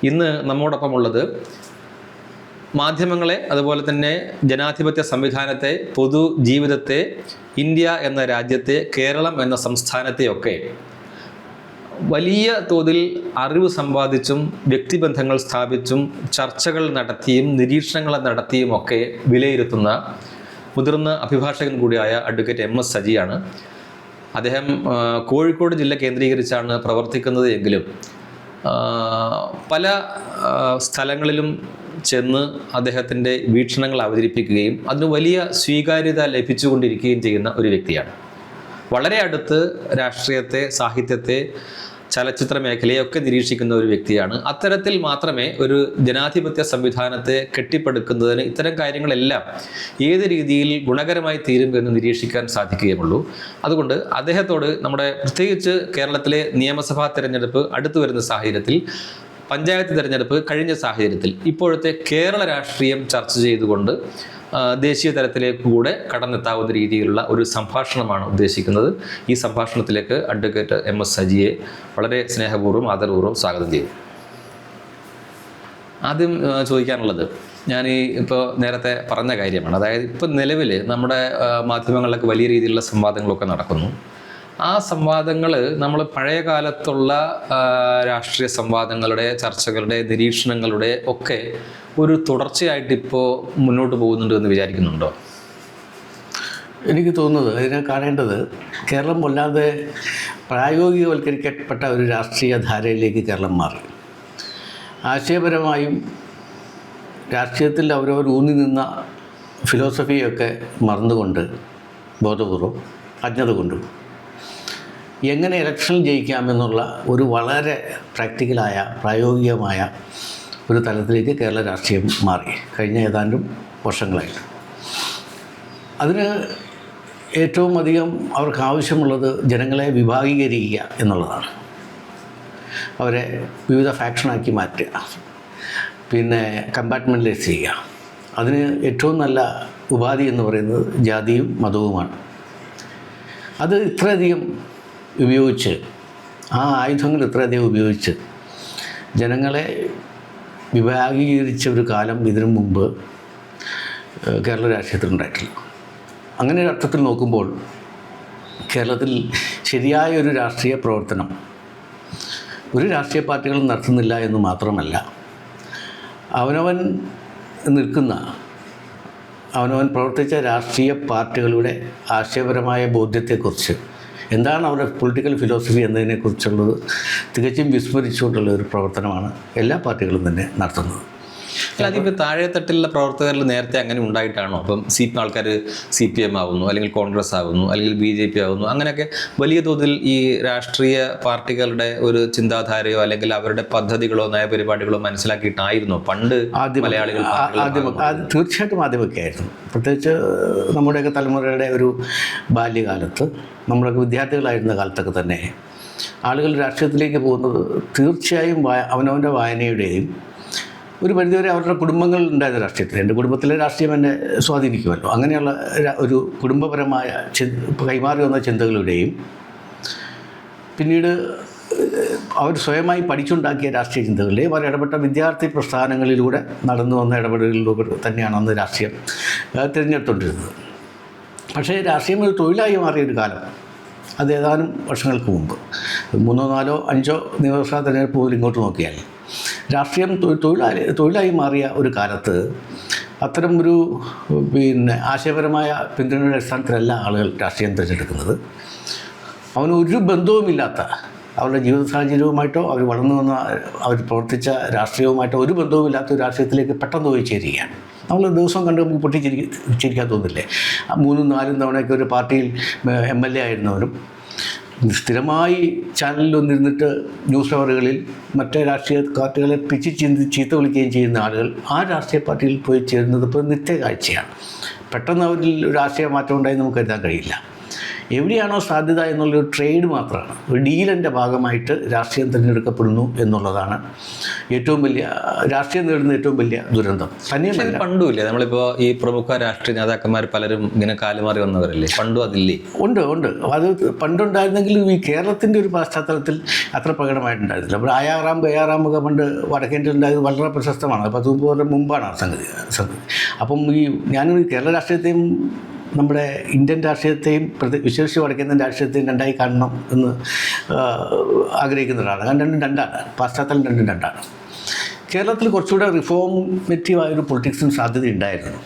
ഇന്ന് നമ്മോടൊപ്പമുള്ളത് മാധ്യമങ്ങളെ, അതുപോലെ തന്നെ ജനാധിപത്യ സംവിധാനത്തെ, പൊതുജീവിതത്തെ, ഇന്ത്യ എന്ന രാജ്യത്തെ, കേരളം എന്ന സംസ്ഥാനത്തെയൊക്കെ വലിയ തോതിൽ അറിവ് സമ്പാദിച്ചും വ്യക്തിബന്ധങ്ങൾ സ്ഥാപിച്ചും ചർച്ചകൾ നടത്തിയും നിരീക്ഷണങ്ങൾ നടത്തിയും ഒക്കെ വിലയിരുത്തുന്ന മുതിർന്ന അഭിഭാഷകൻ കൂടിയായ അഡ്വക്കേറ്റ് എം എസ് സജിയാണ്. അദ്ദേഹം കോഴിക്കോട് ജില്ല കേന്ദ്രീകരിച്ചാണ് പ്രവർത്തിക്കുന്നത് എങ്കിലും പല സ്ഥലങ്ങളിലും ചെന്ന് അദ്ദേഹത്തിൻ്റെ വീക്ഷണങ്ങൾ അവതരിപ്പിക്കുകയും അതിന് വലിയ സ്വീകാര്യത ലഭിച്ചുകൊണ്ടിരിക്കുകയും ചെയ്യുന്ന ഒരു വ്യക്തിയാണ്. വളരെ അടുത്ത് രാഷ്ട്രീയത്തെ, സാഹിത്യത്തെ, ചലച്ചിത്ര മേഖലയൊക്കെ നിരീക്ഷിക്കുന്ന ഒരു വ്യക്തിയാണ്. അത്തരത്തിൽ മാത്രമേ ഒരു ജനാധിപത്യ സംവിധാനത്തെ കെട്ടിപ്പടുക്കുന്നതിന് ഇത്തരം കാര്യങ്ങളെല്ലാം ഏത് രീതിയിൽ ഗുണകരമായി തീരും എന്ന് നിരീക്ഷിക്കാൻ സാധിക്കുകയുള്ളൂ. അതുകൊണ്ട് അദ്ദേഹത്തോട് നമ്മുടെ പ്രത്യേകിച്ച് കേരളത്തിലെ നിയമസഭാ തെരഞ്ഞെടുപ്പ് അടുത്തു വരുന്ന സാഹചര്യത്തിൽ, പഞ്ചായത്ത് തെരഞ്ഞെടുപ്പ് കഴിഞ്ഞ സാഹചര്യത്തിൽ ഇപ്പോഴത്തെ കേരള രാഷ്ട്രീയം ചർച്ച ചെയ്തുകൊണ്ട് ദേശീയ തലത്തിലേക്ക് കൂടെ കടന്നെത്താവുന്ന രീതിയിലുള്ള ഒരു സംഭാഷണമാണ് ഉദ്ദേശിക്കുന്നത്. ഈ സംഭാഷണത്തിലേക്ക് അഡ്വക്കേറ്റ് എം എസ് സജിയെ വളരെ സ്നേഹപൂർവ്വം ആദരപൂർവ്വം സ്വാഗതം ചെയ്യും. ആദ്യം ചോദിക്കാനുള്ളത്, ഞാൻ ഇപ്പോൾ നേരത്തെ പറഞ്ഞ കാര്യമാണ്. അതായത് ഇപ്പം നിലവിൽ നമ്മുടെ മാധ്യമങ്ങളിലൊക്കെ വലിയ രീതിയിലുള്ള സംവാദങ്ങളൊക്കെ നടക്കുന്നു. ആ സംവാദങ്ങൾ നമ്മൾ പഴയ കാലത്തുള്ള രാഷ്ട്രീയ സംവാദങ്ങളുടെ, ചർച്ചകളുടെ, നിരീക്ഷണങ്ങളുടെ ഒക്കെ ഒരു തുടർച്ചയായിട്ട് ഇപ്പോൾ മുന്നോട്ട് പോകുന്നുണ്ട് എന്ന് വിചാരിക്കുന്നുണ്ടോ? എനിക്ക് തോന്നുന്നത് ഇതിനെ കാണേണ്ടത് കേരളം വല്ലാതെ പ്രായോഗികവൽക്കരിക്കപ്പെട്ട ഒരു രാഷ്ട്രീയ ധാരയിലേക്ക് കേരളം മാറി. ആശയപരമായും രാഷ്ട്രീയത്തിൽ അവരവർ ഊന്നി നിന്ന ഫിലോസഫിയൊക്കെ മറന്നുകൊണ്ട് ബോധപൂർവം അജ്ഞത കൊണ്ടും എങ്ങനെ ഇലക്ഷൻ ജയിക്കാമെന്നുള്ള ഒരു വളരെ പ്രാക്ടിക്കലായ, പ്രായോഗികമായ ഒരു തലത്തിലേക്ക് കേരള രാഷ്ട്രീയം മാറി കഴിഞ്ഞ ഏതാണ്ടും വർഷങ്ങളായിട്ട്. അതിന് ഏറ്റവും അധികം അവർക്ക് ആവശ്യമുള്ളത് ജനങ്ങളെ വിഭാഗീകരിക്കുക എന്നുള്ളതാണ്. അവരെ വിവിധ ഫാക്ഷനാക്കി മാറ്റുക, പിന്നെ കമ്പാർട്ട്മെൻ്റലൈസ് ചെയ്യുക. അതിന് ഏറ്റവും നല്ല ഉപാധി എന്ന് പറയുന്നത് ജാതിയും മതവുമാണ്. അത് ഇത്രയധികം ഉപയോഗിച്ച്, ആ ആയുധങ്ങൾ ഇത്രയധികം ഉപയോഗിച്ച് ജനങ്ങളെ വിഭാഗീകരിച്ച ഒരു കാലം ഇതിനു മുമ്പ് കേരള രാഷ്ട്രീയത്തിലുണ്ടായിട്ടില്ല. അങ്ങനെ ഒരു അർത്ഥത്തിൽ നോക്കുമ്പോൾ കേരളത്തിൽ ശരിയായ ഒരു രാഷ്ട്രീയ പ്രവർത്തനം ഒരു രാഷ്ട്രീയ പാർട്ടികളും നടത്തുന്നില്ല എന്ന് മാത്രമല്ല, അവനവൻ നിൽക്കുന്ന, അവനവൻ പ്രവർത്തിച്ച രാഷ്ട്രീയ പാർട്ടികളുടെ ആശയപരമായ ബോധ്യത്തെക്കുറിച്ച്, എന്താണ് അവരുടെ പൊളിറ്റിക്കൽ ഫിലോസഫി എന്നതിനെക്കുറിച്ചുള്ളത് തികച്ചും വിസ്മരിച്ചുകൊണ്ടുള്ള ഒരു പ്രവർത്തനമാണ് എല്ലാ പാർട്ടികളും തന്നെ നടത്തുന്നത്. അല്ല, അതിപ്പോൾ താഴെത്തട്ടിലുള്ള പ്രവർത്തകരിൽ നേരത്തെ അങ്ങനെ ഉണ്ടായിട്ടാണോ? അപ്പം ആൾക്കാർ CPM ആവുന്നു, അല്ലെങ്കിൽ കോൺഗ്രസ് ആവുന്നു, അല്ലെങ്കിൽ BJP ആവുന്നു, അങ്ങനെയൊക്കെ വലിയ തോതിൽ ഈ രാഷ്ട്രീയ പാർട്ടികളുടെ ഒരു ചിന്താധാരയോ അല്ലെങ്കിൽ അവരുടെ പദ്ധതികളോ നയപരിപാടികളോ മനസ്സിലാക്കിയിട്ടായിരുന്നോ പണ്ട് മലയാളികൾ? തീർച്ചയായിട്ടും ആദ്യമൊക്കെ ആയിരുന്നു. പ്രത്യേകിച്ച് നമ്മുടെയൊക്കെ തലമുറയുടെ ഒരു ബാല്യകാലത്ത്, നമ്മളൊക്കെ വിദ്യാർത്ഥികളായിരുന്ന കാലത്തൊക്കെ തന്നെ ആളുകൾ രാഷ്ട്രീയത്തിലേക്ക് പോകുന്നത് തീർച്ചയായും അവനവൻ്റെ വായനയുടെയും ഒരു പരിധിവരെ അവരുടെ കുടുംബങ്ങൾ ഉണ്ടായിരുന്ന രാഷ്ട്രീയത്തിൽ. എൻ്റെ കുടുംബത്തിലെ രാഷ്ട്രീയം എന്നെ സ്വാധീനിക്കുമല്ലോ. അങ്ങനെയുള്ള ഒരു കുടുംബപരമായ കൈമാറി വന്ന ചിന്തകളുടെയും പിന്നീട് അവർ സ്വയമായി പഠിച്ചുണ്ടാക്കിയ രാഷ്ട്രീയ ചിന്തകളുടെയും അവർ ഇടപെട്ട വിദ്യാർത്ഥി പ്രസ്ഥാനങ്ങളിലൂടെ നടന്നു വന്ന ഇടപെടലുകളിലൂടെ തന്നെയാണ് അന്ന് രാഷ്ട്രീയം തിരഞ്ഞെടുത്തുകൊണ്ടിരുന്നത്. പക്ഷേ രാഷ്ട്രീയം ഒരു തൊഴിലായി മാറിയൊരു കാലം അത് ഏതാനും വർഷങ്ങൾക്ക് മുമ്പ്, 3, 4, 5 നിയമസഭാ തെരഞ്ഞെടുപ്പ് പോലും ഇങ്ങോട്ട് നോക്കിയാൽ രാഷ്ട്രീയം തൊഴിലായി മാറിയ ഒരു കാലത്ത് അത്തരം ഒരു ആശയപരമായ പിന്തുണയുടെ അടിസ്ഥാനത്തിലല്ല ആളുകൾ രാഷ്ട്രീയം തിരഞ്ഞെടുക്കുന്നത്. അവനൊരു ബന്ധവുമില്ലാത്ത, അവരുടെ ജീവിത സാഹചര്യവുമായിട്ടോ അവർ വളർന്നു വന്ന അവർ പ്രവർത്തിച്ച രാഷ്ട്രീയവുമായിട്ടോ ഒരു ബന്ധവുമില്ലാത്ത ഒരു രാഷ്ട്രീയത്തിലേക്ക് പെട്ടെന്ന് പോയി ചേരുകയാണ്. നമ്മൾ ദിവസം കണ്ട് നമുക്ക് പൊട്ടിച്ചിരിക്കാൻ തോന്നില്ലേ? 3, 4 തവണയൊക്കെ ഒരു പാർട്ടിയിൽ MLA ആയിരുന്നവരും സ്ഥിരമായി ചാനലിൽ വന്നിരുന്നിട്ട് ന്യൂസ് അവറുകളിൽ മറ്റേ രാഷ്ട്രീയ പാർട്ടികളെ ചീത്ത വിളിക്കുകയും ചെയ്യുന്ന ആളുകൾ ആ രാഷ്ട്രീയ പാർട്ടിയിൽ പോയി ചേരുന്നത് ഇപ്പോൾ നിത്യ കാഴ്ചയാണ്. പെട്ടെന്ന് അവരിൽ ഒരു രാഷ്ട്രീയ മാറ്റം ഉണ്ടായി നമുക്ക് കരുതാൻ കഴിയില്ല. എവിടെയാണോ സാധ്യത എന്നുള്ളൊരു ട്രേഡ് മാത്രമാണ്, ഒരു ഡീലിൻ്റെ ഭാഗമായിട്ട് രാഷ്ട്രീയം തിരഞ്ഞെടുക്കപ്പെടുന്നു എന്നുള്ളതാണ് ഏറ്റവും വലിയ രാഷ്ട്രീയം നേടുന്ന ഏറ്റവും വലിയ ദുരന്തം. തന്നെയല്ല പണ്ടുമില്ലേ നമ്മളിപ്പോൾ ഈ പ്രമുഖ രാഷ്ട്രീയ നേതാക്കന്മാർ പലരും ഇങ്ങനെ കാലുമാറി വന്നവരല്ലേ, പണ്ടും അതില്ലേ? ഉണ്ട്. അത് പണ്ടുണ്ടായിരുന്നെങ്കിലും ഈ കേരളത്തിൻ്റെ ഒരു പശ്ചാത്തലത്തിൽ അത്ര പ്രകടമായിട്ടുണ്ടായിരുന്നില്ല. അപ്പോൾ അയാറാമൊക്കെ പണ്ട് വടക്കേണ്ടിലുണ്ടായത് വളരെ പ്രശസ്തമാണ്. 10-30 കൊല്ലം മുമ്പാണ് ആ സംഗതി. അപ്പം ഞാൻ കേരള രാഷ്ട്രീയത്തെയും നമ്മുടെ ഇന്ത്യൻ രാഷ്ട്രീയത്തെയും വിശേഷിച്ച് വടക്കേന്ത്യൻ രാഷ്ട്രീയത്തെയും രണ്ടായി കാണണം എന്ന് ആഗ്രഹിക്കുന്ന ഒരാളാണ്. കാരണം രണ്ടാണ്, പശ്ചാത്തലം രണ്ടാണ്. കേരളത്തിൽ കുറച്ചുകൂടെ റിഫോർമേറ്റീവായൊരു പൊളിറ്റിക്സിന് സാധ്യതയുണ്ടായിരുന്നു.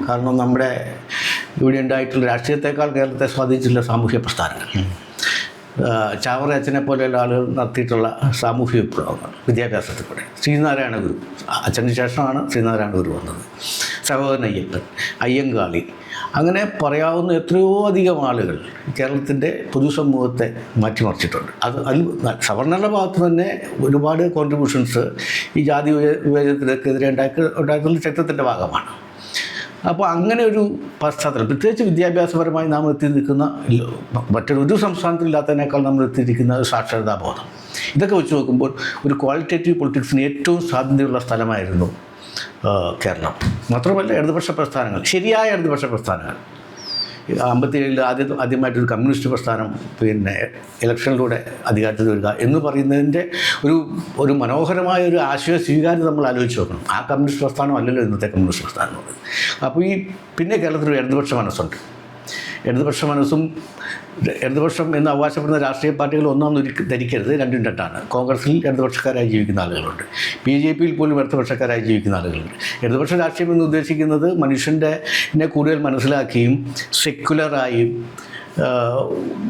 കാരണം നമ്മുടെ ഇവിടെ ഉണ്ടായിട്ടുള്ള രാഷ്ട്രീയത്തെക്കാൾ കേരളത്തെ സ്വാധീനിച്ചിട്ടുള്ള സാമൂഹ്യ പ്രസ്ഥാനങ്ങൾ, ചാവറ അച്ഛനെ പോലെയുള്ള ആളുകൾ നടത്തിയിട്ടുള്ള സാമൂഹ്യ വിപ്ലവങ്ങൾ വിദ്യാഭ്യാസത്തിൽ കൂടെ. ശ്രീനാരായണ ഗുരു, അച്ഛന് ശേഷമാണ് ശ്രീനാരായണ ഗുരു വന്നത്. സഹോദരൻ അയ്യപ്പൻ, അയ്യങ്കാളി, അങ്ങനെ പറയാവുന്ന എത്രയോ അധികം ആളുകൾ കേരളത്തിൻ്റെ പൊതുസമൂഹത്തെ മാറ്റിമറിച്ചിട്ടുണ്ട്. അതിൽ സവർണരുടെ ഭാഗത്ത് തന്നെ ഒരുപാട് കോൺട്രിബ്യൂഷൻസ് ഈ ജാതി വിവേചനത്തിനെതിരെ ഉണ്ടായിട്ടുള്ള ചരിത്രത്തിൻ്റെ ഭാഗമാണ്. അപ്പോൾ അങ്ങനെ ഒരു പശ്ചാത്തലം, പ്രത്യേകിച്ച് വിദ്യാഭ്യാസപരമായി നാം എത്തി നിൽക്കുന്ന മറ്റൊരു സംസ്ഥാനത്തിലില്ലാത്തതിനേക്കാൾ നമ്മൾ എത്തിയിരിക്കുന്ന സാക്ഷരതാബോധം, ഇതൊക്കെ വെച്ച് നോക്കുമ്പോൾ ഒരു ക്വാളിറ്റേറ്റീവ് പൊളിറ്റിക്സിന് ഏറ്റവും സാധ്യതയുള്ള സ്ഥലമായിരുന്നു കേരളം. മാത്രമല്ല ഇടതുപക്ഷ പ്രസ്ഥാനങ്ങൾ, ശരിയായ ഇടതുപക്ഷ പ്രസ്ഥാനങ്ങൾ. 57 ആദ്യമായിട്ടൊരു കമ്മ്യൂണിസ്റ്റ് പ്രസ്ഥാനം ഇലക്ഷനിലൂടെ അധികാരത്തിൽ വരിക എന്ന് പറയുന്നതിൻ്റെ ഒരു മനോഹരമായ ഒരു ആശയ സ്വീകാര്യത നമ്മൾ ആലോചിച്ച് നോക്കണം. ആ കമ്മ്യൂണിസ്റ്റ് പ്രസ്ഥാനം അല്ലല്ലോ ഇന്നത്തെ കമ്മ്യൂണിസ്റ്റ് പ്രസ്ഥാനം എന്ന് പറയുന്നത്. അപ്പോൾ പിന്നെ കേരളത്തിൽ ഇടതുപക്ഷ മനസ്സുണ്ട്. ഇടതുപക്ഷം എന്ന് അവകാശപ്പെടുന്ന രാഷ്ട്രീയ പാർട്ടികൾ ഒന്നാം ധരിക്കരുത്, രണ്ടും രണ്ടാണ്. കോൺഗ്രസിൽ ഇടതുപക്ഷക്കാരായി ജീവിക്കുന്ന ആളുകളുണ്ട്, BJP-യിൽ പോലും ഇടതുപക്ഷക്കാരായി ജീവിക്കുന്ന ആളുകളുണ്ട്. ഇടതുപക്ഷ രാഷ്ട്രീയം എന്ന് ഉദ്ദേശിക്കുന്നത് മനുഷ്യൻ്റെ കൂടുതൽ മനസ്സിലാക്കിയും സെക്കുലറായും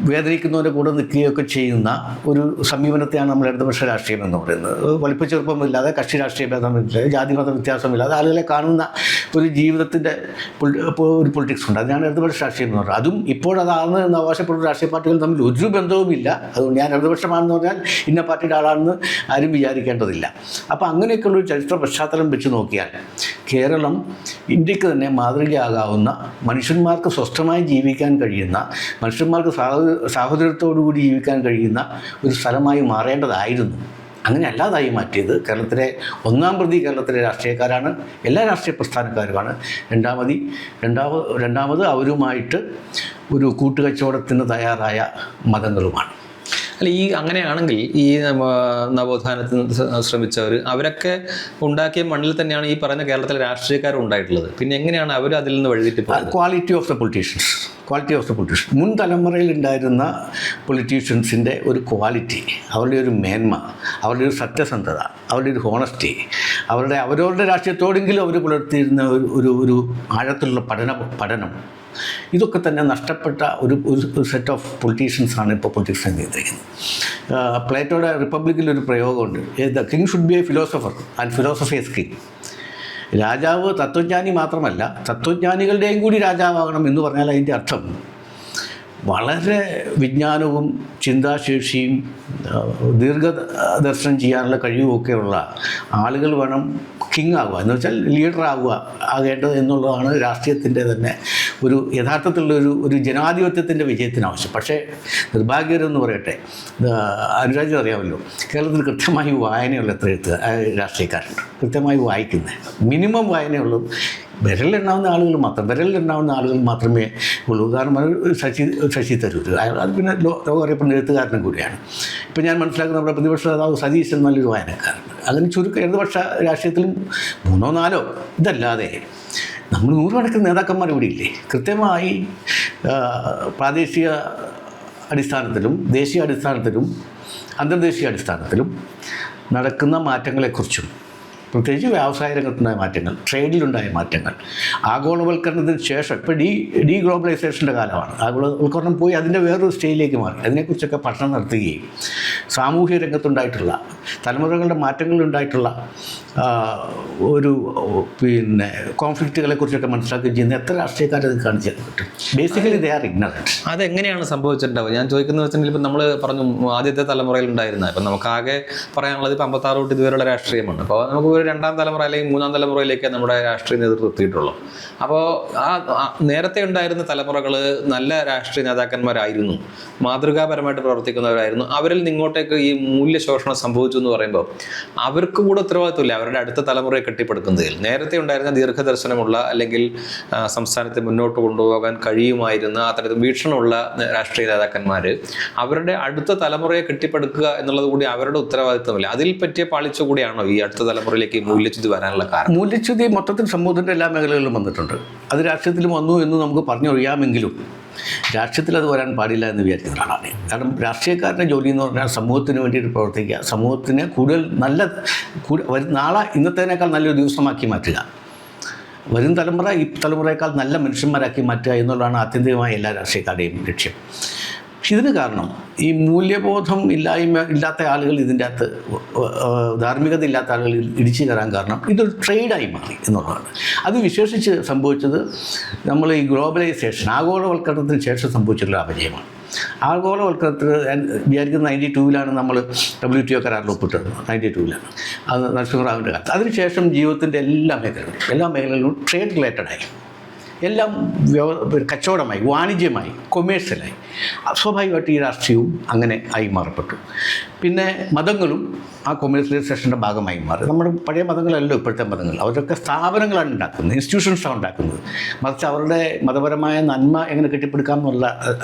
വേദനിക്കുന്നവരെ കൂടെ നിൽക്കുകയൊക്കെ ചെയ്യുന്ന ഒരു സമീപനത്തെയാണ് നമ്മൾ ഇടതുപക്ഷ രാഷ്ട്രീയം എന്ന് പറയുന്നത്. വലിപ്പച്ചെറുപ്പമില്ലാതെ, കക്ഷി രാഷ്ട്രീയ ഭേദമില്ലാതെ, ജാതിമത വ്യത്യാസമില്ലാതെ ആളുകളെ കാണുന്ന ഒരു ജീവിതത്തിൻ്റെ ഒരു പൊളിറ്റിക്സ് ഉണ്ട്. അതിനാണ് ഇടതുപക്ഷ രാഷ്ട്രീയം എന്ന് പറയുന്നത്. അതും ഇപ്പോഴതാണ് എന്ന് അവകാശപ്പെടുന്ന രാഷ്ട്രീയ പാർട്ടികൾ തമ്മിൽ ഒരു ബന്ധവുമില്ല. അതുകൊണ്ട് ഞാൻ ഇടതുപക്ഷമാണെന്ന് പറഞ്ഞാൽ ഇന്ന പാർട്ടിയുടെ ആളാണെന്ന് ആരും വിചാരിക്കേണ്ടതില്ല. അപ്പോൾ അങ്ങനെയൊക്കെയുള്ളൊരു ചരിത്ര പശ്ചാത്തലം വെച്ച് നോക്കിയാൽ കേരളം ഇന്ത്യക്ക് തന്നെ മാതൃകയാകാവുന്ന, മനുഷ്യന്മാർക്ക് സ്വസ്ഥമായി ജീവിക്കാൻ കഴിയുന്ന, മനുഷ്യന്മാർക്ക് സാഹോദര്യത്തോടുകൂടി ജീവിക്കാൻ കഴിയുന്ന ഒരു സ്ഥലമായി മാറേണ്ടതായിരുന്നു. അങ്ങനെ അല്ലാതായി മാറ്റിയത് കേരളത്തിലെ ഒന്നാം പ്രതി കേരളത്തിലെ രാഷ്ട്രീയക്കാരാണ്, എല്ലാ രാഷ്ട്രീയ പ്രസ്ഥാനക്കാരുമാണ്. രണ്ടാമത് അവരുമായിട്ട് ഒരു കൂട്ടുകച്ചവടത്തിന് തയ്യാറായ മതങ്ങളുമാണ്. അല്ല, ഈ അങ്ങനെയാണെങ്കിൽ ഈ നവോത്ഥാനത്തിന് ശ്രമിച്ചവർ അവരൊക്കെ ഉണ്ടാക്കിയ മണ്ണിൽ തന്നെയാണ് ഈ പറയുന്ന കേരളത്തിലെ രാഷ്ട്രീയക്കാരും ഉണ്ടായിട്ടുള്ളത്. പിന്നെ എങ്ങനെയാണ് അവർ അതിൽ നിന്ന് വഴുതിട്ട് ക്വാളിറ്റി ഓഫ് ദ പൊളിറ്റീഷ്യൻസ് മുൻ തലമുറയിൽ ഉണ്ടായിരുന്ന പൊളിറ്റീഷ്യൻസിൻ്റെ ഒരു ക്വാളിറ്റി, അവരുടെ ഒരു മേന്മ, അവരുടെ ഒരു സത്യസന്ധത, അവരുടെ ഒരു ഹോണസ്റ്റി, അവരവരുടെ രാഷ്ട്രീയത്തോടെങ്കിലും അവർ പുലർത്തിയിരുന്ന ഒരു ആഴത്തിലുള്ള പഠനം, ഇതൊക്കെ തന്നെ നഷ്ടപ്പെട്ട ഒരു സെറ്റ് ഓഫ് പൊളിറ്റീഷ്യൻസാണ് ഇപ്പോൾ പൊളിറ്റിക്സിനെ നിയന്ത്രിക്കുന്നത്. പ്ലേറ്റോയുടെ റിപ്പബ്ലിക്കിൽ ഒരു പ്രയോഗമുണ്ട്, the king should be a philosopher and philosophy is king. രാജാവ് തത്വജ്ഞാനി മാത്രമല്ല, തത്വജ്ഞാനികളുടെയും കൂടി രാജാവാകണം എന്ന് പറഞ്ഞാൽ അതിൻ്റെ അർത്ഥം വളരെ വിജ്ഞാനവും ചിന്താശേഷിയും ദീർഘദർശനം ചെയ്യാനുള്ള കഴിവുമൊക്കെയുള്ള ആളുകൾ വേണം കിങ് ആവുക, എന്ന് വെച്ചാൽ ലീഡർ ആകേണ്ടത് എന്നുള്ളതാണ് രാഷ്ട്രീയത്തിൻ്റെ തന്നെ ഒരു യഥാർത്ഥത്തിലുള്ള ജനാധിപത്യത്തിൻ്റെ വിജയത്തിന് ആവശ്യം. പക്ഷേ നിർഭാഗ്യകരമെന്ന് പറയട്ടെ, അനുരാജിന് അറിയാമല്ലോ, കേരളത്തിൽ കൃത്യമായി വായനയുള്ള എത്ര രാഷ്ട്രീയക്കാരുണ്ട്, കൃത്യമായി വായിക്കുന്നത്, മിനിമം വായനയുള്ളൂ. വിരലിലെണ്ണാവുന്ന ആളുകൾ മാത്രമേ ഉള്ളൂ. കാരണം ശശി തരൂർ, അത് പിന്നെ ലോകം അറിയപ്പെടുന്ന എഴുത്തുകാരനും കൂടിയാണ്. ഇപ്പം ഞാൻ മനസ്സിലാക്കുന്ന നമ്മുടെ പ്രതിപക്ഷ നേതാവ് സതീശൻ നല്ലൊരു വായനക്കാരുണ്ട്. അതിന് ചുരുക്കം ഇടതുപക്ഷ രാഷ്ട്രീയത്തിലും 3-4 ഇതല്ലാതെ നമ്മൾ 100 കണക്കിന് നേതാക്കന്മാർ ഇവിടെ ഇല്ലേ. കൃത്യമായി പ്രാദേശിക അടിസ്ഥാനത്തിലും ദേശീയ അടിസ്ഥാനത്തിലും അന്തർദേശീയ അടിസ്ഥാനത്തിലും നടക്കുന്ന മാറ്റങ്ങളെക്കുറിച്ചും, പ്രത്യേകിച്ച് വ്യവസായ രംഗത്തുണ്ടായ മാറ്റങ്ങൾ, ട്രേഡിലുണ്ടായ മാറ്റങ്ങൾ, ആഗോളവൽക്കരണത്തിന് ശേഷം ഇപ്പോൾ ഡീ ഗ്ലോബലൈസേഷൻ്റെ കാലമാണ്. ആഗോളവൽക്കരണം പോയി അതിൻ്റെ വേറൊരു സ്റ്റേജിലേക്ക് മാറി. അതിനെക്കുറിച്ചൊക്കെ പഠനം നടത്തുകയും സാമൂഹ്യ രംഗത്തുണ്ടായിട്ടുള്ള തലമുറകളുടെ മാറ്റങ്ങളുണ്ടായിട്ടുള്ള ഒരു കോൺഫ്ലിക്റ്റുകളെക്കുറിച്ചൊക്കെ മനസ്സിലാക്കുകയും ചെയ്യുന്ന എത്ര രാഷ്ട്രീയക്കാരെ അത് കാണിച്ചു തരാൻ പറ്റും. Basically they are ignorant. അതെങ്ങനെയാണ് സംഭവിച്ചിട്ടുണ്ടാവുക? ഞാൻ ചോദിക്കുന്നത് വെച്ചാൽ ഇപ്പം നമ്മൾ പറഞ്ഞു ആദ്യത്തെ തലമുറയിൽ ഉണ്ടായിരുന്ന, ഇപ്പം നമുക്കാകെ പറയാനുള്ളത് ഇപ്പം 56 തൊട്ട് ഇതുവരെയുള്ള രാഷ്ട്രീയമാണ്. അപ്പോൾ നമുക്ക് ഒരു 2ാം തലമുറ അല്ലെങ്കിൽ 3ാം തലമുറയിലേക്ക് നമ്മുടെ രാഷ്ട്രീയ നേതൃത്വം എത്തിയിട്ടുള്ളൂ. അപ്പോൾ നേരത്തെ ഉണ്ടായിരുന്ന തലമുറകൾ നല്ല രാഷ്ട്രീയ നേതാക്കന്മാരായിരുന്നു, മാതൃകാപരമായിട്ട് പ്രവർത്തിക്കുന്നവരായിരുന്നു. അവരിൽ നിങ്ങോട്ടേക്ക് ഈ മൂല്യശോഷണം സംഭവിച്ചു എന്ന് പറയുമ്പോൾ അവർക്ക് കൂടെ ഉത്തരവാദിത്വമില്ല അവരുടെ അടുത്ത തലമുറയെ കെട്ടിപ്പടുക്കുന്നതിൽ. നേരത്തെ ഉണ്ടായിരുന്ന ദീർഘദർശനമുള്ള അല്ലെങ്കിൽ സംസ്ഥാനത്തെ മുന്നോട്ട് കൊണ്ടുപോകാൻ കഴിയുമായിരുന്ന അത്തരത്തിൽ വീക്ഷണമുള്ള രാഷ്ട്രീയ നേതാക്കന്മാർ അവരുടെ അടുത്ത തലമുറയെ കെട്ടിപ്പടുക്കുക എന്നുള്ളത് കൂടി അവരുടെ ഉത്തരവാദിത്വമില്ല. അതിൽ പറ്റിയ പാളിച്ച കൂടിയാണോ ഈ അടുത്ത തലമുറയിലേക്ക് മൂല്യച്യുതി വരാനുള്ള കാരണം? മൂല്യച്യുതി മൊത്തത്തിൽ സമൂഹത്തിൻ്റെ എല്ലാ മേഖലകളിലും വന്നിട്ടുണ്ട്. അത് രാഷ്ട്രീയത്തിലും വന്നു എന്ന് നമുക്ക് പറഞ്ഞറിയാമെങ്കിലും രാഷ്ട്രീയത്തിൽ അത് വരാൻ പാടില്ല എന്ന് വിചാരിക്കുന്ന ഒരാളാണ്. കാരണം രാഷ്ട്രീയക്കാരൻ്റെ ജോലി എന്ന് പറഞ്ഞാൽ സമൂഹത്തിന് വേണ്ടിയിട്ട് പ്രവർത്തിക്കുക, സമൂഹത്തിനെ കൂടുതൽ നാളെ ഇന്നത്തേനേക്കാൾ നല്ലൊരു ദിവസമാക്കി മാറ്റുക, വരും തലമുറ ഈ തലമുറയേക്കാൾ നല്ല മനുഷ്യന്മാരാക്കി മാറ്റുക എന്നുള്ളതാണ് ആത്യന്തികമായ എല്ലാ രാഷ്ട്രീയക്കാരുടെയും ലക്ഷ്യം. പക്ഷെ ഇതിന് കാരണം ഈ മൂല്യബോധം ഇല്ലാത്ത ആളുകൾ ഇതിൻ്റെ അകത്ത് ധാർമ്മികത ഇല്ലാത്ത ആളുകൾ ഇടിച്ചു കയറാൻ കാരണം ഇതൊരു ട്രേഡായി മാറി എന്നുള്ളതാണ്. അത് വിശേഷിച്ച് സംഭവിച്ചത് നമ്മൾ ഈ ഗ്ലോബലൈസേഷൻ ആഗോളവൽക്കരണത്തിന് ശേഷം സംഭവിച്ചിട്ടുള്ള അപജയമാണ്. ആഗോളവൽക്കരണത്തിൽ വിചാരിക്കുന്നത് 92-ലാണ് നമ്മൾ WTO കരാറിൽ ഒപ്പിട്ടത്. 92-ലാണ് അത് നരസിംഹറാവിൻ്റെ കാലത്ത്. അതിനുശേഷം ജീവിതത്തിൻ്റെ എല്ലാ മേഖലകളിലും ട്രേഡ് റിലേറ്റഡായി, എല്ലാം കച്ചവടമായി, വാണിജ്യമായി, കൊമേഴ്സ്യലായി. സ്വാഭാവികമായിട്ട് ഈ രാഷ്ട്രീയവും അങ്ങനെ ആയി മാറപ്പെട്ടു. പിന്നെ മതങ്ങളും ആ കൊമേഴ്സ്യലൈസേഷൻ്റെ ഭാഗമായി മാറി. നമ്മുടെ പഴയ മതങ്ങളല്ലോ ഇപ്പോഴത്തെ മതങ്ങൾ. അവരൊക്കെ സ്ഥാപനങ്ങളാണ് ഉണ്ടാക്കുന്നത്, ഇൻസ്റ്റിറ്റ്യൂഷൻസാണ് ഉണ്ടാക്കുന്നത്. മറിച്ച് അവരുടെ മതപരമായ നന്മ എങ്ങനെ കെട്ടിപ്പടുക്കാം എന്നുള്ള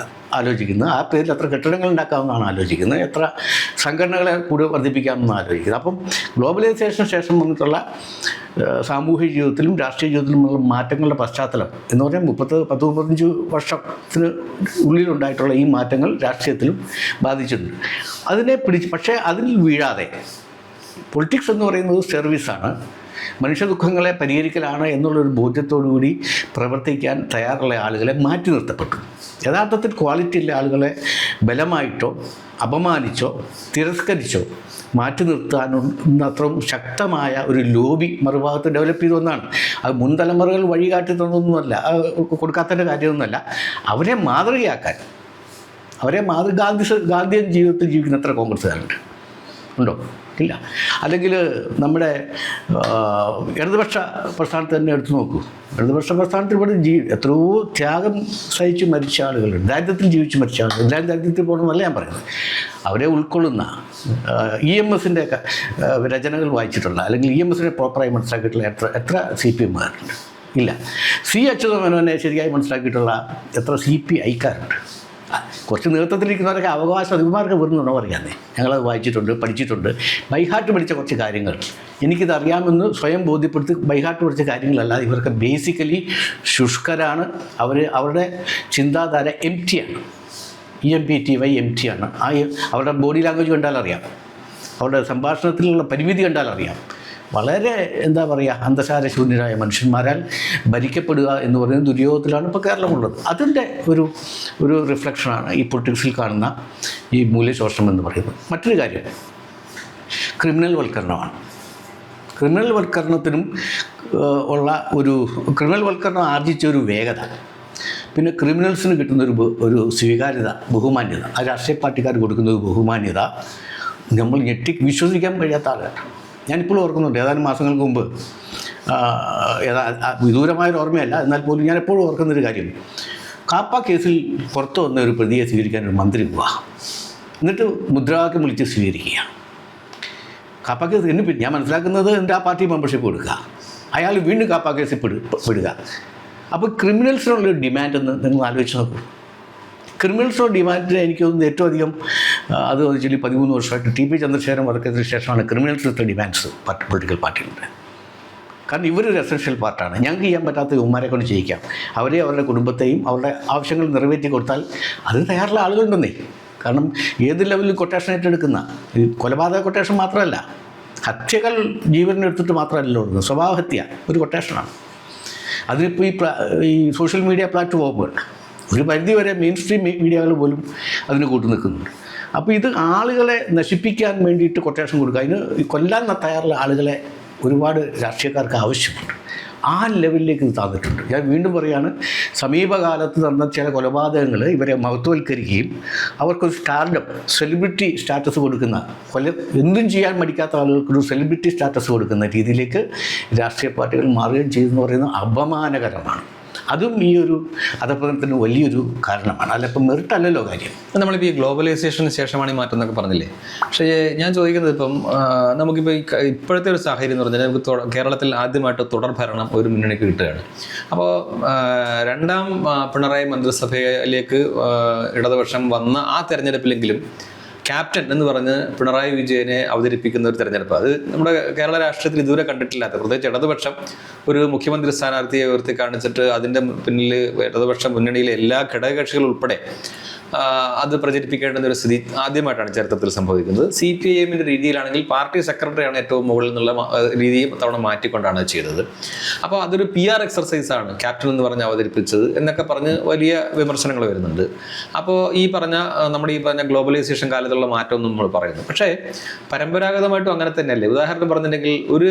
ആലോചിക്കുന്നത്. ആ പേരിൽ എത്ര കെട്ടിടങ്ങൾ ഉണ്ടാക്കാമെന്നാണ് ആലോചിക്കുന്നത്, എത്ര സംഘടനകളെ കൂടുതൽ വർദ്ധിപ്പിക്കാമെന്നാണ് ആലോചിക്കുന്നത്. അപ്പം ഗ്ലോബലൈസേഷന് ശേഷം വന്നിട്ടുള്ള സാമൂഹിക ജീവിതത്തിലും രാഷ്ട്രീയ ജീവിതത്തിലുമുള്ള മാറ്റങ്ങളുടെ പശ്ചാത്തലം എന്ന് പറഞ്ഞാൽ 30-35 വർഷത്തിന് ഉള്ളിലുണ്ടായിട്ടുള്ള ഈ മാറ്റങ്ങൾ രാഷ്ട്രീയത്തിലും ബാധിച്ചിട്ടുണ്ട്. അതിനെ പക്ഷേ അതിൽ വീഴാതെ പൊളിറ്റിക്സ് എന്ന് പറയുന്നത് സർവീസാണ്, മനുഷ്യ ദുഃഖങ്ങളെ പരിഹരിക്കലാണ് എന്നുള്ളൊരു ബോധ്യത്തോടുകൂടി പ്രവർത്തിക്കാൻ തയ്യാറുള്ള ആളുകളെ മാറ്റി നിർത്തപ്പെട്ടു. യഥാർത്ഥത്തിൽ ക്വാളിറ്റി ഉള്ള ആളുകളെ ബലമായിട്ടോ അപമാനിച്ചോ തിരസ്കരിച്ചോ മാറ്റി നിർത്താനത്രയും ശക്തമായ ഒരു ലോബി മറുഭാഗത്ത് ഡെവലപ്പ് ചെയ്ത ഒന്നാണ്. അത് മുൻ തലമുറകൾ വഴികാട്ടി തന്നൊന്നുമല്ല, കൊടുക്കാത്തതിൻ്റെ കാര്യമൊന്നുമല്ല. അവരെ മാതൃകയാക്കാൻ, ഗാന്ധിയൻ ജീവിതത്തിൽ ജീവിക്കുന്ന എത്ര കോൺഗ്രസ്സുകാരുണ്ട്? ഉണ്ടോ? ഇല്ല. അല്ലെങ്കിൽ നമ്മുടെ ഇടതുപക്ഷ പ്രസ്ഥാനത്ത് തന്നെ എടുത്തു നോക്കൂ. ഇടതുപക്ഷ പ്രസ്ഥാനത്തിൽ ഇവിടെ എത്രയോ ത്യാഗം സഹിച്ച് മരിച്ച ആളുകളുണ്ട്, ദാരിദ്ര്യത്തിൽ ജീവിച്ച് മരിച്ച ആളുകൾ. എല്ലാവരും ദാരിദ്ര്യത്തിൽ പോകണമെന്നല്ല ഞാൻ പറയുന്നത്. അവരെ ഉൾക്കൊള്ളുന്ന EMSൻ്റെ ഒക്കെ രചനകൾ വായിച്ചിട്ടുള്ള, അല്ലെങ്കിൽ EMSനെ പ്രോപ്പറായി മനസ്സിലാക്കിയിട്ടുള്ള എത്ര CPMകാരുണ്ട്? ഇല്ല. അച്യുതമേനോനെ ശരിയായി മനസ്സിലാക്കിയിട്ടുള്ള എത്ര CPIക്കാരുണ്ട്? കുറച്ച് നേതൃത്വത്തിലിരിക്കുന്നവരൊക്കെ അവകാശം അധികമാർക്ക് വരുന്നുണ്ടോ അറിയാമെന്നേ. ഞങ്ങളത് വായിച്ചിട്ടുണ്ട്, പഠിച്ചിട്ടുണ്ട്. ബൈഹാർട്ട് പഠിച്ച കുറച്ച് കാര്യങ്ങൾ എനിക്കിത് അറിയാമെന്ന് സ്വയം ബോധ്യപ്പെടുത്തി ബൈഹാർട്ട് പഠിച്ച കാര്യങ്ങളല്ലാതെ ഇവർക്ക് ബേസിക്കലി ശുഷ്കരാണ്. അവരുടെ ചിന്താധാര എംറ്റിയാണ്, EMPTY ആണ്. അവരുടെ ബോഡി ലാംഗ്വേജ് കണ്ടാൽ അറിയാം, അവരുടെ സംഭാഷണത്തിലുള്ള പരിമിതി കണ്ടാൽ അറിയാം. വളരെ എന്താ പറയുക, അന്തസാരശൂന്യരായ മനുഷ്യന്മാരാൽ ഭരിക്കപ്പെടുക എന്ന് പറയുന്ന ദുര്യോഗത്തിലാണ് ഇപ്പോൾ കേരളമുള്ളത്. അതിൻ്റെ ഒരു റിഫ്ലക്ഷനാണ് ഈ പൊളിറ്റിക്സിൽ കാണുന്ന ഈ മൂല്യശോഷണം എന്ന് പറയുന്നത്. മറ്റൊരു കാര്യം ക്രിമിനൽ വൽക്കരണമാണ്. ക്രിമിനൽ വൽക്കരണത്തിനും ക്രിമിനൽ വൽക്കരണം ആർജിച്ച ഒരു വേഗത, പിന്നെ ക്രിമിനൽസിന് കിട്ടുന്ന ഒരു സ്വീകാര്യത, ബഹുമാന്യത, ആ രാഷ്ട്രീയ പാർട്ടിക്കാർ കൊടുക്കുന്ന ഒരു ബഹുമാന്യത നമ്മൾ വിശ്വസിക്കാൻ കഴിയാത്ത ആളാണ്. ഞാനിപ്പോഴും ഓർക്കുന്നുണ്ട്, ഏതാനും മാസങ്ങൾക്ക് മുമ്പ്, വിദൂരമായൊരു ഓർമ്മയല്ല, എന്നാൽ പോലും ഞാൻ എപ്പോഴും ഓർക്കുന്നൊരു കാര്യം, കാപ്പ കേസിൽ പുറത്തു വന്ന ഒരു പ്രതിയെ സ്വീകരിക്കാൻ ഒരു മന്ത്രി പോവുക, എന്നിട്ട് മുദ്രാവാക്യം വിളിച്ച് സ്വീകരിക്കുക. കാപ്പ കേസ് ഞാൻ മനസ്സിലാക്കുന്നത് എൻ്റെ ആ പാർട്ടി മെമ്പർഷിപ്പ് കൊടുക്കുക, അയാൾ വീണ്ടും കാപ്പ കേസിൽ പെടുക. അപ്പോൾ ക്രിമിനൽസിനുള്ളൊരു ഡിമാൻഡ് എന്ന് നിങ്ങൾ ആലോചിച്ച് നോക്കൂ. ക്രിമിനൽസിനുള്ള ഡിമാൻഡിന് എനിക്ക് തോന്നുന്നു ഏറ്റവും അധികം അത് വെച്ചാൽ 13 വർഷമായിട്ട് TP ചന്ദ്രശേഖരൻ വർക്കതിന് ശേഷമാണ് ക്രിമിനൽസിൻ്റെ ഡിമാൻഡ്സ് പൊളിറ്റിക്കൽ പാർട്ടികളുടെ. കാരണം ഇവരൊരു എസൻഷ്യൽ പാർട്ടാണ്. ഞങ്ങൾക്ക് ചെയ്യാൻ പറ്റാത്ത ഉമ്മാരെ കൊണ്ട് ചെയ്യിക്കാം, അവരുടെ കുടുംബത്തെയും അവരുടെ ആവശ്യങ്ങൾ നിറവേറ്റി കൊടുത്താൽ അത് തയ്യാറുള്ള ആളുകളുണ്ടെന്നേ. കാരണം ഏത് ലെവലിൽ കൊട്ടേഷൻ ഏറ്റെടുക്കുന്ന കൊലപാതക കൊട്ടേഷൻ മാത്രമല്ല, ഹത്യകൾ ജീവനെടുത്തിട്ട് മാത്രമല്ലല്ലോ ഉള്ളത്, സ്വഭാവഹത്യ ഒരു കൊട്ടേഷനാണ്. അതിനിപ്പോൾ ഈ സോഷ്യൽ മീഡിയ പ്ലാറ്റ്ഫോമുകൾ ഒരു പരിധിവരെ മെയിൻ സ്ട്രീം മീഡിയകൾ പോലും അതിന് കൂട്ടു നിൽക്കുന്നുണ്ട്. അപ്പോൾ ഇത് ആളുകളെ നശിപ്പിക്കാൻ വേണ്ടിയിട്ട് കൊട്ടേഷൻ കൊടുക്കുക, അതിന് കൊല്ലാൻ തയ്യാറുള്ള ആളുകളെ ഒരുപാട് രാഷ്ട്രീയക്കാർക്ക് ആവശ്യമുണ്ട്. ആ ലെവലിലേക്ക് ഇത് താന്നിട്ടുണ്ട്. ഞാൻ വീണ്ടും പറയുകയാണ്, സമീപകാലത്ത് നടന്ന ചില കൊലപാതകങ്ങൾ ഇവരെ മഹത്വവൽക്കരിക്കുകയും അവർക്കൊരു സ്റ്റാർഡം, സെലിബ്രിറ്റി സ്റ്റാറ്റസ് കൊടുക്കുന്ന, എന്തും ചെയ്യാൻ മടിക്കാത്ത ആളുകൾക്കൊരു സെലിബ്രിറ്റി സ്റ്റാറ്റസ് കൊടുക്കുന്ന രീതിയിലേക്ക് രാഷ്ട്രീയ പാർട്ടികൾ മാറുകയും ചെയ്തെന്ന് പറയുന്നത് അപമാനകരമാണ്. അതും ഈ ഒരു അധപ്പതനത്തിന് വലിയൊരു കാരണമാണ്. അല്ല, ഇപ്പം മെറിറ്റ് അല്ലല്ലോ കാര്യം. നമ്മളിപ്പോൾ ഈ ഗ്ലോബലൈസേഷന് ശേഷമാണ് ഈ മാറ്റം എന്നൊക്കെ പറഞ്ഞില്ലേ. പക്ഷേ ഞാൻ ചോദിക്കുന്നത് ഇപ്പം നമുക്കിപ്പോൾ ഇപ്പോഴത്തെ ഒരു സാഹചര്യം എന്ന് പറഞ്ഞാൽ നമുക്ക് കേരളത്തിൽ ആദ്യമായിട്ട് തുടർ ഭരണം ഒരു മുന്നണിക്ക് കിട്ടുകയാണ്. അപ്പോൾ രണ്ടാം പിണറായി മന്ത്രിസഭയിലേക്ക് ഇടതുപക്ഷം വന്ന ആ തെരഞ്ഞെടുപ്പിലെങ്കിലും ക്യാപ്റ്റൻ എന്ന് പറഞ്ഞ് പിണറായി വിജയനെ അവതരിപ്പിക്കുന്ന ഒരു തെരഞ്ഞെടുപ്പ്, അത് നമ്മുടെ കേരള രാഷ്ട്രീയത്തിൽ ഇതുവരെ കണ്ടിട്ടില്ലാത്ത, പ്രത്യേകിച്ച് ഇടതുപക്ഷം ഒരു മുഖ്യമന്ത്രി സ്ഥാനാർത്ഥിയെ ഉയർത്തി കാണിച്ചിട്ട് അതിൻ്റെ പിന്നിൽ ഇടതുപക്ഷ മുന്നണിയിലെ എല്ലാ ഘടകകക്ഷികൾ ഉൾപ്പെടെ അത് പ്രചരിപ്പിക്കേണ്ടുന്ന ഒരു സ്ഥിതി ആദ്യമായിട്ടാണ് ചരിത്രത്തിൽ സംഭവിക്കുന്നത്. CPIM രീതിയിലാണെങ്കിൽ പാർട്ടി സെക്രട്ടറിയാണ് ഏറ്റവും മുകളിൽ നിന്നുള്ള രീതിയും തവണ മാറ്റിക്കൊണ്ടാണ് അത് ചെയ്തത്. അപ്പോൾ അതൊരു PR എക്സർസൈസാണ് ക്യാപ്റ്റൻ എന്ന് പറഞ്ഞ് അവതരിപ്പിച്ചത് എന്നൊക്കെ പറഞ്ഞ് വലിയ വിമർശനങ്ങൾ വരുന്നുണ്ട്. അപ്പോൾ നമ്മുടെ ഈ പറഞ്ഞ ഗ്ലോബലൈസേഷൻ കാലത്തുള്ള മാറ്റമൊന്നും നമ്മൾ പറയുന്നു. പക്ഷേ പരമ്പരാഗതമായിട്ടും അങ്ങനെ തന്നെയല്ലേ. ഉദാഹരണം പറഞ്ഞിട്ടുണ്ടെങ്കിൽ ഒരു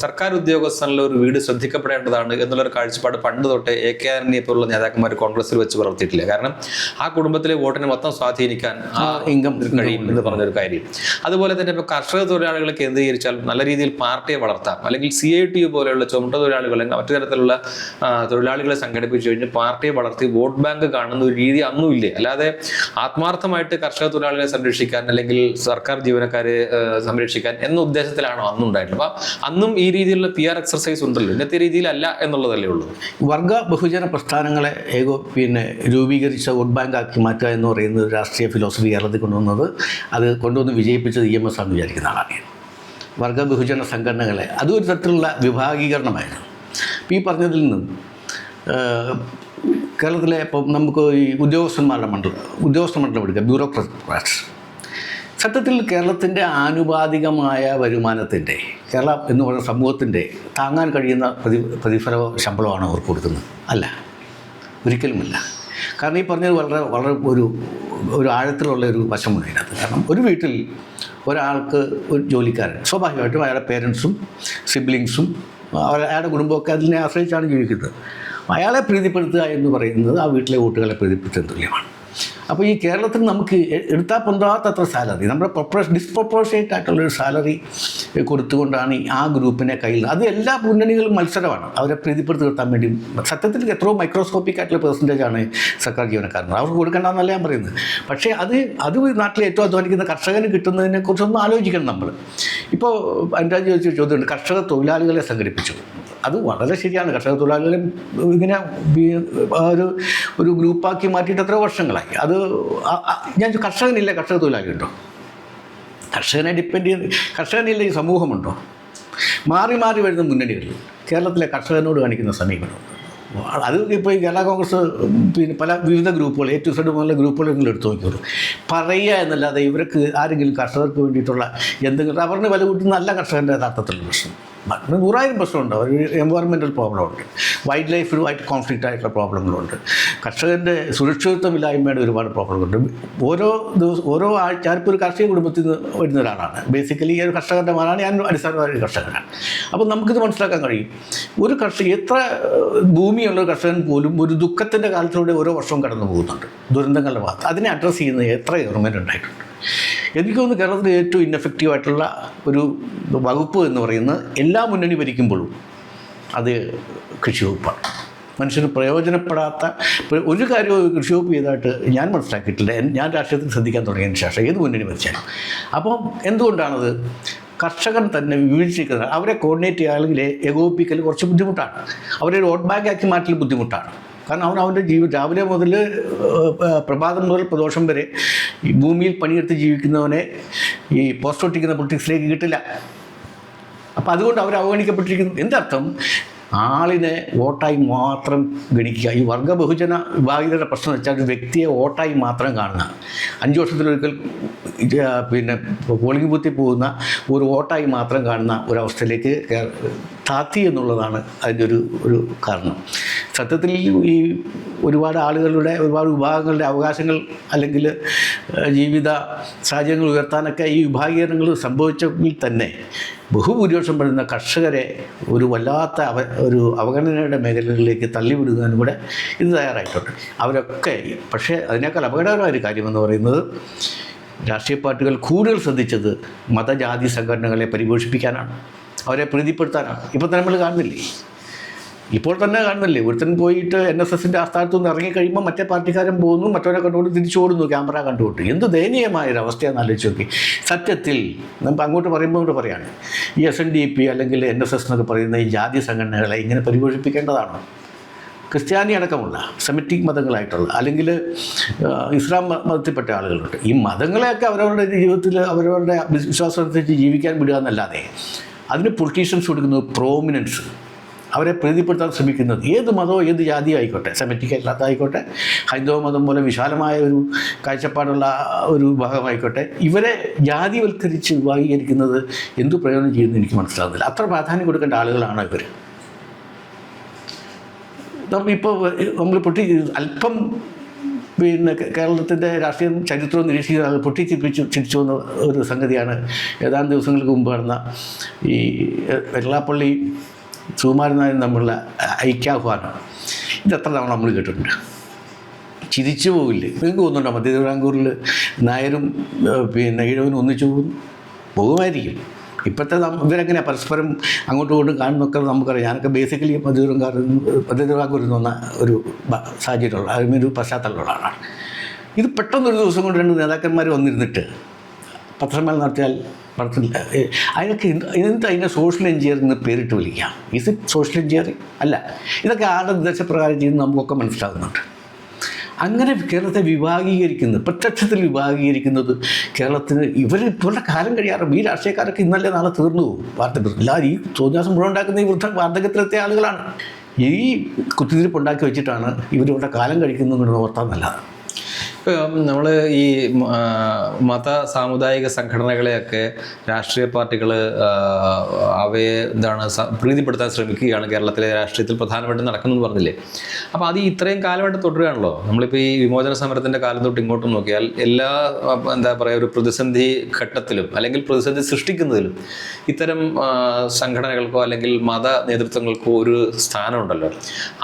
സർക്കാർ ഉദ്യോഗസ്ഥനുള്ള ഒരു വീട് ശ്രദ്ധിക്കപ്പെടേണ്ടതാണ് എന്നുള്ളൊരു കാഴ്ചപ്പാട് പണ്ട് തൊട്ടേ AK ആന്റണിയെ പോലുള്ള നേതാക്കന്മാർ കോൺഗ്രസിൽ വെച്ച് പ്രവർത്തിയിട്ടില്ല. കാരണം ആ കുടുംബത്തിലെ വോട്ടിനെ മൊത്തം സ്വാധീനിക്കാൻ ആ ഇൻകം കഴിയും എന്ന് പറഞ്ഞൊരു കാര്യം. അതുപോലെ തന്നെ ഇപ്പോൾ കർഷക തൊഴിലാളികളെ കേന്ദ്രീകരിച്ചാൽ നല്ല രീതിയിൽ പാർട്ടിയെ വളർത്താം, അല്ലെങ്കിൽ CITU പോലെയുള്ള ചുമട്ട തൊഴിലാളികൾ അല്ലെങ്കിൽ മറ്റു തരത്തിലുള്ള തൊഴിലാളികളെ സംഘടിപ്പിച്ചു കഴിഞ്ഞാൽ പാർട്ടിയെ വളർത്തി വോട്ട് ബാങ്ക് കാണുന്ന ഒരു രീതി അന്നും ഇല്ലേ. അല്ലാതെ ആത്മാർത്ഥമായിട്ട് കർഷക തൊഴിലാളികളെ സംരക്ഷിക്കാൻ അല്ലെങ്കിൽ സർക്കാർ ജീവനക്കാരെ സംരക്ഷിക്കാൻ എന്ന ഉദ്ദേശത്തിലാണോ അന്നുണ്ടായിട്ടുള്ളത്? അപ്പം അന്നും ഈ രീതിയിലുള്ള PR എക്സർസൈസ് ഉണ്ടല്ലോ, ഇന്നത്തെ രീതിയിലല്ല എന്നുള്ളതല്ലേ ഉള്ളൂ. വർഗ ബഹുജന പ്രസ്ഥാനങ്ങളെ രൂപീകരിച്ച വോട്ട് ബാങ്ക് ആക്കി മാറ്റുക എന്ന് പറയുന്നത് രാഷ്ട്രീയ ഫിലോസഫി കേരളത്തിൽ കൊണ്ടുവന്നത്, അത് കൊണ്ടുവന്ന് വിജയിപ്പിച്ചത് EMS ആണെന്ന് വിചാരിക്കുന്ന ആളാണ്. വർഗ ബഹുജന സംഘടനകളെ അതും ഒരു തരത്തിലുള്ള വിഭാഗീകരണമായിരുന്നു. ഈ പറഞ്ഞതിൽ നിന്നും കേരളത്തിലെ ഇപ്പം നമുക്ക് ഈ ഉദ്യോഗസ്ഥ മണ്ഡലം എടുക്കുക, ബ്യൂറോക്രാറ്റ്സ്. സത്യത്തിൽ കേരളത്തിൻ്റെ ആനുപാതികമായ വരുമാനത്തിൻ്റെ, കേരളം എന്ന് പറയുന്ന സമൂഹത്തിൻ്റെ താങ്ങാൻ കഴിയുന്ന പ്രതിഫല ശമ്പളമാണ് അവർക്ക് കൊടുക്കുന്നത്? അല്ല, ഒരിക്കലുമല്ല. കാരണം ഈ പറഞ്ഞത് വളരെ ഒരു ആഴത്തിലുള്ള ഒരു വശമുണ്ട് ഇതിനകത്ത്. കാരണം ഒരു വീട്ടിൽ ഒരാൾക്ക് ഒരു ജോലിക്കാരൻ, സ്വാഭാവികമായിട്ടും അയാളുടെ പേരൻസും സിബ്ലിങ്സും അയാളുടെ കുടുംബമൊക്കെ അതിനെ ആശ്രയിച്ചാണ് ജീവിക്കുന്നത്. അയാളെ പ്രീതിപ്പെടുത്തുക എന്ന് പറയുന്നത് ആ വീട്ടിലെ വോട്ടുകളെ പ്രീതിപ്പെടുത്തുന്ന തുല്യമാണ്. അപ്പോൾ ഈ കേരളത്തിൽ നമുക്ക് എടുത്താൽ പൊന്താത്തത്ര സാലറി, നമ്മുടെ ഡിസ്പ്രൊപ്പോർഷനേറ്റ് ആയിട്ടുള്ളൊരു സാലറി കൊടുത്തുകൊണ്ടാണ് ആ ഗ്രൂപ്പിനെ കയ്യിൽ, അത് എല്ലാ മുന്നണികളും മത്സരമാണ് അവരെ പ്രീതിപ്പെടുത്തി നിർത്താൻ വേണ്ടി. സത്യത്തിൽ എത്രയോ മൈക്രോസ്കോപ്പിക് ആയിട്ടുള്ള പെർസെൻറ്റേജാണ് സർക്കാർ ജീവനക്കാരന്, അവർക്ക് കൊടുക്കേണ്ടെന്നല്ല ഞാൻ പറയുന്നത്. പക്ഷേ അത് നാട്ടിലെ ഏറ്റവും അധ്വാനിക്കുന്ന കർഷകന് കിട്ടുന്നതിനെ കുറിച്ചൊന്നും ആലോചിക്കണം നമ്മൾ. ഇപ്പോൾ അനുരാജ് ചോദിച്ച ചോദ്യമുണ്ട്, കർഷക തൊഴിലാളികളെ സംഘടിപ്പിച്ചു. അത് വളരെ ശരിയാണ്. കർഷക തൊഴിലാളികളെ ഇങ്ങനെ ഒരു ഗ്രൂപ്പാക്കി മാറ്റിയിട്ട് എത്രയോ വർഷങ്ങളായി. അത് ഞാൻ കർഷകനില്ല, കർഷക തൊഴിലാളിയുണ്ടോ? കർഷകനെ ഡിപ്പെൻഡ് ചെയ്യുന്ന കർഷകനില്ല ഈ സമൂഹമുണ്ടോ? മാറി മാറി വരുന്ന മുന്നണികളിൽ കേരളത്തിലെ കർഷകനോട് കാണിക്കുന്ന സമീപനം, അത് ഇപ്പോൾ ഈ കേരള കോൺഗ്രസ് പിന്നെ വിവിധ ഗ്രൂപ്പുകൾ A to Z പോലുള്ള ഗ്രൂപ്പുകൾ നിങ്ങൾ എടുത്തു നോക്കിയുള്ളൂ. പറയുക എന്നല്ലാതെ ഇവർക്ക് ആരെങ്കിലും കർഷകർക്ക് വേണ്ടിയിട്ടുള്ള എന്തെങ്കിലും റബ്ബറിന് വില കൂട്ടുന്ന നല്ല കർഷകൻ്റെ യഥാർത്ഥത്തിലുള്ള പ്രശ്നം. 100,000 പ്രശ്നമുണ്ട്. ഒരു എൻവയോൺമെൻറ്റൽ പ്രോബ്ലമുണ്ട്, വൈൽഡ് ലൈഫുമായിട്ട് കോൺഫ്ലിക്റ്റ് ആയിട്ടുള്ള പ്രോബ്ലങ്ങളുണ്ട്, കർഷകൻ്റെ സുരക്ഷിതത്വമില്ലായ്മയുടെ ഒരുപാട് പ്രോബ്ലങ്ങളുണ്ട്. ഓരോ ഞാനിപ്പോൾ ഒരു കാർഷിക കുടുംബത്തിൽ നിന്ന് വരുന്ന ഒരാളാണ്. ബേസിക്കലി ഒരു കർഷകൻ്റെ മകനാണ് ഞാൻ, അടിസ്ഥാനപരമായ ഒരു കർഷകനാണ്. അപ്പോൾ നമുക്കിത് മനസ്സിലാക്കാൻ കഴിയും. ഒരു കർഷകൻ, എത്ര ഭൂമിയുള്ള കർഷകൻ പോലും ഒരു ദുഃഖത്തിൻ്റെ കാലത്തിലൂടെ ഓരോ വർഷവും കടന്നു പോകുന്നുണ്ട്, ദുരന്തങ്ങളുടെ ഭാഗത്ത്. അതിനെ അഡ്രസ്സ് ചെയ്യുന്ന എത്ര ഗവൺമെൻറ് ഉണ്ടായിട്ടുണ്ട്. എനിക്ക് തോന്നുന്നു കേരളത്തിൽ ഏറ്റവും ഇന്നെഫക്റ്റീവായിട്ടുള്ള ഒരു വകുപ്പ് എന്ന് പറയുന്നത് എല്ലാ മുന്നണി ഭരിക്കുമ്പോഴും അത് കൃഷി വകുപ്പാണ്. മനുഷ്യന് പ്രയോജനപ്പെടാത്ത ഒരു കാര്യവും കൃഷി വകുപ്പ് ചെയ്തതായിട്ട് ഞാൻ മനസ്സിലാക്കിയിട്ടില്ല. ഞാൻ രാഷ്ട്രീയത്തിൽ ശ്രദ്ധിക്കാൻ തുടങ്ങിയതിന് ശേഷം ഏത് മുന്നണി ഭരിച്ചാലും. അപ്പം എന്തുകൊണ്ടാണത്? കർഷകൻ തന്നെ വിഭജിക്കുന്നത്, അവരെ കോർഡിനേറ്റ് ചെയ്യുകയാണെങ്കിൽ ഏകോപിപ്പിക്കൽ കുറച്ച് ബുദ്ധിമുട്ടാണ്, അവരെ വോട്ട് ബാങ്ക് ആക്കി മാറ്റൽ ബുദ്ധിമുട്ടാണ്. കാരണം അവൻ്റെ രാവിലെ മുതൽ പ്രഭാതം മുതൽ പ്രദോഷം വരെ ഈ ഭൂമിയിൽ പണിയെടുത്ത് ജീവിക്കുന്നവനെ ഈ പോസ്റ്റ് ഒട്ടിക്കുന്ന പൊളിറ്റിക്സിലേക്ക് കിട്ടില്ല. അപ്പോൾ അതുകൊണ്ട് അവർ അവഗണിക്കപ്പെട്ടിരിക്കുന്നു. എന്തർത്ഥം? ആളിനെ വോട്ടായി മാത്രം ഗണിക്കുക. ഈ വർഗ ബഹുജന വിഭാഗിതരുടെ പ്രശ്നം വെച്ചാൽ ഒരു വ്യക്തിയെ വോട്ടായി മാത്രം കാണുക. 5 വർഷത്തിലൊരിക്കൽ പിന്നെ പോളിംഗ് ബൂത്തിൽ പോകുന്ന ഒരു വോട്ടായി മാത്രം കാണുന്ന ഒരവസ്ഥയിലേക്ക് താത്തി എന്നുള്ളതാണ് അതിൻ്റെ ഒരു കാരണം. സത്യത്തിൽ ഈ ഒരുപാട് ആളുകളുടെ ഒരുപാട് വിഭാഗങ്ങളുടെ അവകാശങ്ങൾ അല്ലെങ്കിൽ ജീവിത സാഹചര്യങ്ങൾ ഉയർത്താനൊക്കെ ഈ വിഭാഗീകരണങ്ങൾ സംഭവിച്ചെങ്കിൽ തന്നെ ബഹുഭൂരിപക്ഷം വരുന്ന കർഷകരെ ഒരു വല്ലാത്ത ഒരു അവഗണനയുടെ മേഖലകളിലേക്ക് തള്ളിവിടുന്നതിനും കൂടെ ഇത് തയ്യാറായിട്ടുണ്ട്. അവരൊക്കെ പക്ഷേ അതിനേക്കാൾ അപകടകരമായ ഒരു കാര്യമെന്ന് പറയുന്നത് രാഷ്ട്രീയ പാർട്ടികൾ കൂടുതൽ ശ്രദ്ധിച്ചത് മതജാതി സംഘടനകളെ പരിപോഷിപ്പിക്കാനാണ്, അവരെ പ്രീതിപ്പെടുത്താനാണ്. ഇപ്പോൾ തന്നെ നമ്മൾ കാണുന്നില്ലേ, ഇപ്പോൾ തന്നെ കാണുന്നില്ലേ, ഒരുത്തൻ പോയിട്ട് NSSൻ്റെ ആസ്ഥാനത്തു നിന്ന് ഇറങ്ങിക്കഴിയുമ്പോൾ മറ്റേ പാർട്ടിക്കാരൻ പോകുന്നു, മറ്റവരെ കണ്ടുകൊണ്ട് തിരിച്ചോടുന്നു ക്യാമറ കണ്ടുകൊണ്ട്. എന്ത് ദയനീയമായൊരവസ്ഥയാണെന്ന് ആലോചിച്ച് നോക്കി. സത്യത്തിൽ നമുക്ക് അങ്ങോട്ട് പറയുമ്പോൾ കൊണ്ട് പറയാണ്, ഈ SNDP അല്ലെങ്കിൽ NSS എന്നൊക്കെ പറയുന്ന ഈ ജാതി സംഘടനകളെ ഇങ്ങനെ പരിപോഷിപ്പിക്കേണ്ടതാണോ? ക്രിസ്ത്യാനി അടക്കമുള്ള സെമിറ്റിക് മതങ്ങളായിട്ടുള്ള അല്ലെങ്കിൽ ഇസ്ലാം മതത്തിൽപ്പെട്ട ആളുകളുണ്ട്. ഈ മതങ്ങളെയൊക്കെ അവരവരുടെ ജീവിതത്തിൽ അവരവരുടെ വിശ്വാസമനുസരിച്ച് ജീവിക്കാൻ വിടുക എന്നല്ലാതെ അതിന് പൊളിറ്റീഷ്യൻസ് കൊടുക്കുന്നത് പ്രോമിനൻസ്, അവരെ പ്രീതിപ്പെടുത്താൻ ശ്രമിക്കുന്നത് ഏത് മതമോ ഏത് ജാതിയോ ആയിക്കോട്ടെ, സെമിറ്റിക് അല്ലാത്തതായിക്കോട്ടെ, ഹൈന്ദവ മതം പോലെ വിശാലമായ ഒരു കാഴ്ചപ്പാടുള്ള ഒരു വിഭാഗമായിക്കോട്ടെ, ഇവരെ ജാതിവൽക്കരിച്ച് വിഭാഗീകരിക്കുന്നത് എന്തു പ്രയോജനം ചെയ്യുമെന്ന് എനിക്ക് മനസ്സിലാകുന്നില്ല. അത്ര പ്രാധാന്യം കൊടുക്കേണ്ട ആളുകളാണ് ഇവർ. നമ്മളിപ്പോൾ നമ്മൾ അല്പം പിന്നെ കേരളത്തിൻ്റെ രാഷ്ട്രീയ ചരിത്രവും നിരീക്ഷിക്കുന്ന ചിരിച്ചു വന്ന ഒരു സംഗതിയാണ് ഏതാനും ദിവസങ്ങൾക്ക് മുമ്പ് നടന്ന ഈ വെള്ളാപ്പള്ളി സുകുമാരൻ നായർ തമ്മിലുള്ള ഐക്യാഹ്വാനം. ഇതെത്ര തവണ നമ്മൾ കേട്ടിട്ടുണ്ട്, ചിരിച്ചു പോവില്ലേ? നിങ്ങൾക്ക് തോന്നുന്നുണ്ടോ മധ്യ തിരുവിതാംകൂറിൽ നായരും പിന്നെ ഈഴവനും ഒന്നിച്ചു പോകുമായിരിക്കും? ഇപ്പോഴത്തെ ഇവരെങ്ങനെയാണ് പരസ്പരം അങ്ങോട്ടും ഇങ്ങോട്ടും കാണുന്നൊക്കെ നമുക്കറിയാം. ഞാനൊക്കെ ബേസിക്കലി മധ്യ തിരുവിതാംകൂറിൽ നിന്ന് വന്ന ഒരു സാഹചര്യമുള്ള അതിനൊരു പശ്ചാത്തലമുള്ള ആളാണ്. ഇത് പെട്ടെന്നൊരു ദിവസം കൊണ്ട് 2 നേതാക്കന്മാർ വന്നിരുന്നിട്ട് പത്രസമ്മേളനം നടത്തിയാൽ നടത്തില്ല. അതിനൊക്കെ അതിനെ സോഷ്യൽ എഞ്ചിനീയറിംഗ് എന്ന് പേരിട്ട് വിളിക്കാം. Is it social engineering? അല്ല. ഇതൊക്കെ ആരുടെ നിർദ്ദേശപ്രകാരം ചെയ്യുന്നത് നമുക്കൊക്കെ മനസ്സിലാകുന്നുണ്ട്. അങ്ങനെ കേരളത്തെ വിഭാഗീകരിക്കുന്നത്, പ്രത്യക്ഷത്തിൽ വിഭാഗീകരിക്കുന്നത് കേരളത്തിന് ഇവരുടെ കാലം കഴിയാറും. ഈ രാഷ്ട്രീയക്കാരൊക്കെ ഇന്നല്ലേ നാളെ തീർന്നു പോകും. എല്ലാവരും ഈ തോന്നിയാസം മുഴുവൻ ഉണ്ടാക്കുന്ന ഈ വാർദ്ധക്യത്തിലെത്തിയ ആളുകളാണ്. ഈ കുത്തിത്തിരിപ്പുണ്ടാക്കി വെച്ചിട്ടാണ് ഇവരുടെ കാലം കഴിക്കുന്നത് ഓർത്താൽ നല്ലതാണ്. ഇപ്പം നമ്മൾ ഈ മത സാമുദായിക സംഘടനകളെയൊക്കെ രാഷ്ട്രീയ പാർട്ടികൾ അവയെ പ്രീതിപ്പെടുത്താൻ ശ്രമിക്കുകയാണ് കേരളത്തിലെ രാഷ്ട്രീയത്തിൽ പ്രധാനമായിട്ടും നടക്കുന്നെന്ന് പറഞ്ഞില്ലേ. അപ്പോൾ അത് ഇത്രയും കാലമായിട്ട് തുടരുകയാണല്ലോ. നമ്മളിപ്പോൾ ഈ വിമോചന സമരത്തിൻ്റെ കാലം തൊട്ട് ഇങ്ങോട്ടും നോക്കിയാൽ എല്ലാ ഒരു പ്രതിസന്ധി ഘട്ടത്തിലും അല്ലെങ്കിൽ പ്രതിസന്ധി സൃഷ്ടിക്കുന്നതിലും ഇത്തരം സംഘടനകൾക്കോ അല്ലെങ്കിൽ മത നേതൃത്വങ്ങൾക്കോ ഒരു സ്ഥാനമുണ്ടല്ലോ.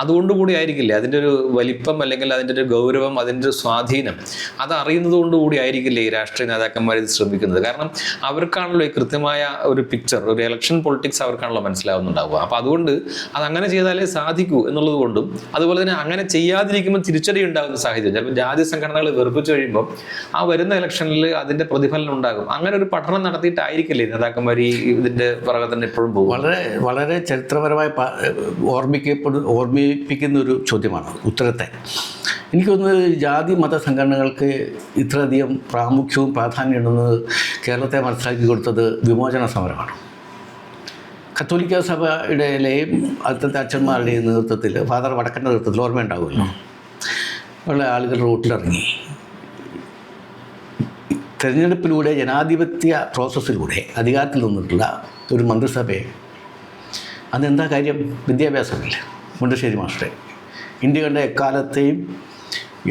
അതുകൊണ്ടുകൂടി ആയിരിക്കില്ലേ അതിൻ്റെ ഒരു വലിപ്പം അല്ലെങ്കിൽ അതിൻ്റെ ഒരു ഗൗരവം, അതിൻ്റെ ഒരു സ്വാധീനം അത് അറിയുന്നത് കൊണ്ടുകൂടി ആയിരിക്കില്ലേ ഈ രാഷ്ട്രീയ നേതാക്കന്മാർ ഇത് ശ്രമിക്കുന്നത്? കാരണം അവർക്കാണല്ലോ ഈ കൃത്യമായ ഒരു പിക്ചർ, ഒരു ഇലക്ഷൻ പൊളിറ്റിക്സ് അവർക്കാണല്ലോ മനസ്സിലാവുന്നുണ്ടാവുക. അപ്പോൾ അതുകൊണ്ട് അതങ്ങനെ ചെയ്താലേ സാധിക്കൂ എന്നുള്ളത് കൊണ്ടും അതുപോലെ തന്നെ അങ്ങനെ ചെയ്യാതിരിക്കുമ്പോൾ തിരിച്ചടി ഉണ്ടാകുന്ന സാഹചര്യം, ചിലപ്പോൾ ജാതി സംഘടനകൾ വെറുപ്പിച്ചു കഴിയുമ്പോൾ ആ വരുന്ന ഇലക്ഷനിൽ അതിൻ്റെ പ്രതിഫലനം ഉണ്ടാകും. അങ്ങനെ ഒരു പഠനം നടത്തിയിട്ടായിരിക്കില്ലേ നേതാക്കന്മാർ ഈ ഇതിൻ്റെ പുറകെ തന്നെ എപ്പോഴും പോകും? വളരെ വളരെ ചരിത്രപരമായി ഓർമ്മിപ്പിക്കുന്ന ഒരു ചോദ്യമാണ് ഉത്തരത്തെ. എനിക്ക് തോന്നുന്നത് ജാതി മത സംഘടനകൾക്ക് ഇത്രയധികം പ്രാമുഖ്യവും പ്രാധാന്യമുണ്ടെന്ന് കേരളത്തെ മനസ്സിലാക്കി കൊടുത്തത് വിമോചന സമരമാണ്. കത്തോലിക്ക സഭയുടെയും അന്നത്തെ അച്ഛന്മാരുടെയും നേതൃത്വത്തിൽ, ഫാദർ വടക്കൻ്റെ നേതൃത്വത്തിൽ ഓർമ്മയുണ്ടാവുമല്ലോ, ഉള്ള ആളുകൾ റോട്ടിലിറങ്ങി തെരഞ്ഞെടുപ്പിലൂടെ ജനാധിപത്യ പ്രോസസ്സിലൂടെ അധികാരത്തിൽ നിന്നിട്ടുള്ള ഒരു മന്ത്രിസഭയെ, അതെന്താ കാര്യം? വിദ്യാഭ്യാസമില്ല. മുണ്ടശ്ശേരി മാസ്റ്ററെ ഇന്ത്യ കണ്ട എക്കാലത്തെയും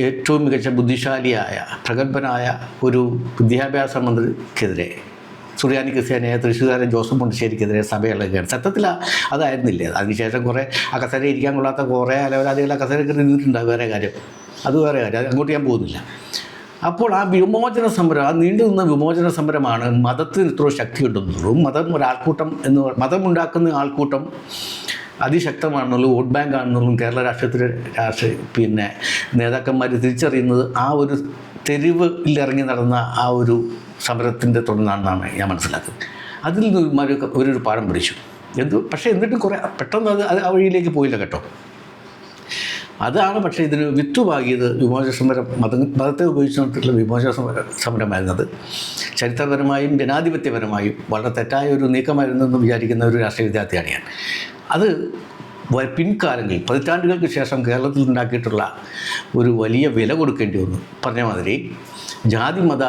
ഏറ്റവും മികച്ച ബുദ്ധിശാലിയായ പ്രഗത്ഭനായ ഒരു വിദ്യാഭ്യാസ മന്ത്രിക്കെതിരെ, സുറിയാനി ക്രിസ്ത്യാനിയായ തൃശ്ശൂർകാരൻ ജോസഫ് മുണ്ടശ്ശേരിക്കെതിരെ സഭയിളകുകയാണ്. സത്യത്തിൽ അതിനായിരുന്നില്ലേ. അതിനുശേഷം കുറേ ആ കസേര ഇരിക്കാൻ കൊള്ളാത്ത കുറേ അലവരാതികൾ ആ കസേരയ്ക്ക് ഇരുന്നിട്ടുണ്ടാകും. വേറെ കാര്യം, അത് വേറെ കാര്യം, അത് അങ്ങോട്ട് ഞാൻ പോകുന്നില്ല. അപ്പോൾ ആ വിമോചന സമരം, ആ നീണ്ടു നിന്ന വിമോചന സമരമാണ് മതത്തിന് ഇത്ര ശക്തി കിട്ടുന്നുള്ളൂ. മതമുണ്ടാക്കുന്ന ആൾക്കൂട്ടം അതിശക്തമാണെന്നുള്ളൂ, വോട്ട് ബാങ്ക് ആണെന്നുള്ളതും കേരള രാഷ്ട്രീയത്തിലെ നേതാക്കന്മാർ തിരിച്ചറിയുന്നത് ആ ഒരു തെരുവിലിറങ്ങി നടന്ന ആ ഒരു സമരത്തിൻ്റെ തുടർന്നാണെന്നാണ് ഞാൻ മനസ്സിലാക്കുന്നത്. അതിൽ നിന്ന് ഒരു പാഠം പഠിച്ചു. പക്ഷേ എന്നിട്ടും കുറേ പെട്ടെന്ന് അത് ആ വഴിയിലേക്ക് പോയില്ല കേട്ടോ. അതാണ് പക്ഷേ ഇതിന് വിത്തുപാകിയത് വിമോചന സമരം, മതത്തെ ഉപയോഗിച്ച് നടത്തിയിട്ടുള്ള വിമോചന സമരമായിരുന്നത് ചരിത്രപരമായും ജനാധിപത്യപരമായും വളരെ തെറ്റായ ഒരു നീക്കമായിരുന്നെന്ന് വിചാരിക്കുന്ന ഒരു രാഷ്ട്രീയ വിദ്യാർത്ഥിയാണ് ഞാൻ. അത് പിൻകാലങ്ങളിൽ പതിറ്റാണ്ടുകൾക്ക് ശേഷം കേരളത്തിൽ ഉണ്ടാക്കിയിട്ടുള്ള ഒരു വലിയ വില കൊടുക്കേണ്ടി വന്നു. പറഞ്ഞ മാതിരി ജാതി മത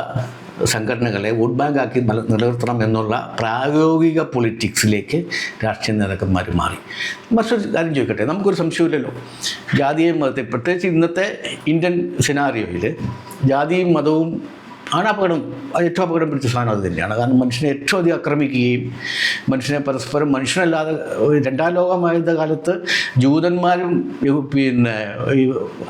സംഘടനകളെ വോട്ട് ബാങ്കാക്കി നിലനിർത്തണം എന്നുള്ള പ്രായോഗിക പൊളിറ്റിക്സിലേക്ക് രാഷ്ട്രീയ നേതാക്കന്മാർ മാറി. മറ്റൊരു കാര്യം ചോദിക്കട്ടെ, നമുക്കൊരു സംശയമില്ലല്ലോ, ജാതിയും മതത്തെ, പ്രത്യേകിച്ച് ഇന്നത്തെ ഇന്ത്യൻ സിനാറിയോയിൽ ജാതിയും മതവും ആണ് അപകടം. ഏറ്റവും അപകടം പിടിച്ച സാധനം അത് തന്നെയാണ്. കാരണം മനുഷ്യനെ ഏറ്റവും അധികം ആക്രമിക്കുകയും മനുഷ്യനെ പരസ്പരം മനുഷ്യനല്ലാതെ രണ്ടാം ലോകമായിരുന്ന കാലത്ത് ജൂതന്മാരും ഈ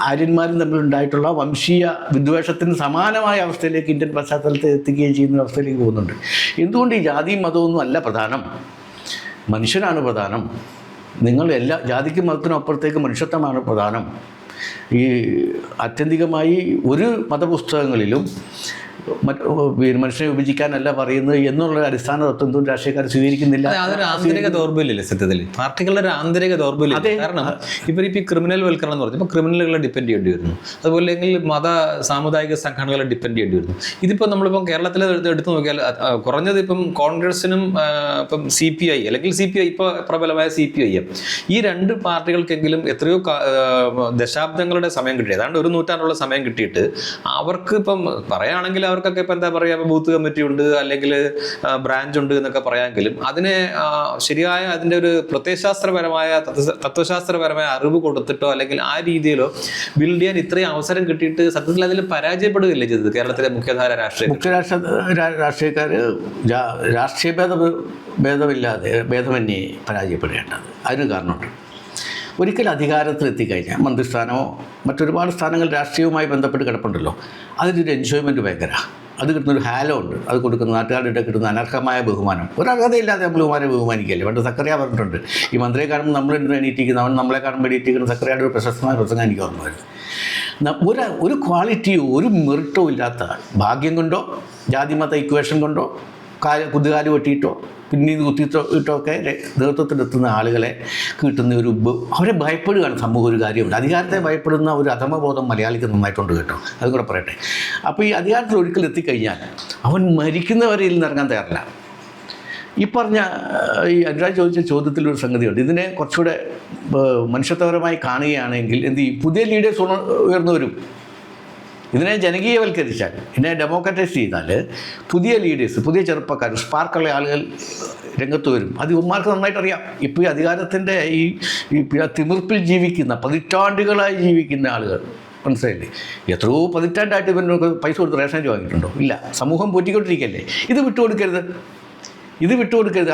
ആര്യന്മാരും തമ്മിലുണ്ടായിട്ടുള്ള വംശീയ വിദ്വേഷത്തിന് സമാനമായ അവസ്ഥയിലേക്ക് ഇന്ത്യൻ പശ്ചാത്തലത്തെ എത്തിക്കുകയും ചെയ്യുന്ന അവസ്ഥയിലേക്ക് പോകുന്നുണ്ട്. എന്തുകൊണ്ട് ഈ ജാതിയും മതമൊന്നും അല്ല പ്രധാനം, മനുഷ്യനാണ് പ്രധാനം. നിങ്ങൾ എല്ലാ ജാതിക്കും മതത്തിനും അപ്പുറത്തേക്ക് മനുഷ്യത്വമാണ് പ്രധാനം. ഈ ആത്യന്തികമായി ഒരു മതപുസ്തകങ്ങളിലും മനുഷ്യനെ വിഭജിക്കാനല്ല പറയുന്നത് എന്നുള്ള അടിസ്ഥാന തത്വം രാഷ്ട്രീയക്കാർ സ്വീകരിക്കുന്നില്ല. അതൊരു ആന്തരിക ദൗർബല്യല്ലേ സത്യത്തിൽ, പാർട്ടികളുടെ ഒരു ആന്തരിക ദൗർബല്യം. കാരണം ഇവരിപ്പോൾ ഈ ക്രിമിനൽ വൽക്കരണം എന്ന് പറഞ്ഞു, ഇപ്പോൾ ക്രിമിനലുകളെ ഡിപ്പെൻഡ് ചെയ്യേണ്ടി വരുന്നു, അതുപോലെ മത സാമുദായിക സംഘടനകളെ ഡിപ്പെൻഡ് ചെയ്യേണ്ടി വരുന്നു. ഇതിപ്പോൾ നമ്മളിപ്പം കേരളത്തിൽ എടുത്തു നോക്കിയാൽ കുറഞ്ഞത് ഇപ്പം കോൺഗ്രസിനും ഇപ്പം CPI അല്ലെങ്കിൽ CPI ഇപ്പോൾ പ്രബലമായ CPIM, ഈ രണ്ട് പാർട്ടികൾക്കെങ്കിലും എത്രയോ ദശാബ്ദങ്ങളുടെ സമയം കിട്ടി, ഏതാണ്ട് ഒരു നൂറ്റാണ്ടുള്ള സമയം കിട്ടിയിട്ട് അവർക്ക് ഇപ്പം പറയുകയാണെങ്കിൽ അവർക്കൊക്കെ ഇപ്പം എന്താ പറയുക, ബൂത്ത് കമ്മിറ്റി ഉണ്ട് അല്ലെങ്കിൽ ബ്രാഞ്ച് ഉണ്ട് എന്നൊക്കെ പറയാമെങ്കിലും അതിനെ ശരിയായ അതിൻ്റെ ഒരു പ്രത്യയശാസ്ത്രപരമായ തത്വശാസ്ത്രപരമായ അറിവ് കൊടുത്തിട്ടോ അല്ലെങ്കിൽ ആ രീതിയിലോ ബിൽഡ് ചെയ്യാൻ ഇത്രയും അവസരം കിട്ടിയിട്ട് സത്യത്തിൽ അതിൽ പരാജയപ്പെടുകയല്ലേ ചെയ്തത് കേരളത്തിലെ മുഖ്യധാര രാഷ്ട്രീയക്കാർ രാഷ്ട്രീയ ഭേദമന്യേ പരാജയപ്പെടേണ്ടത്. അതിന് കാരണമുണ്ട്. ഒരിക്കൽ അധികാരത്തിലെത്തിക്കഴിഞ്ഞാൽ മന്ത്രിസ്ഥാനമോ മറ്റൊരുപാട് സ്ഥാനങ്ങൾ രാഷ്ട്രീയവുമായി ബന്ധപ്പെട്ട് കിടപ്പുണ്ടല്ലോ, അതിൻ്റെ എൻജോയ്മെൻറ്റ് ഭയങ്കര. അത് കിട്ടുന്നൊരു ഹാലോ ഉണ്ട്, അത് കൊടുക്കുന്ന നാട്ടുകാരുടെ കിട്ടുന്ന അനർഹമായ ബഹുമാനം. ഒരർഹതയില്ലാതെ നമ്മൾ ബഹുമാനിക്കല്ലേ. പണ്ട് സക്കറിയ പറഞ്ഞിട്ടുണ്ട്, ഈ മന്ത്രിയെ കാണുമ്പോൾ നമ്മൾ എണീറ്റിരിക്കുന്ന അവൻ നമ്മളെ കാണുമ്പോൾ എണീറ്റിരിക്കുന്ന സക്കറിയുടെ ഒരു പ്രശസ്തമായ പ്രസംഗം എനിക്ക് ഓർമ്മ വരുന്നത്. ഒരു ക്വാളിറ്റിയോ ഒരു മെറിറ്റോ ഇല്ലാത്ത, ഭാഗ്യം കൊണ്ടോ ജാതിമത ഇക്വേഷൻ കൊണ്ടോ കുതുകാല് വെട്ടിയിട്ടോ പിന്നീട് കുത്തിയിട്ടോ ഒക്കെ നേതൃത്വത്തിലെത്തുന്ന ആളുകളെ കിട്ടുന്ന അവരെ ഭയപ്പെടുകയാണ് സമൂഹം. ഒരു കാര്യമുണ്ട്, അധികാരത്തെ ഭയപ്പെടുന്ന ഒരു അധമബോധം മലയാളിക്ക് നന്നായിട്ടുണ്ട് കേട്ടോ, അതും കൂടെ പറയട്ടെ. അപ്പോൾ ഈ അധികാരത്തിൽ ഒരിക്കൽ എത്തിക്കഴിഞ്ഞാൽ അവൻ മരിക്കുന്നവരയിൽ നിന്ന് ഇറങ്ങാൻ തയ്യാറില്ല. ഈ പറഞ്ഞ ഈ അനുരാജ് ചോദിച്ച ചോദ്യത്തിലൊരു സംഗതിയുണ്ട്. ഇതിനെ കുറച്ചുകൂടെ മനുഷ്യത്വപരമായി കാണുകയാണെങ്കിൽ എന്ത് ചെയ്യും, പുതിയ ലീഡേഴ്സ് ഉയർന്നു വരും. ഇതിനെ ജനകീയവൽക്കരിച്ചാൽ, ഇതിനെ ഡെമോക്രറ്റൈസ് ചെയ്താൽ പുതിയ ലീഡേഴ്സ്, പുതിയ ചെറുപ്പക്കാർ, സ്പാർക്കുള്ള ആളുകൾ രംഗത്ത് വരും. അത് ഇവന്മാർക്ക് നന്നായിട്ട് അറിയാം. ഇപ്പോൾ ഈ അധികാരത്തിൻ്റെ ഈ തിമിർപ്പിൽ ജീവിക്കുന്ന, പതിറ്റാണ്ടുകളായി ജീവിക്കുന്ന ആളുകൾ, മനസ്സിലായില്ലേ, എത്രയോ പതിറ്റാണ്ടായിട്ട് ഇവർക്ക് പൈസ കൊടുത്ത് റേഷൻ വാങ്ങിയിട്ടുണ്ടോ? ഇല്ല. സമൂഹം പോറ്റിക്കൊണ്ടിരിക്കല്ലേ. ഇത് വിട്ടുകൊടുക്കരുത്.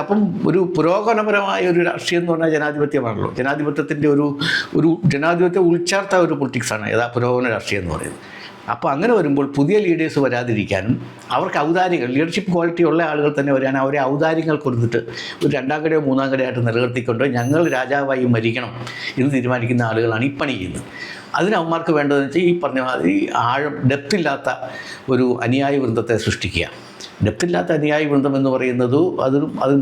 അപ്പം ഒരു പുരോഗമനപരമായ ഒരു രാഷ്ട്രീയം എന്ന് പറഞ്ഞാൽ ജനാധിപത്യമാണല്ലോ. ജനാധിപത്യത്തിൻ്റെ ഒരു ജനാധിപത്യം ഉൾച്ചേർത്ത ഒരു പൊളിറ്റിക്സാണ് പുരോഗമന രാഷ്ട്രീയം എന്ന് പറയുന്നത്. അപ്പോൾ അങ്ങനെ വരുമ്പോൾ പുതിയ ലീഡേഴ്സ് വരാതിരിക്കാനും അവർക്ക് ഔദാര്യങ്ങൾ, ലീഡർഷിപ്പ് ക്വാളിറ്റി ഉള്ള ആളുകൾ തന്നെ വരാൻ അവരെ ഔദാര്യങ്ങൾ കൊടുത്തിട്ട് ഒരു രണ്ടാം കടയോ മൂന്നാം കടയായിട്ട് നിലനിർത്തിക്കൊണ്ട് ഞങ്ങൾ രാജാവായി മരിക്കണം എന്ന് തീരുമാനിക്കുന്ന ആളുകളാണ് ഈ പണി ചെയ്യുന്നത്. അതിന് അവന്മാർക്ക് വേണ്ടതെന്ന് വെച്ചാൽ ഈ പറഞ്ഞ ഈ ഡെപ്തില്ലാത്ത ഒരു അനുയായി വൃന്ദത്തെ സൃഷ്ടിക്കുക. ഡെപ്തില്ലാത്ത അനുയായി വൃന്ദം എന്ന് പറയുന്നത് അത്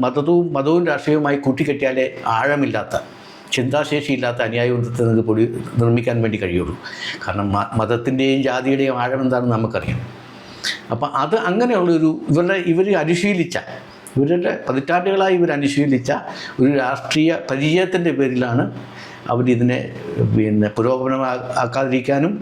മതവും രാഷ്ട്രീയവുമായി കൂട്ടിക്കെട്ടിയാലേ ആഴമില്ലാത്ത, ചിന്താശേഷിയില്ലാത്ത അനുയായി വൃന്ദത്തെ നിങ്ങൾക്ക് നിർമ്മിക്കാൻ വേണ്ടി കഴിയുള്ളൂ. കാരണം മതത്തിൻ്റെയും ജാതിയുടെയും ആഴം എന്താണെന്ന് നമുക്കറിയാം. അപ്പം അത് അങ്ങനെയുള്ളൊരു ഇവരുടെ പതിറ്റാണ്ടുകളായി അനുശീലിച്ച ഒരു രാഷ്ട്രീയ പരിചയത്തിൻ്റെ പേരിലാണ് അവരിതിനെ പുരോഗമനമാക്കാതിരിക്കാനും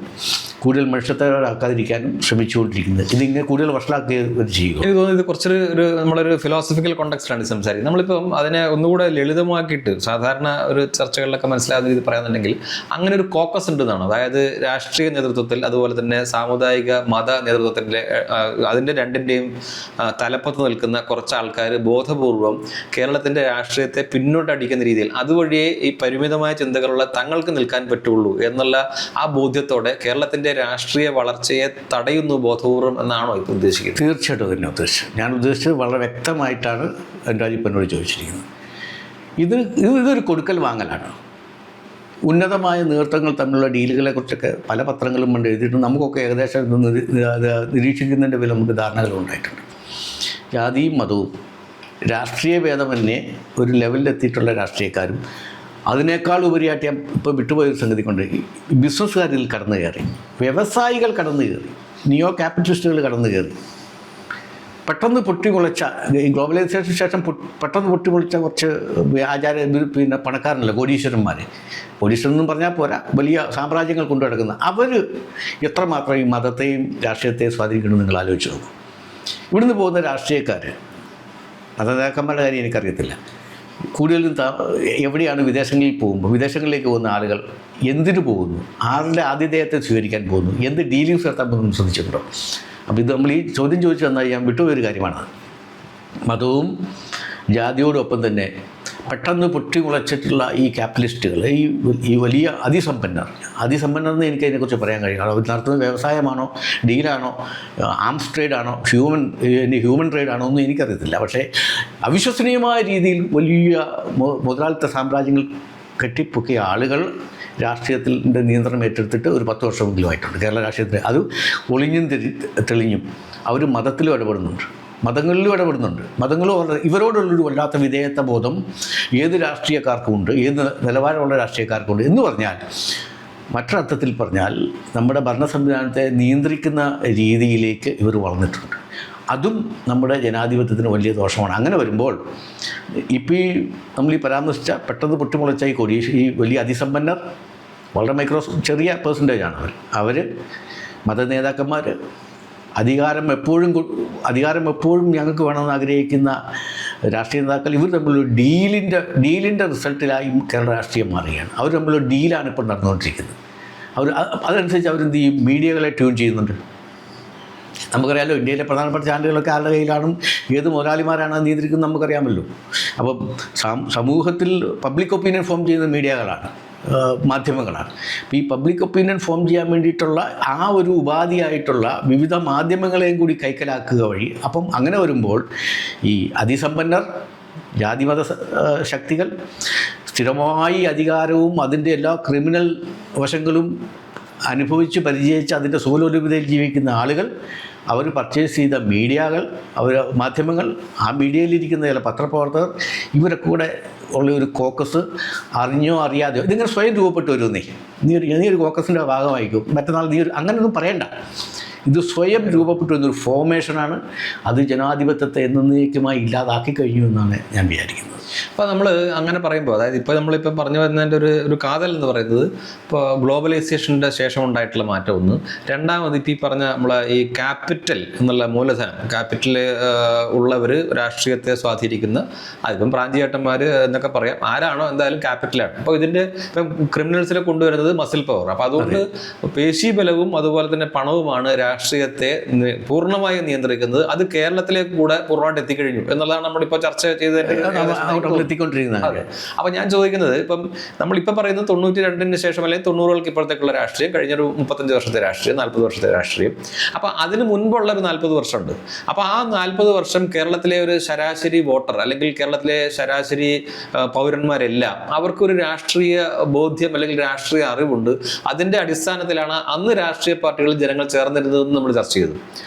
കൂടുതൽ മനുഷ്യത്വരാക്കാതിരിക്കാനും ശ്രമിച്ചുകൊണ്ടിരിക്കുന്നത്. ഇതിങ്ങനെ കൂടുതൽ വഷളാക്കി ചെയ്യുക. എനിക്ക് തോന്നുന്നു ഇത് കുറച്ചൊരു നമ്മളൊരു ഫിലോസഫിക്കൽ കോണ്ടെക്സ്റ്റിലാണ് സംസാരിക്കുന്നത്. നമ്മളിപ്പം അതിനെ ഒന്നുകൂടെ ലളിതമാക്കിയിട്ട് സാധാരണ ഒരു ചർച്ചകളിലൊക്കെ മനസ്സിലാകുന്ന രീതി പറയാന്നുണ്ടെങ്കിൽ അങ്ങനെ ഒരു കോക്കസ് ഉണ്ടെന്നാണ്. അതായത് രാഷ്ട്രീയ നേതൃത്വത്തിൽ അതുപോലെ തന്നെ സാമുദായിക മത നേതൃത്വത്തിൻ്റെ അതിൻ്റെ രണ്ടിൻ്റെയും തലപ്പത്ത് നിൽക്കുന്ന കുറച്ച് ആൾക്കാർ ബോധപൂർവം കേരളത്തിൻ്റെ രാഷ്ട്രീയത്തെ പിന്നോട്ടടിക്കുന്ന രീതിയിൽ അതുവഴിയേ ഈ പരിമിതമായ ചിന്തകളുള്ള തങ്ങൾക്ക് നിൽക്കാൻ പറ്റുള്ളൂ എന്നുള്ള ആ ബോധ്യത്തോടെ കേരളത്തിൻ്റെ രാഷ്ട്രീയ വളർച്ചയെ തടയുന്നു ബോധപൂർവം എന്നാണോ ഇപ്പോൾ ഉദ്ദേശിക്കുന്നത്? തീർച്ചയായിട്ടും തന്നെ ഉദ്ദേശിച്ചത്. ഞാൻ ഉദ്ദേശിച്ചത് വളരെ വ്യക്തമായിട്ടാണ് അനുരാജ് എന്നോട് ചോദിച്ചിരിക്കുന്നത്. ഇതൊരു കൊടുക്കൽ വാങ്ങലാണ്. ഉന്നതമായ നേതൃത്വങ്ങൾ തമ്മിലുള്ള ഡീലുകളെ കുറിച്ചൊക്കെ പല പത്രങ്ങളും കൊണ്ട് എഴുതിയിട്ട് നമുക്കൊക്കെ ഏകദേശം നിരീക്ഷിക്കുന്നതിൻ്റെ പേരിൽ നമുക്ക് ധാരണകളുണ്ടായിട്ടുണ്ട്. ജാതിയും മതവും രാഷ്ട്രീയ ഭേദമന്യേ ഒരു ലെവലിലെത്തിയിട്ടുള്ള രാഷ്ട്രീയക്കാരും അതിനേക്കാൾ ഉപരിയായിട്ട് ഞാൻ ഇപ്പോൾ വിട്ടുപോയൊരു സംഗതി കൊണ്ട് ബിസിനസ്സുകാരിൽ കടന്നു കയറി, വ്യവസായികൾ കടന്നു കയറി, നിയോ ക്യാപിറ്റലിസ്റ്റുകൾ കടന്നു കയറി, പെട്ടെന്ന് പൊട്ടിമുളച്ച ഈ ഗ്ലോബലൈസേഷന് ശേഷം പെട്ടെന്ന് പൊട്ടിമുളച്ച കുറച്ച് പണക്കാരനല്ല കോടീശ്വരന്മാർ. കോടീശ്വരൻ പറഞ്ഞാൽ പോരാ, വലിയ സാമ്രാജ്യങ്ങൾ കൊണ്ടു നടക്കുന്ന അവർ എത്രമാത്രം ഈ മതത്തെയും രാഷ്ട്രീയത്തെയും സ്വാധീനിക്കണം നിങ്ങൾ ആലോചിച്ച് നോക്കും. ഇവിടുന്ന് പോകുന്ന രാഷ്ട്രീയക്കാർ, മതനേതാക്കന്മാരുടെ കാര്യം എനിക്കറിയത്തില്ല, കൂടുതലും എവിടെയാണ് വിദേശങ്ങളിലേക്ക് പോകുന്ന ആളുകൾ എന്തിനു പോകുന്നു, ആരുടെ ആതിഥേയത്തെ സ്വീകരിക്കാൻ പോകുന്നു, എന്ത് ഡീലിങ്സ് നടത്താൻ പോകുന്നു ശ്രദ്ധിച്ചിട്ടുണ്ടോ? അപ്പോൾ ഇത് നമ്മൾ ഈ ചോദ്യം ചോദിച്ചു വന്നാൽ ഞാൻ വിട്ടുപോയൊരു കാര്യമാണ്. മതവും ജാതിയോടൊപ്പം തന്നെ പെട്ടെന്ന് പൊട്ടിമുളച്ചിട്ടുള്ള ഈ ക്യാപിറ്റലിസ്റ്റുകൾ, ഈ വലിയ അതിസമ്പന്നർ എന്ന് എനിക്ക് അതിനെക്കുറിച്ച് പറയാൻ കഴിയും. അവർ നടത്തുന്ന വ്യവസായമാണോ, ഡീലാണോ, ആംസ് ട്രേഡാണോ, ഹ്യൂമൻ ട്രേഡാണോ ഒന്നും എനിക്കറിയത്തില്ല. പക്ഷേ അവിശ്വസനീയമായ രീതിയിൽ വലിയ മുതലാളിത്ത സാമ്രാജ്യങ്ങൾ കെട്ടിപ്പൊക്കിയ ആളുകൾ രാഷ്ട്രീയത്തിൻ്റെ നിയന്ത്രണം ഏറ്റെടുത്തിട്ട് ഒരു 10 വർഷമെങ്കിലും ആയിട്ടുണ്ട് കേരള രാഷ്ട്രീയത്തിൽ. അത് ഒളിഞ്ഞും തെളിഞ്ഞും അവർ മതത്തിലും ഇടപെടുന്നുണ്ട്, മതങ്ങളിലും ഇടപെടുന്നുണ്ട്. ഇവരോടുള്ളൊരു വല്ലാത്ത വിധേയത്വ ബോധം ഏത് രാഷ്ട്രീയക്കാർക്കുമുണ്ട്, ഏത് നിലവാരമുള്ള രാഷ്ട്രീയക്കാർക്കുണ്ട് എന്ന് പറഞ്ഞാൽ, മറ്റൊരർത്ഥത്തിൽ പറഞ്ഞാൽ നമ്മുടെ ഭരണ സംവിധാനത്തെ നിയന്ത്രിക്കുന്ന രീതിയിലേക്ക് ഇവർ വളർന്നിട്ടുണ്ട്. അതും നമ്മുടെ ജനാധിപത്യത്തിന് വലിയ ദോഷമാണ്. അങ്ങനെ വരുമ്പോൾ ഇപ്പോൾ നമ്മൾ ഈ പരാമർശിച്ച പെട്ടെന്ന് പൊട്ടിമുളച്ച ഈ വലിയ അതിസമ്പന്നർ, വളരെ ചെറിയ പെർസെൻറ്റേജാണ് അവർ മതനേതാക്കന്മാർ, അധികാരം എപ്പോഴും ഞങ്ങൾക്ക് വേണമെന്ന് ആഗ്രഹിക്കുന്ന രാഷ്ട്രീയ നേതാക്കൾ, ഇവർ തമ്മിലൊരു ഡീലിൻ്റെ റിസൾട്ടിലായി കേരള രാഷ്ട്രീയം മാറുകയാണ്. അവർ തമ്മിലൊരു ഡീലാണ് ഇപ്പോൾ നടന്നുകൊണ്ടിരിക്കുന്നത്. അതനുസരിച്ച് അവരെന്ത് ചെയ്യും, മീഡിയകളെ ട്യൂൺ ചെയ്യുന്നുണ്ട്. നമുക്കറിയാമല്ലോ, ഇന്ത്യയിലെ പ്രധാനപ്പെട്ട ചാനലുകളൊക്കെ ആരുടെ കയ്യിലാണ്, ഏത് മുതലാളിമാരാണ് നിയന്ത്രിക്കുന്നത് നമുക്കറിയാമല്ലോ. അപ്പം സമൂഹത്തിൽ പബ്ലിക് ഒപ്പീനിയൻ ഫോം ചെയ്യുന്ന മീഡിയകളാണ്, മാധ്യമങ്ങളാണ്. അപ്പോൾ ഈ പബ്ലിക് ഒപ്പീനിയൻ ഫോം ചെയ്യാൻ വേണ്ടിയിട്ടുള്ള ആ ഒരു ഉപാധിയായിട്ടുള്ള വിവിധ മാധ്യമങ്ങളെയും കൂടി കൈക്കലാക്കുക വഴി, അപ്പം അങ്ങനെ വരുമ്പോൾ ഈ അതിസമ്പന്നർ, ജാതിമത ശക്തികൾ, സ്ഥിരമായി അധികാരവും അതിൻ്റെ എല്ലാ ക്രിമിനൽ വശങ്ങളും അനുഭവിച്ച് പരിചയിച്ച് അതിൻ്റെ സുഖലോലുപതയിൽ ജീവിക്കുന്ന ആളുകൾ, അവർ പർച്ചേസ് ചെയ്ത മാധ്യമങ്ങൾ, ആ മീഡിയയിലിരിക്കുന്ന ചില പത്രപ്രവർത്തകർ, ഇവരൊക്കെ കൂടെ ഉള്ള ഒരു കോക്കസ്, അറിഞ്ഞോ അറിയാതെയോ ഇതിങ്ങനെ സ്വയം രൂപപ്പെട്ടു വരുന്നേ. നീ ഒരു കോക്കസിൻ്റെ ഭാഗമായിരിക്കും, മറ്റന്നാൾ അങ്ങനെയൊന്നും പറയണ്ട. ഇത് സ്വയം രൂപപ്പെട്ടു വരുന്നൊരു ഫോർമേഷനാണ്. അത് ജനാധിപത്യത്തെ എന്നേക്കുമായി ഇല്ലാതാക്കി കഴിഞ്ഞു എന്നാണ് ഞാൻ വിചാരിക്കുന്നത്. അപ്പോൾ നമ്മൾ അങ്ങനെ പറയുമ്പോൾ, അതായത് ഇപ്പോൾ നമ്മളിപ്പോൾ പറഞ്ഞു വരുന്നതിൻ്റെ ഒരു കാതൽ എന്ന് പറയുന്നത്, ഇപ്പോൾ ഗ്ലോബലൈസേഷൻ്റെ ശേഷം ഉണ്ടായിട്ടുള്ള മാറ്റം ഒന്ന്, രണ്ടാമത് ഇപ്പോൾ ഈ പറഞ്ഞ നമ്മളെ ഈ ക്യാപിറ്റൽ എന്നുള്ള മൂലധനം, ക്യാപിറ്റൽ ഉള്ളവർ രാഷ്ട്രീയത്തെ സ്വാധീനിക്കുന്ന, അതിപ്പം പ്രാഞ്ചിയേട്ടന്മാർ എന്നൊക്കെ പറയാം, ആരാണോ എന്തായാലും ക്യാപിറ്റലാണ്. അപ്പോൾ ഇപ്പം ക്രിമിനൽസിനെ കൊണ്ടുവരുന്നത് മസിൽ പവർ. അപ്പോൾ അതുകൊണ്ട് പേശീബലവും അതുപോലെ തന്നെ പണവുമാണ് രാഷ്ട്രീയത്തെ പൂർണ്ണമായും നിയന്ത്രിക്കുന്നത്. അത് കേരളത്തിലേക്ക് കൂടെ പൂർണ്ണമായിട്ട് എത്തിക്കഴിഞ്ഞു എന്നുള്ളതാണ് നമ്മളിപ്പോൾ ചർച്ച ചെയ്തതിൻ്റെ എത്തിക്കൊണ്ടിരിക്കുന്നത്. അപ്പൊ ഞാൻ ചോദിക്കുന്നത്, ഇപ്പം നമ്മളിപ്പോൾ പറയുന്നത് 92-ന് ശേഷം അല്ലെങ്കിൽ 90-കൾക്ക് ഇപ്പോഴത്തേക്കുള്ള രാഷ്ട്രീയം, കഴിഞ്ഞൊരു 35 വർഷത്തെ രാഷ്ട്രീയം, 40 വർഷത്തെ രാഷ്ട്രീയം. അപ്പൊ അതിന് മുൻപുള്ള ഒരു 40 വർഷമുണ്ട്. അപ്പൊ ആ 40 വർഷം കേരളത്തിലെ ഒരു ശരാശരി വോട്ടർ അല്ലെങ്കിൽ കേരളത്തിലെ ശരാശരി പൗരന്മാരെല്ലാം അവർക്കൊരു രാഷ്ട്രീയ ബോധ്യം അല്ലെങ്കിൽ രാഷ്ട്രീയ അറിവുണ്ട്. അതിന്റെ അടിസ്ഥാനത്തിലാണ് അന്ന് രാഷ്ട്രീയ പാർട്ടികളിൽ ജനങ്ങൾ ചേർന്നിരുന്നതെന്ന് നമ്മൾ ചർച്ച ചെയ്തു.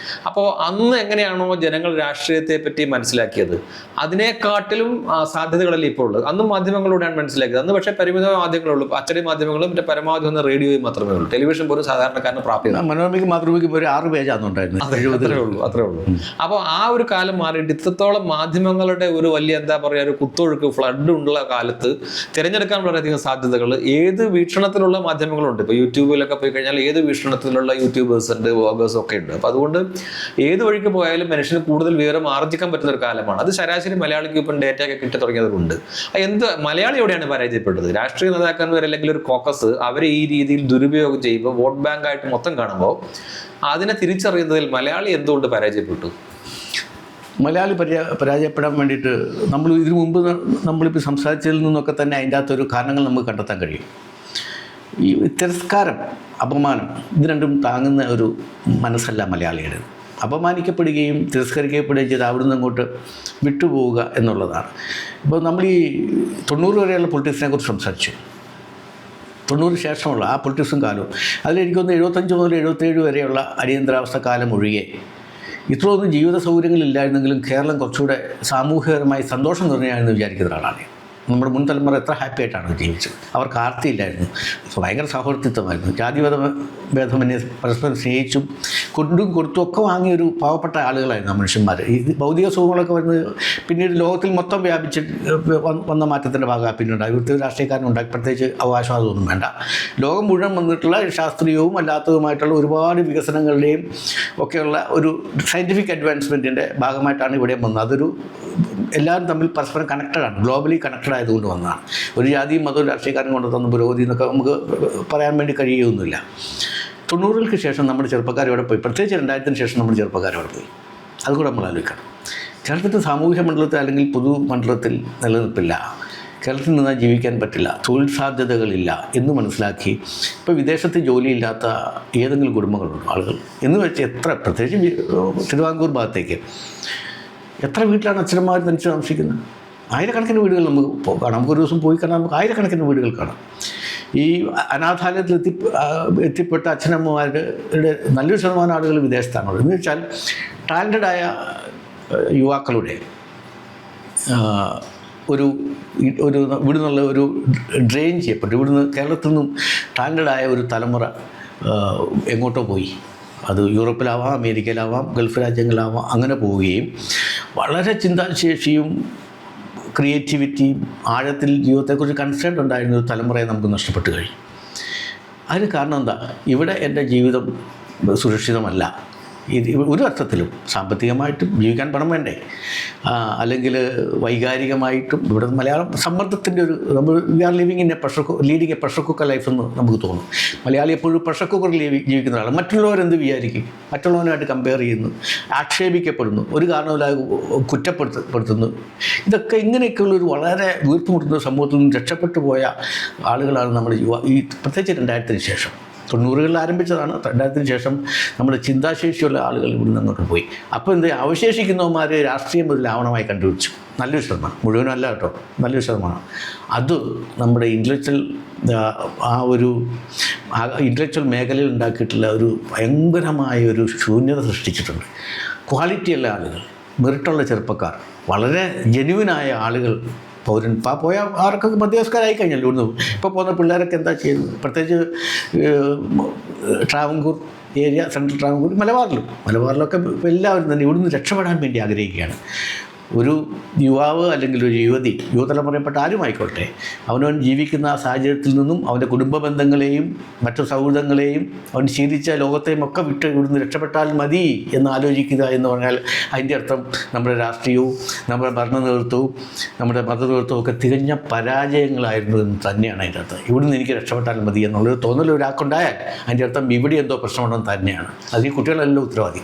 അപ്പോൾ അന്ന് എങ്ങനെയാണോ ജനങ്ങൾ രാഷ്ട്രീയത്തെ പറ്റി മനസ്സിലാക്കിയത്, അതിനെക്കാട്ടിലും സാധ്യതകളല്ലേ ഇപ്പോൾ ഉള്ളത്. അന്നും മാധ്യമങ്ങളിലൂടെയാണ് മനസ്സിലാക്കിയത്. അന്ന് പക്ഷേ പരിമിത മാധ്യമങ്ങളുള്ളൂ, അച്ചടി മാധ്യമങ്ങളും പിന്നെ പരമാവധി വന്ന റേഡിയോയും മാത്രമേ ഉള്ളൂ. ടെലിവിഷൻ പോലും സാധാരണക്കാരന് പ്രാപ്തി. മനോരമയ്ക്ക് മാതൃഭൂമിക്ക് ഒരു 6 പേജാണെന്നുണ്ടായിരുന്നു. അത്രേ ഉള്ളൂ. അപ്പോൾ ആ ഒരു കാലം മാറിയിട്ട് ഇത്രത്തോളം മാധ്യമങ്ങളുടെ ഒരു വലിയ എന്താ പറയുക, ഒരു കുത്തൊഴുക്ക്, ഫ്ലഡ് ഉള്ള കാലത്ത് തിരഞ്ഞെടുക്കാൻ വളരെയധികം സാധ്യതകൾ ഏത് വീക്ഷണത്തിലുള്ള മാധ്യമങ്ങളുണ്ട്. ഇപ്പോൾ യൂട്യൂബിലൊക്കെ പോയി കഴിഞ്ഞാൽ ഏത് വീക്ഷണത്തിലുള്ള യൂട്യൂബേഴ്സ് ഉണ്ട്, വ്ളോഗേഴ്സ് ഒക്കെ ഉണ്ട്. അപ്പോൾ അതുകൊണ്ട് ഏത് വഴിക്ക് പോയാലും മനുഷ്യന് കൂടുതൽ വിവരം ആർജിക്കാൻ പറ്റുന്ന ഒരു കാലമാണ്. അത് ശരാശരി മലയാളിക്ക് ഇപ്പം ഡേറ്റ ഒക്കെ കിട്ടി തുടങ്ങിയതുകൊണ്ട് മലയാളി എവിടെയാണ് പരാജയപ്പെട്ടത്? രാഷ്ട്രീയ നേതാക്കന്മാർ അല്ലെങ്കിൽ ഒരു കോക്കസ് അവരെ ഈ രീതിയിൽ ദുരുപയോഗം ചെയ്യുമ്പോൾ, വോട്ട് ബാങ്ക് ആയിട്ട് മൊത്തം കാണുമ്പോൾ, അതിനെ തിരിച്ചറിയുന്നതിൽ മലയാളി എന്തുകൊണ്ട് പരാജയപ്പെട്ടു? മലയാളി പരാജയപ്പെടാൻ വേണ്ടിയിട്ട് ഇതിനു മുമ്പ് നമ്മളിപ്പോൾ സംസാരിച്ചതിൽ നിന്നൊക്കെ തന്നെ അതിൻ്റെ അകത്തൊരു കാരണങ്ങൾ നമുക്ക് കണ്ടെത്താൻ കഴിയും. ഈ തിരസ്കാരം, അപമാനം, ഇത് രണ്ടും താങ്ങുന്ന ഒരു മനസ്സല്ല മലയാളിയുടെ. അപമാനിക്കപ്പെടുകയും തിരസ്കരിക്കപ്പെടുകയും ചെയ്ത് അവിടുന്ന് അങ്ങോട്ട് വിട്ടുപോവുക എന്നുള്ളതാണ്. ഇപ്പോൾ നമ്മൾ ഈ 90 വരെയുള്ള പൊളിറ്റിക്സിനെ കുറിച്ച് സംസാരിച്ചു. 90 ശേഷമുള്ള ആ പൊളിറ്റിക്സും കാലവും, അതിലെനിക്കൊന്ന് 75 മുതൽ 77 വരെയുള്ള അടിയന്തരാവസ്ഥ കാലം ഒഴികെ ഇത്രയൊന്നും ജീവിത സൗകര്യങ്ങളില്ലായിരുന്നെങ്കിലും കേരളം കുറച്ചുകൂടെ സാമൂഹികപരമായി സന്തോഷം നിറഞ്ഞാണെന്ന് വിചാരിക്കുന്ന ഒരാളാണ്. നമ്മുടെ മുൻ തലമുറ എത്ര ഹാപ്പി ആയിട്ടാണ് ജീവിച്ചത്. അവർക്ക് ആർത്തിയില്ലായിരുന്നു, ഭയങ്കര സൗഹൃദത്വമായിരുന്നു, ഭേദമന്യേ പരസ്പരം സ്നേഹിച്ചും കൊണ്ടും കൊടുത്തും ഒക്കെ വാങ്ങിയൊരു പാവപ്പെട്ട ആളുകളായിരുന്നു ആ മനുഷ്യന്മാർ. ഈ ഭൗതിക സുഖങ്ങളൊക്കെ വന്ന് പിന്നീട് ലോകത്തിൽ മൊത്തം വ്യാപിച്ച് വന്ന മാറ്റത്തിൻ്റെ ഭാഗമാണ് പിന്നീട് ഇവിടുത്തെ രാഷ്ട്രീയക്കാരനുണ്ടാക്കി പ്രത്യേകിച്ച് അവകാശവാദമൊന്നും വേണ്ട. ലോകം മുഴുവൻ വന്നിട്ടുള്ള ശാസ്ത്രീയവും അല്ലാത്തതുമായിട്ടുള്ള ഒരുപാട് വികസനങ്ങളുടെയും ഒക്കെയുള്ള ഒരു സയൻറ്റിഫിക് അഡ്വാൻസ്മെൻറ്റിൻ്റെ ഭാഗമായിട്ടാണ് ഇവിടെ വന്നത്. അതൊരു എല്ലാവരും തമ്മിൽ പരസ്പരം കണക്റ്റഡാണ്, ഗ്ലോബലി കണക്റ്റഡ് ആയതുകൊണ്ട് വന്നതാണ്. ഒരു ജാതിയും മതവും രാഷ്ട്രീയക്കാരും കൊണ്ട് തന്ന പുരോഗതി എന്നൊക്കെ നമുക്ക് പറയാൻ വേണ്ടി കഴിയുകയൊന്നുമില്ല. 90-കൾക്ക് ശേഷം നമ്മുടെ ചെറുപ്പക്കാർ ഇവിടെ പോയി, പ്രത്യേകിച്ച് 2000-ന് ശേഷം നമ്മുടെ ചെറുപ്പക്കാർ അവിടെ പോയി. അതുകൂടെ നമ്മൾ ആലോചിക്കണം. കേരളത്തിൽ സാമൂഹ്യ മണ്ഡലത്തിൽ അല്ലെങ്കിൽ പൊതുമണ്ഡലത്തിൽ നിലനിൽപ്പില്ല, കേരളത്തിൽ നിന്നാൽ ജീവിക്കാൻ പറ്റില്ല, തൊഴിൽ സാധ്യതകളില്ല എന്ന് മനസ്സിലാക്കി ഇപ്പോൾ വിദേശത്ത് ജോലിയില്ലാത്ത ഏതെങ്കിലും കുടുംബങ്ങളുണ്ടോ ആളുകൾ എന്ന് വെച്ച് എത്ര, പ്രത്യേകിച്ച് തിരുവിതാംകൂർ ഭാഗത്തേക്ക് എത്ര വീട്ടിലാണ് അച്ഛനമ്മമാർ തനിച്ച് താമസിക്കുന്നത്? ആയിരക്കണക്കിന് വീടുകൾ നമുക്ക് കാണാം. നമുക്കൊരു ദിവസം പോയി കാണാൻ നമുക്ക് ആയിരക്കണക്കിന് വീടുകൾ കാണാം. ഈ അനാഥാലയത്തിൽ എത്തിപ്പെട്ട അച്ഛനമ്മമാരുടെ നല്ലൊരു ശതമാനം ആളുകൾ വിദേശത്താണുള്ളത്. എന്ന് വെച്ചാൽ ടാലൻറ്റഡായ യുവാക്കളുടെ ഒരു ഇവിടെ നിന്നുള്ള ഒരു ഡ്രെയിൻ ചെയ്യപ്പെട്ടു, ഇവിടുന്ന് കേരളത്തിൽ നിന്നും ടാലൻറ്റഡായ ഒരു തലമുറ എങ്ങോട്ടോ പോയി. അത് യൂറോപ്പിലാവാം, അമേരിക്കയിലാവാം, ഗൾഫ് രാജ്യങ്ങളിലാവാം, അങ്ങനെ പോവുകയും വളരെ ചിന്താശേഷിയും ക്രിയേറ്റിവിറ്റിയും ആഴത്തിൽ ജീവിതത്തെക്കുറിച്ച് കൺസേൺ ഉണ്ടായിരുന്ന ഒരു തലമുറയെ നമുക്ക് നഷ്ടപ്പെട്ടു കഴിഞ്ഞു. അതിന് കാരണം എന്താ? ഇവിടെ എൻ്റെ ജീവിതം സുരക്ഷിതമല്ല. ഇത് ഒരു അർത്ഥത്തിലും സാമ്പത്തികമായിട്ടും ജീവിക്കാൻ പണം വേണ്ടേ, അല്ലെങ്കിൽ വൈകാരികമായിട്ടും ഇവിടെ മലയാളം സമ്മർദ്ദത്തിൻ്റെ ഒരു നമ്മൾ we are living in a leading a pressure cooker life എന്ന് നമുക്ക് തോന്നും. മലയാളി എപ്പോഴും പ്രഷർ കുക്കറിൽ ജീവിക്കുന്ന ആളാണ്. മറ്റുള്ളവരെന്ത് വിചാരിക്കും, മറ്റുള്ളവരുമായിട്ട് കമ്പയർ ചെയ്യുന്നു, ആക്ഷേപിക്കപ്പെടുന്നു, ഒരു കാരണമില്ലാതെ കുറ്റപ്പെടുത്തുന്നു. ഇതൊക്കെ ഇങ്ങനെയൊക്കെയുള്ളൊരു വളരെ വീർപ്പുമുട്ടുന്ന സമൂഹത്തിൽ നിന്ന് രക്ഷപ്പെട്ടു പോയ ആളുകളാണ് നമ്മൾ ഈ പ്രത്യേകിച്ച് 2000-ന് ശേഷം. 90-കളിൽ ആരംഭിച്ചതാണ്. 2000-ന് ശേഷം നമ്മുടെ ചിന്താശേഷിയുള്ള ആളുകൾ ഇവിടുന്ന് അങ്ങോട്ട് പോയി. അപ്പോൾ എന്ത് അവശേഷിക്കുന്നവന്മാർ രാഷ്ട്രീയം ഒരു ലാവണമായി കണ്ടുപിടിച്ചു. നല്ലൊരു ശതമാനം, മുഴുവനല്ല കേട്ടോ, നല്ലൊരു ശതമാനം. അത് നമ്മുടെ ഇൻ്റലക്ച്വൽ മേഖലയിൽ ഉണ്ടാക്കിയിട്ടുള്ള ഒരു ഭയങ്കരമായ ഒരു ശൂന്യത സൃഷ്ടിച്ചിട്ടുണ്ട്. ക്വാളിറ്റിയുള്ള ആളുകൾ, മെറിറ്റുള്ള ചെറുപ്പക്കാർ, വളരെ ജെന്യുവിനായ ആളുകൾ പൗരൻ പോയ ആർക്കൊക്കെ മധ്യവയസ്കരായി കഴിഞ്ഞല്ലോ. ഇവിടുന്ന് ഇപ്പോൾ പോകുന്ന പിള്ളേരൊക്കെ എന്താ ചെയ്യുന്നത്? പ്രത്യേകിച്ച് ട്രാവൻകൂർ ഏരിയ, സെൻട്രൽ ട്രാവൻകൂർ, മലബാറിലൊക്കെ എല്ലാവരും തന്നെ ഇവിടുന്ന് രക്ഷപ്പെടാൻ വേണ്ടി ആഗ്രഹിക്കുകയാണ്. ഒരു യുവാവ് അല്ലെങ്കിൽ ഒരു യുവതലമുറയിൽപ്പെട്ട ആരുമായിക്കോട്ടെ, അവനവൻ ജീവിക്കുന്ന ആ സാഹചര്യത്തിൽ നിന്നും അവൻ്റെ കുടുംബ ബന്ധങ്ങളെയും മറ്റു സൗഹൃദങ്ങളെയും അവൻ ശീലിച്ച ലോകത്തെയും ഒക്കെ വിട്ട് ഇവിടുന്ന് രക്ഷപ്പെട്ടാൽ മതി എന്ന് ആലോചിക്കുക എന്ന് പറഞ്ഞാൽ അതിൻ്റെ അർത്ഥം നമ്മുടെ രാഷ്ട്രീയവും നമ്മുടെ ഭരണ നേതൃത്വവും നമ്മുടെ മത നേതൃത്വവും ഒക്കെ തികഞ്ഞ പരാജയങ്ങളായിരുന്നു എന്ന് തന്നെയാണ് അതിൻ്റെ അർത്ഥം. ഇവിടുന്ന് എനിക്ക് രക്ഷപ്പെട്ടാൽ മതി എന്നുള്ളൊരു തോന്നൽ ഒരാൾക്കുണ്ടായാൽ അതിൻ്റെ അർത്ഥം ഇവിടെ എന്തോ പ്രശ്നമുണ്ടെന്ന് തന്നെയാണ്. അത് ഈ കുട്ടികളെല്ലാം ഉത്തരവാദി.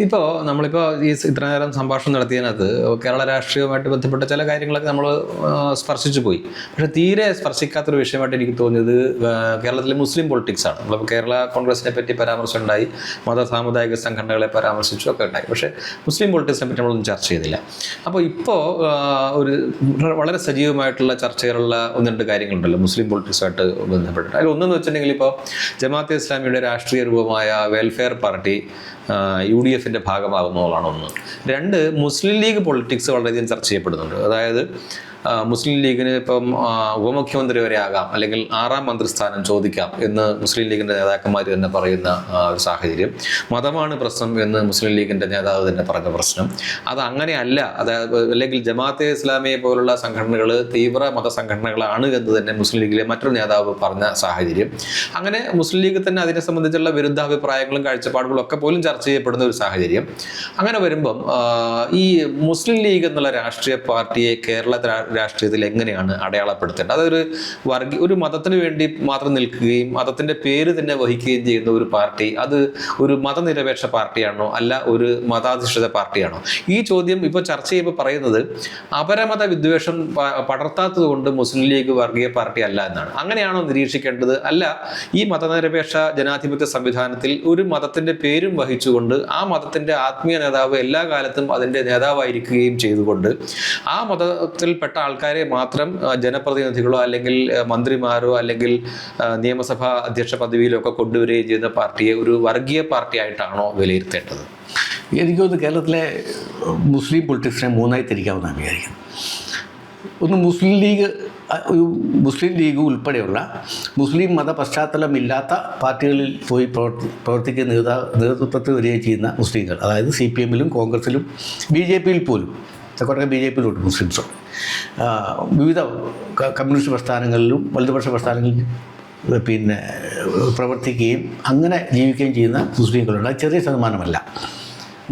ഇപ്പോൾ നമ്മളിപ്പോൾ ഇത്ര നേരം സംഭാഷണം നടത്തിയതിനകത്ത് കേരള രാഷ്ട്രീയവുമായിട്ട് ബന്ധപ്പെട്ട ചില കാര്യങ്ങളൊക്കെ നമ്മൾ സ്പർശിച്ചു പോയി. പക്ഷേ തീരെ സ്പർശിക്കാത്തൊരു വിഷയമായിട്ട് എനിക്ക് തോന്നിയത് കേരളത്തിലെ മുസ്ലിം പൊളിറ്റിക്സാണ്. നമ്മളിപ്പോൾ കേരള കോൺഗ്രസിനെ പറ്റി പരാമർശം ഉണ്ടായി, മത സാമുദായിക സംഘടനകളെ പരാമർശിച്ചു ഒക്കെ ഉണ്ടായി. പക്ഷേ മുസ്ലിം പൊളിറ്റിക്സിനെ പറ്റി നമ്മളൊന്നും ചർച്ച ചെയ്തില്ല. അപ്പോൾ ഇപ്പോൾ ഒരു വളരെ സജീവമായിട്ടുള്ള ചർച്ചകളുള്ള 1-2 കാര്യങ്ങളുണ്ടല്ലോ മുസ്ലിം പൊളിറ്റിക്സുമായിട്ട് ബന്ധപ്പെട്ടിട്ട്. അതിൽ ഒന്നെന്ന് വെച്ചിട്ടുണ്ടെങ്കിൽ ഇപ്പോൾ ജമാഅത്തെ ഇസ്ലാമിയുടെ രാഷ്ട്രീയ രൂപമായ വെൽഫെയർ പാർട്ടി UDFിൻ്റെ ഭാഗമാകുന്നതാണ് ഒന്ന്. 2, മുസ്ലിം ലീഗ് പൊളിറ്റിക്സ് വളരെയധികം ചർച്ച ചെയ്യപ്പെടുന്നുണ്ട്. അതായത് മുസ്ലിം ലീഗിന് ഇപ്പം ഉപമുഖ്യമന്ത്രി വരെ ആകാം, അല്ലെങ്കിൽ 6ാം മന്ത്രിസ്ഥാനം ചോദിക്കാം എന്ന് മുസ്ലിം ലീഗിൻ്റെ നേതാക്കന്മാർ തന്നെ പറയുന്ന ഒരു സാഹചര്യം. മതമാണ് പ്രശ്നം എന്ന് മുസ്ലിം ലീഗിൻ്റെ നേതാവ് തന്നെ പറഞ്ഞ പ്രശ്നം അത് അങ്ങനെയല്ല. അതായത് അല്ലെങ്കിൽ ജമാഅത്തെ ഇസ്ലാമിയെ പോലുള്ള സംഘടനകൾ തീവ്ര മതസംഘടനകളാണ് എന്ന് തന്നെ മുസ്ലിം ലീഗിലെ മറ്റൊരു നേതാവ് പറഞ്ഞ സാഹചര്യം. അങ്ങനെ മുസ്ലിം ലീഗ് തന്നെ അതിനെ സംബന്ധിച്ചുള്ള വിരുദ്ധാഭിപ്രായങ്ങളും കാഴ്ചപ്പാടുകളും ഒക്കെ പോലും ചർച്ച ചെയ്യപ്പെടുന്ന ഒരു സാഹചര്യം. അങ്ങനെ വരുമ്പം ഈ മുസ്ലിം ലീഗ് എന്നുള്ള രാഷ്ട്രീയ പാർട്ടിയെ കേരള രാഷ്ട്രീയത്തിൽ എങ്ങനെയാണ് അടയാളപ്പെടുത്തേണ്ടത്? അതൊരു ഒരു മതത്തിന് വേണ്ടി മാത്രം നിൽക്കുകയും മതത്തിന്റെ പേര് തന്നെ വഹിക്കുകയും ചെയ്യുന്ന ഒരു പാർട്ടി, അത് ഒരു മതനിരപേക്ഷ പാർട്ടിയാണോ അല്ല ഒരു മതാധിഷ്ഠിത പാർട്ടിയാണോ? ഈ ചോദ്യം ഇപ്പോൾ ചർച്ച ചെയ്യുമ്പോൾ പറയുന്നത് അപരമത വിദ്വേഷം പടർത്താത്തത് കൊണ്ട് മുസ്ലിം ലീഗ് വർഗീയ പാർട്ടി അല്ല എന്നാണ്. അങ്ങനെയാണോ നിരീക്ഷിക്കേണ്ടത്? അല്ല, ഈ മതനിരപേക്ഷ ജനാധിപത്യ സംവിധാനത്തിൽ ഒരു മതത്തിന്റെ പേരും വഹിച്ചുകൊണ്ട് ആ മതത്തിന്റെ ആത്മീയ നേതാവ് എല്ലാ കാലത്തും അതിന്റെ നേതാവായിരിക്കുകയും ചെയ്തുകൊണ്ട് ആ മതത്തിൽപ്പെട്ട ആൾക്കാരെ മാത്രം ജനപ്രതിനിധികളോ അല്ലെങ്കിൽ മന്ത്രിമാരോ അല്ലെങ്കിൽ നിയമസഭാ അധ്യക്ഷ പദവിയിലോ ഒക്കെ കൊണ്ടുവരികയും ചെയ്യുന്ന പാർട്ടിയെ ഒരു വർഗീയ പാർട്ടിയായിട്ടാണോ വിലയിരുത്തേണ്ടത്? എനിക്ക് തോന്നുന്നു കേരളത്തിലെ മുസ്ലിം പൊളിറ്റിക്സിനെ 3ആയി തിരിക്കാമെന്നാണ് വിചാരിക്കുന്നത്. ഒന്ന് മുസ്ലിം ലീഗ് ഉൾപ്പെടെയുള്ള മുസ്ലിം മത പശ്ചാത്തലമില്ലാത്ത പാർട്ടികളിൽ പോയി പ്രവർത്തിക്കുന്ന നേതൃത്വത്തിൽ വരികയും ചെയ്യുന്ന മുസ്ലിങ്ങൾ, അതായത് CPM-ലും കോൺഗ്രസിലും BJP-യിൽ പോലും, കുറേ BJP-യിലോട്ട് മുസ്ലിംസ് വിവിധ കമ്മ്യൂണിസ്റ്റ് പ്രസ്ഥാനങ്ങളിലും വലതുപക്ഷ പ്രസ്ഥാനങ്ങളിലും പ്രവർത്തിക്കുകയും അങ്ങനെ ജീവിക്കുകയും ചെയ്യുന്ന മുസ്ലിങ്ങളുണ്ട്. അത് ചെറിയ ശതമാനമല്ല,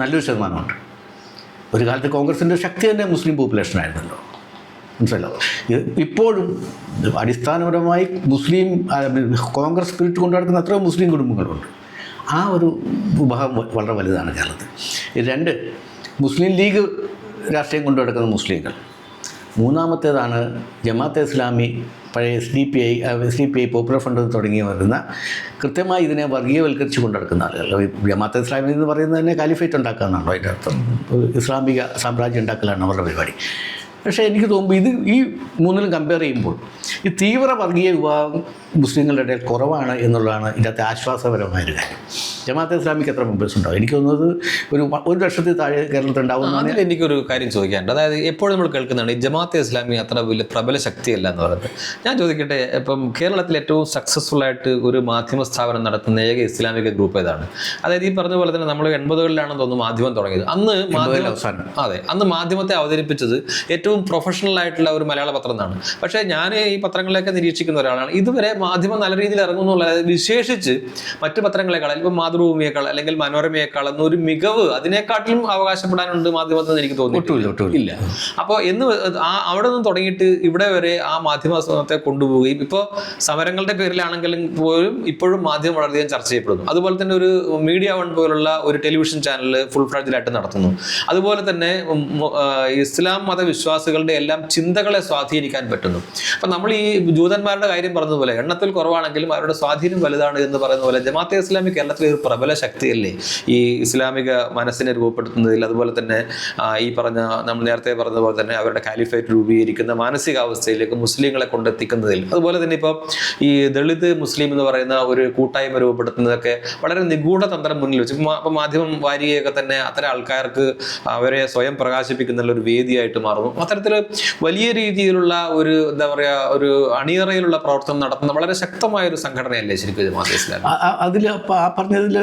നല്ലൊരു ശതമാനമുണ്ട്. ഒരു കാലത്ത് കോൺഗ്രസിൻ്റെ ശക്തി തന്നെ മുസ്ലിം പോപ്പുലേഷനായിരുന്നല്ലോ, മനസ്സിലല്ലോ. ഇപ്പോഴും അടിസ്ഥാനപരമായി കോൺഗ്രസ് സ്പിരിറ്റ് കൊണ്ടു നടക്കുന്ന അത്രയും മുസ്ലിം കുടുംബങ്ങളുണ്ട്. ആ ഒരു വിഭാഗം വളരെ വലുതാണ് കേരളത്തിൽ. 2, മുസ്ലിം ലീഗ് രാഷ്ട്രീയം കൊണ്ടു നടക്കുന്ന മുസ്ലിങ്ങൾ. 3ാമത്തേതാണ് ജമാഅത്തെ ഇസ്ലാമി, പഴയ SDPI പോപ്പുലർ ഫണ്ട് തുടങ്ങി വരുന്ന കൃത്യമായി ഇതിനെ വർഗീയവൽക്കരിച്ച് കൊണ്ടു നടക്കുന്ന ആളുകൾ. ജമാഅത്തെ ഇസ്ലാമി എന്ന് പറയുന്നത് തന്നെ കാലിഫേറ്റ് ഉണ്ടാക്കുക എന്നാണല്ലോ അതിൻ്റെ അർത്ഥം. ഇസ്ലാമിക സാമ്രാജ്യം ഉണ്ടാക്കലാണ് അവരുടെ പരിപാടി. പക്ഷേ എനിക്ക് തോന്നുമ്പോൾ ഈ 3ലും കമ്പയർ ചെയ്യുമ്പോൾ ഈ തീവ്ര വർഗീയ വിഭാഗം മുസ്ലിങ്ങളുടെ ഇടയിൽ കുറവാണ് എന്നുള്ളതാണ് ഇതിനകത്തെ ആശ്വാസപരമായൊരു കാര്യം. ജമാഅത്തെ ഇസ്ലാമിക്ക് എത്ര മെമ്പേഴ്സ് ഉണ്ടാവും? എനിക്ക് തോന്നുന്നത് ഒരു 1 ലക്ഷത്തിൽ താഴെ കേരളത്തിൽ ഉണ്ടാവും. അതിൽ എനിക്കൊരു കാര്യം ചോദിക്കാനുണ്ട്. അതായത് എപ്പോഴും നമ്മൾ കേൾക്കുന്നതാണ് ഈ ജമാഅത്തെ ഇസ്ലാമി അത്ര വലിയ പ്രബല ശക്തിയല്ല എന്ന് പറയുന്നത്. ഞാൻ ചോദിക്കട്ടെ, ഇപ്പം കേരളത്തിൽ ഏറ്റവും സക്സസ്ഫുൾ ആയിട്ട് ഒരു മാധ്യമ സ്ഥാപനം നടത്തുന്ന ഏക ഇസ്ലാമിക ഗ്രൂപ്പ് ഏതാണ്? അതായത് ഈ പറഞ്ഞ പോലെ തന്നെ നമ്മൾ 80കളിലാണെന്ന് തോന്നുന്നു മാധ്യമം തുടങ്ങിയത്. അന്ന് അന്ന് മാധ്യമത്തെ അവതരിപ്പിച്ചത് ഏറ്റവും പ്രൊഫഷണൽ ആയിട്ടുള്ള ഒരു മലയാള പത്രം എന്നാണ്. പക്ഷേ ഞാൻ ഈ പത്രങ്ങളെയൊക്കെ നിരീക്ഷിക്കുന്ന ഒരാളാണ്. ഇതുവരെ മാധ്യമം നല്ല രീതിയിൽ ഇറങ്ങുന്നുള്ള, വിശേഷിച്ച് മറ്റു പത്രങ്ങളെക്കാൾ, ഇപ്പം മാതൃഭൂമിയേക്കാൾ അല്ലെങ്കിൽ മനോരമയേക്കാൾ എന്നൊരു മികവ് അതിനെക്കാട്ടിലും അവകാശപ്പെടാനുണ്ട് മാധ്യമത്തിൽ എനിക്ക് തോന്നിയിട്ടില്ല. അപ്പോൾ അവിടെ നിന്ന് തുടങ്ങിയിട്ട് ഇവിടെ വരെ ആ മാധ്യമത്തെ കൊണ്ടുപോവുകയും ഇപ്പോൾ സമരങ്ങളുടെ പേരിലാണെങ്കിലും പോലും ഇപ്പോഴും മാധ്യമം വളരെയധികം ചർച്ച ചെയ്യപ്പെടുന്നു. അതുപോലെ തന്നെ ഒരു മീഡിയ വൺ പോലുള്ള ഒരു ടെലിവിഷൻ ചാനൽ ഫുൾ ഫ്ലഡ്ജിലായിട്ട് നടത്തുന്നു. അതുപോലെ തന്നെ ഇസ്ലാം മതവിശ്വാസികളുടെ എല്ലാം ചിന്തകളെ സ്വാധീനിക്കാൻ പറ്റുന്നു. അപ്പം നമ്മൾ ഈ ജൂതന്മാരുടെ കാര്യം പറഞ്ഞതുപോലെ എണ്ണത്തിൽ കുറവാണെങ്കിലും അവരുടെ സ്വാധീനം വലുതാണ് എന്ന് പറയുന്ന പോലെ ജമാഅത്തെ ഇസ്ലാമി കേരളത്തിലെ ഒരു പ്രബല ശക്തിയല്ലേ ഈ ഇസ്ലാമിക മനസ്സിനെ രൂപപ്പെടുത്തുന്നതിൽ. അതുപോലെ തന്നെ ഈ പറഞ്ഞ നമ്മൾ നേരത്തെ പറഞ്ഞതുപോലെ തന്നെ അവരുടെ കാലിഫേറ്റ് രൂപീകരിക്കുന്ന മാനസികാവസ്ഥയിലേക്ക് മുസ്ലിങ്ങളെ കൊണ്ടെത്തിക്കുന്നതിൽ. അതുപോലെ തന്നെ ഇപ്പോൾ ഈ ദളിത് മുസ്ലിം എന്ന് പറയുന്ന ഒരു കൂട്ടായ്മ രൂപപ്പെടുത്തുന്നതൊക്കെ വളരെ നിഗൂഢ തന്ത്രം മുന്നിൽ വെച്ച് ഇപ്പം മാധ്യമം വാരികയൊക്കെ തന്നെ അത്തരം ആൾക്കാർക്ക് അവരെ സ്വയം പ്രകാശിപ്പിക്കുന്ന ഒരു വേദിയായിട്ട് മാറുന്നു. അത്തരത്തിൽ വലിയ രീതിയിലുള്ള ഒരു എന്താ പറയുക, ഒരു അണിയറയിലുള്ള പ്രവർത്തനം നടത്തുന്ന വളരെ ശക്തമായ ഒരു സംഘടനയല്ലേ ശരിക്കും ജമാഅത്തെ ഇസ്ലാമി? അതിൽ ആ പറഞ്ഞതിൽ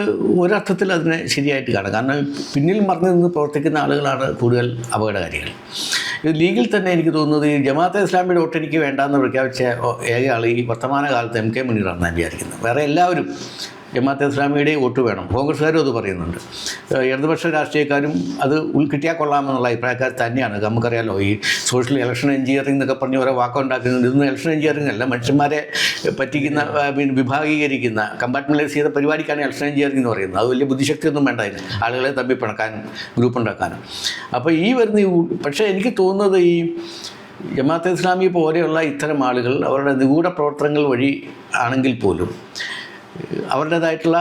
ഒരർത്ഥത്തിൽ അതിനെ ശരിയായിട്ട് കാണാം. കാരണം പിന്നിൽ മറിഞ്ഞു നിന്ന് പ്രവർത്തിക്കുന്ന ആളുകളാണ് കൂടുതൽ അപകടകാരികൾ. ഇത് ലീഗിൽ തന്നെ എനിക്ക് തോന്നുന്നത് ഈ ജമാഅത്തെ ഇസ്ലാമിയുടെ വോട്ടെനിക്ക് വേണ്ടാന്ന് പ്രഖ്യാപിച്ച ഏക ആൾ ഈ വർത്തമാന കാലത്ത് MK മുനീറാണെന്ന് ഞാൻ വിചാരിക്കുന്നത്. വേറെ എല്ലാവരും ജമാഅത്തെ ഇസ്ലാമിയുടെയും വോട്ട് വേണം. കോൺഗ്രസ്സുകാരും അത് പറയുന്നുണ്ട്. ഇടതുപക്ഷ രാഷ്ട്രീയക്കാരും അത് കിട്ടിയാൽ കൊള്ളാമെന്നുള്ള അഭിപ്രായക്കാർ തന്നെയാണ്. നമുക്കറിയാലോ, ഈ സോഷ്യൽ ഇലക്ഷൻ എഞ്ചിനീയറിംഗ് എന്നൊക്കെ പറഞ്ഞ് ഓരോ വാക്കുണ്ടാക്കുന്നത് ഇതൊന്നും ഇലക്ഷൻ എഞ്ചിനീയറിംഗ് അല്ല, മനുഷ്യന്മാരെ പറ്റിക്കുന്ന വിഭാഗീകരിക്കുന്ന കമ്പാർട്ട്മെൻറ്റലൈസ് ചെയ്ത പരിപാടിക്കാണ് ഇലക്ഷൻ എഞ്ചിനീയറിംഗ് എന്ന് പറയുന്നത്. അത് വലിയ ബുദ്ധിശക്തിയൊന്നും വേണ്ട അതിന്, ആളുകളെ തമ്മിൽ പിണക്കാനും ഗ്രൂപ്പ് ഉണ്ടാക്കാനും. അപ്പോൾ ഈ വരുന്ന പക്ഷേ എനിക്ക് തോന്നുന്നത് ഈ ജമാഅത്തെ ഇസ്ലാമി പോലെയുള്ള ഇത്തരം ആളുകൾ അവരുടെ നിഗൂഢ പ്രവർത്തനങ്ങൾ വഴി ആണെങ്കിൽ പോലും അവരുടേതായിട്ടുള്ള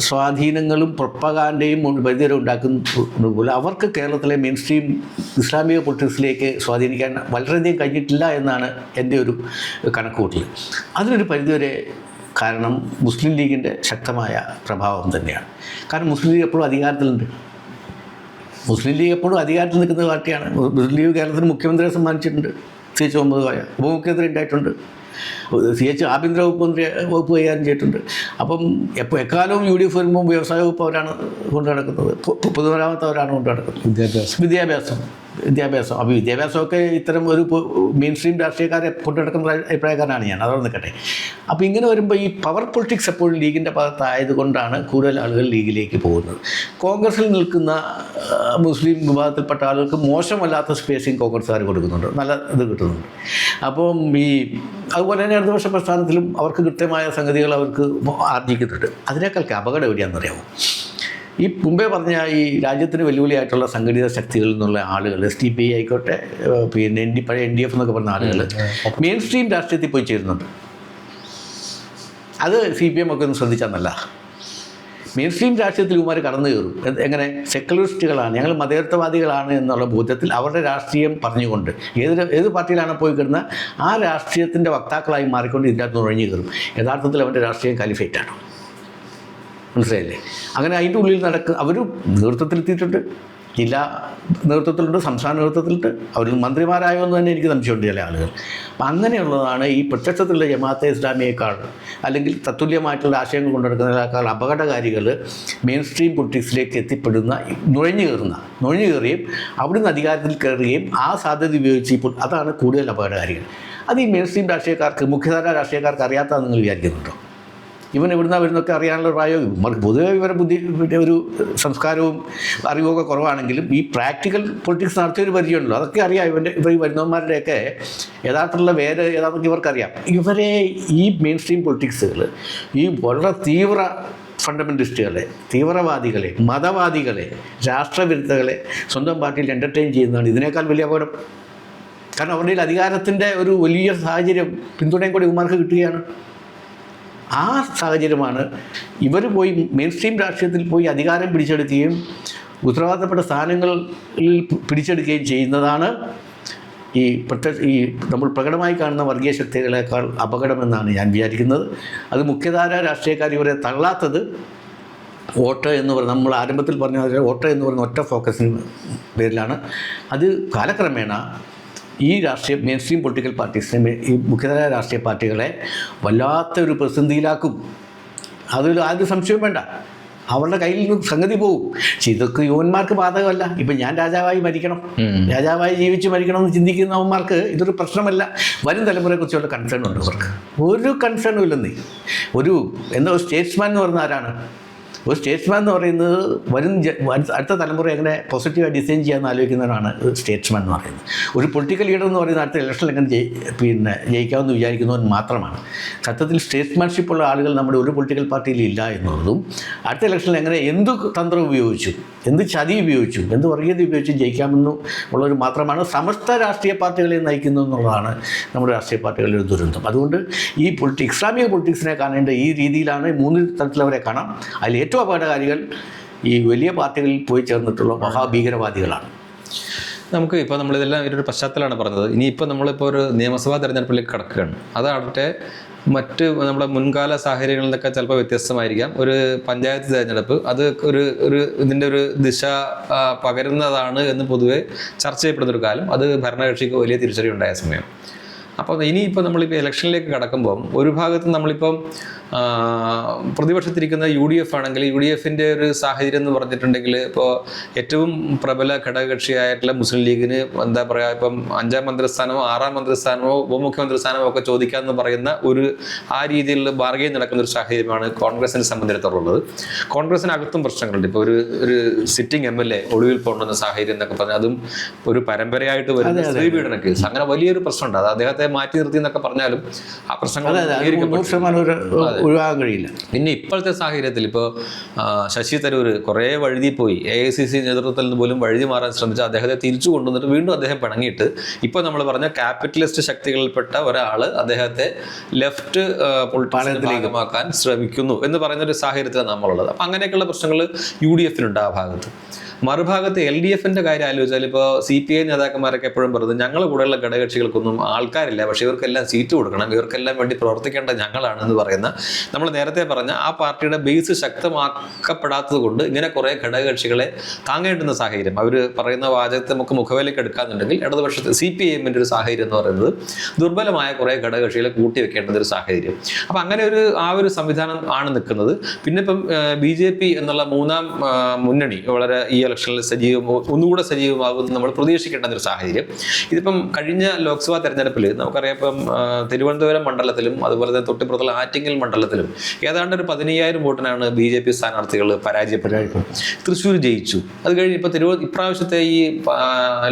സ്വാധീനങ്ങളും പ്രൊപ്പഗാൻഡയും പരിധിവരെ ഉണ്ടാക്കുന്ന പോലെ അവർക്ക് കേരളത്തിലെ മെയിൻ സ്ട്രീം ഇസ്ലാമിക പൊളിറ്റിക്സിലേക്ക് സ്വാധീനിക്കാൻ വളരെയധികം കഴിഞ്ഞിട്ടില്ല എന്നാണ് എൻ്റെ ഒരു കണക്കുകൂട്ടൽ. അതിനൊരു പരിധിവരെ കാരണം മുസ്ലിം ലീഗിൻ്റെ ശക്തമായ പ്രഭാവം തന്നെയാണ്. കാരണം മുസ്ലിം ലീഗ് എപ്പോഴും അധികാരത്തിലുണ്ട്. മുസ്ലിം ലീഗ് എപ്പോഴും അധികാരത്തിൽ നിൽക്കുന്ന പാർട്ടിയാണ്. മുസ്ലിം ലീഗ് കേരളത്തിന് മുഖ്യമന്ത്രിയെ സമ്മാനിച്ചിട്ടുണ്ട്. CH മുഹമ്മദ് കോയ ഉപമുഖ്യമന്ത്രി ഉണ്ടായിട്ടുണ്ട്. CH ആഭ്യന്തര വകുപ്പ് കൈകാര്യം ചെയ്തിട്ടുണ്ട്. അപ്പം എക്കാലവും UDF വരുമ്പോൾ വ്യവസായ വകുപ്പ് അവരാണ് കൊണ്ടു നടക്കുന്നത്, പൊതുമരാമത്ത് അവരാണ് കൊണ്ടു നടക്കുന്നത്. വിദ്യാഭ്യാസം. അപ്പോൾ വിദ്യാഭ്യാസമൊക്കെ ഇത്തരം ഒരു മെയിൻ സ്ട്രീം രാഷ്ട്രീയക്കാരെ കൊണ്ടു നടക്കുന്ന അഭിപ്രായക്കാരനാണ് ഞാൻ, അതോടെ നിൽക്കട്ടെ. അപ്പോൾ ഇങ്ങനെ വരുമ്പോൾ ഈ പവർ പൊളിറ്റിക്സ് എപ്പോഴും ലീഗിൻ്റെ ഭാഗത്തായതുകൊണ്ടാണ് കൂടുതൽ ആളുകൾ ലീഗിലേക്ക് പോകുന്നത്. കോൺഗ്രസിൽ നിൽക്കുന്ന മുസ്ലിം വിഭാഗത്തിൽപ്പെട്ട ആളുകൾക്ക് മോശമല്ലാത്ത സ്പേസിങ് കോൺഗ്രസ്സുകാർ കൊടുക്കുന്നുണ്ട്, നല്ല ഇത് കിട്ടുന്നുണ്ട്. അപ്പം അതുപോലെ തന്നെ ഇടതുപക്ഷ പ്രസ്ഥാനത്തിലും അവർക്ക് കൃത്യമായ സംഗതികൾ അവർക്ക് ആർജിക്കുന്നുണ്ട്. അതിനേക്കാൾ അപകടം എവിടെയാണെന്ന് അറിയാമോ? ഈ മുമ്പേ പറഞ്ഞ ഈ രാജ്യത്തിന് വെല്ലുവിളിയായിട്ടുള്ള സംഘടിത ശക്തികളിൽ നിന്നുള്ള ആളുകൾ, SDPI ആയിക്കോട്ടെ, പിന്നെ പഴയ NDF എന്നൊക്കെ പറഞ്ഞ ആളുകൾ മെയിൻ സ്ട്രീം രാഷ്ട്രീയത്തിൽ പോയി ചേരുന്നുണ്ട്. അത് CPM ഒക്കെ ഒന്ന് ശ്രദ്ധിച്ചാൽ നല്ല. മെയിൻ സ്ട്രീം രാഷ്ട്രീയത്തിൽ ഇവന്മാർ കടന്നു കയറും. എങ്ങനെ? സെക്കുലറിസ്റ്റുകളാണ്, ഞങ്ങൾ മതേതരവാദികളാണ് എന്നുള്ള ബോധ്യത്തിൽ അവരുടെ രാഷ്ട്രീയം പറഞ്ഞുകൊണ്ട് ഏത് പാർട്ടിയിലാണ് പോയി കിടന്ന ആ രാഷ്ട്രീയത്തിൻ്റെ വക്താക്കളായി മാറിക്കൊണ്ട് ഇതിനകത്ത് നുഴഞ്ഞു കയറും. യഥാർത്ഥത്തിൽ അവരുടെ രാഷ്ട്രീയം കാലിഫേറ്റാണ്. മനസ്സിലായില്ലേ? അങ്ങനെ അതിൻ്റെ ഉള്ളിൽ അവർ നേതൃത്വത്തിലെത്തിയിട്ടുണ്ട്. ജില്ലാ നേതൃത്വത്തിലുണ്ട്, സംസ്ഥാന നേതൃത്വത്തിലുണ്ട്, അവർ മന്ത്രിമാരായോ എന്ന് തന്നെ എനിക്ക് സംശയമുണ്ട് ചില ആളുകൾ. അപ്പം അങ്ങനെയുള്ളതാണ് ഈ പ്രത്യക്ഷത്തിലുള്ള ജമാഅത്തെ ഇസ്ലാമിയേക്കാൾ അല്ലെങ്കിൽ തത്തുല്യമായിട്ടുള്ള ആശയങ്ങൾ കൊണ്ടെടുക്കുന്നതിനേക്കാൾ അപകടകാരികൾ മെയിൻ സ്ട്രീം പൊളിറ്റിക്സിലേക്ക് എത്തിപ്പെടുന്ന നുഴഞ്ഞു കയറുകയും അവിടുന്ന് അധികാരത്തിൽ കയറുകയും ആ സാധ്യത ഉപയോഗിച്ച് ഇപ്പോൾ അതാണ് കൂടുതൽ അപകടകാരികൾ. അത് ഈ മെയിൻ സ്ട്രീം രാഷ്ട്രീയക്കാർക്ക്, മുഖ്യധാര രാഷ്ട്രീയക്കാർക്ക് അറിയാത്തതെന്ന് നിങ്ങൾ വിചാരിക്കുന്നുണ്ടോ? ഇവൻ എവിടുന്ന വരുന്നൊക്കെ അറിയാനുള്ള പ്രായോഗം പൊതുവെ ഇവരെ ഒരു സംസ്കാരവും അറിവൊക്കെ കുറവാണെങ്കിലും ഈ പ്രാക്ടിക്കൽ പൊളിറ്റിക്സ് നടത്തിയൊരു പരിചയമുണ്ടല്ലോ, അതൊക്കെ അറിയാം. ഇവർ ഈ വരുന്നവന്മാരുടെയൊക്കെ യഥാർത്ഥമുള്ള വേര് ഏതാണെന്നൊക്കെ ഇവർക്കറിയാം. ഇവരെ ഈ മെയിൻ സ്ട്രീം പൊളിറ്റിക്സുകൾ ഈ വളരെ തീവ്ര ഫണ്ടമെൻ്റലിസ്റ്റുകളെ, തീവ്രവാദികളെ, മതവാദികളെ, രാഷ്ട്രവിരുദ്ധകളെ സ്വന്തം പാർട്ടിയിൽ എൻ്റർടൈൻ ചെയ്യുന്നതാണ് ഇതിനേക്കാൾ വലിയ അപകടം. കാരണം അവരുടെ അധികാരത്തിൻ്റെ ഒരു വലിയ സാഹചര്യം പിന്തുണയും കൂടി ഇവന്മാർക്ക് കിട്ടുകയാണ്. ആ സാഹചര്യമാണ് ഇവർ പോയി മെയിൻ സ്ട്രീം രാഷ്ട്രീയത്തിൽ പോയി അധികാരം പിടിച്ചെടുക്കുകയും ഉത്തരവാദിത്തപ്പെട്ട സ്ഥാനങ്ങളിൽ പിടിച്ചെടുക്കുകയും ചെയ്യുന്നതാണ് ഈ നമ്മൾ പ്രകടമായി കാണുന്ന വർഗീയ ശക്തികളെക്കാൾ അപകടമെന്നാണ് ഞാൻ വിചാരിക്കുന്നത്. അത് മുഖ്യധാര രാഷ്ട്രീയക്കാർ ഇവരെ തള്ളാത്തത് വോട്ട് എന്ന് പറയുന്നത്, നമ്മൾ ആരംഭത്തിൽ പറഞ്ഞ വോട്ട് എന്ന് പറയുന്ന ഒറ്റ ഫോക്കസിന് പേരിലാണ്. അത് കാലക്രമേണ ഈ മെയിൻ സ്ട്രീം പൊളിറ്റിക്കൽ പാർട്ടീസിനെ, ഈ മുഖ്യധാര രാഷ്ട്രീയ പാർട്ടികളെ വല്ലാത്തൊരു പ്രതിസന്ധിയിലാക്കും. ആദ്യം സംശയം വേണ്ട, അവരുടെ കയ്യിൽ നിന്ന് സംഗതി പോകും. പക്ഷെ ഇതൊക്കെ യുവന്മാർക്ക് ബാധകമല്ല. ഇപ്പം ഞാൻ രാജാവായി മരിക്കണം, രാജാവായി ജീവിച്ച് മരിക്കണം എന്ന് ചിന്തിക്കുന്നവന്മാർക്ക് ഇതൊരു പ്രശ്നമല്ല. വരും തലമുറയെക്കുറിച്ചുള്ള കൺസേൺ ഉണ്ട് അവർക്ക്. ഒരു കൺസേണും ഇല്ലെന്നേ. എന്താ സ്റ്റേറ്റ്സ്മാൻ എന്ന് പറഞ്ഞാൽ ആരാണ്? ഒരു സ്റ്റേറ്റ്സ്മാൻ എന്ന് പറയുന്നത് അടുത്ത തലമുറ എങ്ങനെ പോസിറ്റീവായി ഡിസൈൻ ചെയ്യാമെന്ന് ആലോചിക്കുന്നവരാണ് സ്റ്റേറ്റ്സ്മാൻ എന്ന് പറയുന്നത്. ഒരു പൊളിറ്റിക്കൽ ലീഡർ എന്ന് പറയുന്നത് അടുത്ത ഇലക്ഷനിൽ എങ്ങനെ ജയിക്കാമെന്ന് വിചാരിക്കുന്നവൻ മാത്രമാണ്. സത്യത്തിൽ സ്റ്റേറ്റ്സ്മാൻഷിപ്പുള്ള ആളുകൾ നമ്മുടെ ഒരു പൊളിറ്റിക്കൽ പാർട്ടിയിൽ ഇല്ല എന്നുള്ളതും, അടുത്ത ഇലക്ഷനിൽ എങ്ങനെ എന്ത് തന്ത്രം ഉപയോഗിച്ചു, എന്ത് ചതി ഉപയോഗിച്ചു, എന്ത് വർഗീയത ഉപയോഗിച്ച് ജയിക്കാമെന്നും ഉള്ളവർ മാത്രമാണ് സമസ്ത രാഷ്ട്രീയ പാർട്ടികളെ നയിക്കുന്നു എന്നുള്ളതാണ് നമ്മുടെ രാഷ്ട്രീയ പാർട്ടികളുടെ ഒരു ദുരന്തം. അതുകൊണ്ട് ഈ ഇസ്ലാമിക പൊളിറ്റിക്സിനെ കാണേണ്ട ഈ രീതിയിലാണ് 3 തരത്തിലവരെ കാണാം. അതിൽ ഏറ്റവും അപകടകാരികൾ ഈ വലിയ പാർട്ടികളിൽ പോയി ചേർന്നിട്ടുള്ള മഹാഭീകരവാദികളാണ്. നമുക്ക് ഇപ്പോൾ നമ്മളിതെല്ലാം ഒരു പശ്ചാത്തലമാണ് പറഞ്ഞത്. ഇനിയിപ്പോൾ നമ്മളിപ്പോൾ ഒരു നിയമസഭാ തെരഞ്ഞെടുപ്പിലേക്ക് കടക്കുകയാണ്. അതാവട്ടെ മറ്റ് നമ്മുടെ മുൻകാല സാഹചര്യങ്ങളിൽ നിന്നൊക്കെ ചിലപ്പോൾ വ്യത്യസ്തമായിരിക്കാം. ഒരു പഞ്ചായത്ത് തിരഞ്ഞെടുപ്പ് അത് ഇതിൻ്റെ ഒരു ദിശ പകരുന്നതാണ് എന്ന് പൊതുവെ ചർച്ച ചെയ്യപ്പെടുന്നൊരു കാലം. അത് ഭരണകക്ഷിക്ക് വലിയ തിരിച്ചറിവുണ്ടായ സമയം. അപ്പോൾ ഇനിയിപ്പോൾ നമ്മളിപ്പോൾ ഇലക്ഷനിലേക്ക് കടക്കുമ്പം ഒരു ഭാഗത്ത് നമ്മളിപ്പം പ്രതിപക്ഷത്തിരിക്കുന്ന UDF ആണെങ്കിൽ UDFിൻ്റെ ഒരു സാഹചര്യം എന്ന് പറഞ്ഞിട്ടുണ്ടെങ്കിൽ ഇപ്പോൾ ഏറ്റവും പ്രബല ഘടകകക്ഷിയായിട്ടുള്ള മുസ്ലിം ലീഗിന് എന്താ പറയുക, ഇപ്പം 5ാം മന്ത്രിസ്ഥാനമോ 6ാം മന്ത്രിസ്ഥാനമോ ഉപമുഖ്യമന്ത്രി സ്ഥാനമോ ഒക്കെ ചോദിക്കാമെന്ന് പറയുന്ന ആ രീതിയിലുള്ള ബാർഗെയിൻ നടക്കുന്ന ഒരു സാഹചര്യമാണ് കോൺഗ്രസിനെ സംബന്ധിച്ചിടത്തോളം. കോൺഗ്രസിനകത്തും പ്രശ്നങ്ങളുണ്ട്. ഇപ്പോൾ ഒരു സിറ്റിംഗ് MLA ഒളിവിൽ പോകേണ്ടുന്ന സാഹചര്യം എന്നൊക്കെ പറഞ്ഞാൽ അതും ഒരു പരമ്പരയായിട്ട് വരുന്ന സ്ത്രീപീഡന കേസ്, അങ്ങനെ വലിയൊരു പ്രശ്നമുണ്ട്. അത് അദ്ദേഹത്തെ മാറ്റി നിർത്തി എന്നൊക്കെ പറഞ്ഞാലും ആ പ്രശ്നങ്ങൾ ഒഴിവാക്കാൻ കഴിയില്ല. പിന്നെ ഇപ്പോഴത്തെ സാഹചര്യത്തിൽ ഇപ്പോൾ ശശി തരൂർ കുറേ വഴുതി പോയി, AICC നേതൃത്വത്തിൽ നിന്ന് പോലും വഴുതി മാറാൻ ശ്രമിച്ച അദ്ദേഹത്തെ തിരിച്ചു കൊണ്ടുവന്നിട്ട് വീണ്ടും അദ്ദേഹം പിണങ്ങിയിട്ട് ഇപ്പോൾ നമ്മൾ പറഞ്ഞ ക്യാപിറ്റലിസ്റ്റ് ശക്തികളിൽപ്പെട്ട ഒരാൾ അദ്ദേഹത്തെ ലെഫ്റ്റ് പൊളിറ്റിക്സിലേക്ക് മാക്കാൻ ശ്രമിക്കുന്നു എന്ന് പറയുന്ന ഒരു സാഹചര്യത്തിലാണ് നമ്മളുള്ളത്. അപ്പം അങ്ങനെയൊക്കെയുള്ള പ്രശ്നങ്ങൾ UDFിനുണ്ട് ആ ഭാഗത്ത്. മറുഭാഗത്ത് LDFിൻ്റെ കാര്യം ആലോചിച്ചാൽ ഇപ്പോൾ CPI നേതാക്കന്മാരൊക്കെ എപ്പോഴും പറയുന്നത് ഞങ്ങൾ കൂടെയുള്ള ഘടകകക്ഷികൾക്കൊന്നും ആൾക്കാരില്ല, പക്ഷേ ഇവർക്കെല്ലാം സീറ്റ് കൊടുക്കണം, ഇവർക്കെല്ലാം വേണ്ടി പ്രവർത്തിക്കേണ്ട ഞങ്ങളാണെന്ന് പറയുന്ന, നമ്മൾ നേരത്തെ പറഞ്ഞ ആ പാർട്ടിയുടെ ബേസ് ശക്തമാക്കപ്പെടാത്തത് കൊണ്ട് ഇങ്ങനെ കുറേ ഘടകകക്ഷികളെ താങ്ങേണ്ടുന്ന സാഹചര്യം. അവർ പറയുന്ന വാചകത്തെ നമുക്ക് മുഖവിലേക്ക് എടുക്കാന്നുണ്ടെങ്കിൽ ഇടതുപക്ഷത്തെ CPIMൻ്റെ ഒരു സാഹചര്യം എന്ന് പറയുന്നത് ദുർബലമായ കുറേ ഘടകകക്ഷികളെ കൂട്ടിവെക്കേണ്ടുന്ന ഒരു സാഹചര്യം. അപ്പം അങ്ങനെ ആ ഒരു സംവിധാനം ആണ് നിൽക്കുന്നത്. പിന്നെ ഇപ്പം BJP എന്നുള്ള 3ാം മുന്നണി വളരെ ഈ ഇലക്ഷനിൽ ഒന്നുകൂടെ സജീവമാകുമെന്ന് നമ്മൾ പ്രതീക്ഷിക്കേണ്ട ഒരു സാഹചര്യം. ഇതിപ്പം കഴിഞ്ഞ ലോക്സഭാ തെരഞ്ഞെടുപ്പിൽ നമുക്കറിയാം, ഇപ്പം തിരുവനന്തപുരം മണ്ഡലത്തിലും അതുപോലെ തന്നെ തൊട്ടിപ്പുറത്തുള്ള ആറ്റിങ്ങൽ മണ്ഡലത്തിലും ഏതാണ്ട് ഒരു 15,000 വോട്ടിനാണ് BJP സ്ഥാനാർത്ഥികൾ പരാജയപ്പെട്ടത്. തൃശ്ശൂർ ജയിച്ചു. അത് കഴിഞ്ഞ് ഇപ്പോൾ ഇപ്രാവശ്യത്തെ ഈ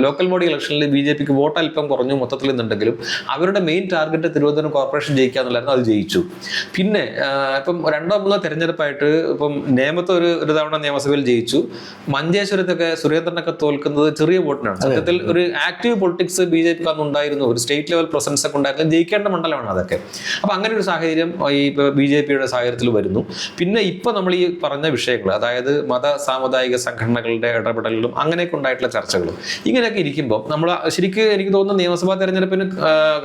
ലോക്കൽ ബോഡി ഇലക്ഷനിൽ BJPക്ക് വോട്ട് അല്പം കുറഞ്ഞു മൊത്തത്തിൽ നിന്നുണ്ടെങ്കിലും അവരുടെ മെയിൻ ടാർഗറ്റ് തിരുവനന്തപുരം കോർപ്പറേഷൻ ജയിക്കുക എന്നുള്ളായിരുന്നു. അത് ജയിച്ചു. പിന്നെ ഇപ്പം 2ഓ 3ഓ തെരഞ്ഞെടുപ്പായിട്ട് ഇപ്പം നേമത്ത് ഒരു തവണ നിയമസഭയിൽ ജയിച്ചു. മഞ്ചേശ്വരത്തൊക്കെ സുരേന്ദ്രനൊക്കെ തോൽക്കുന്നത് ചെറിയ വോട്ടിനാണ്. സത്യത്തിൽ ഒരു ആക്റ്റീവ് പൊളിറ്റിക്സ് BJPക്ക് അന്ന് ഉണ്ടായിരുന്നു, ഒരു സ്റ്റേറ്റ് ലെവൽ പ്രസൻസ് ഒക്കെ ഉണ്ടായിരുന്നു, ജയിക്കേണ്ട മണ്ഡലമാണ് അതൊക്കെ. അപ്പം അങ്ങനെ ഒരു സാഹചര്യം ഈ BJPയുടെ സാഹചര്യത്തിൽ വരുന്നു. പിന്നെ ഇപ്പം നമ്മൾ ഈ പറഞ്ഞ വിഷയങ്ങൾ, അതായത് മത സാമുദായിക സംഘടനകളുടെ ഇടപെടലുകളും അങ്ങനെയൊക്കെ ഉണ്ടായിട്ടുള്ള ചർച്ചകളും ഇങ്ങനെയൊക്കെ ഇരിക്കുമ്പോൾ നമ്മൾ ശരിക്കും എനിക്ക് തോന്നുന്നു നിയമസഭാ തെരഞ്ഞെടുപ്പിന്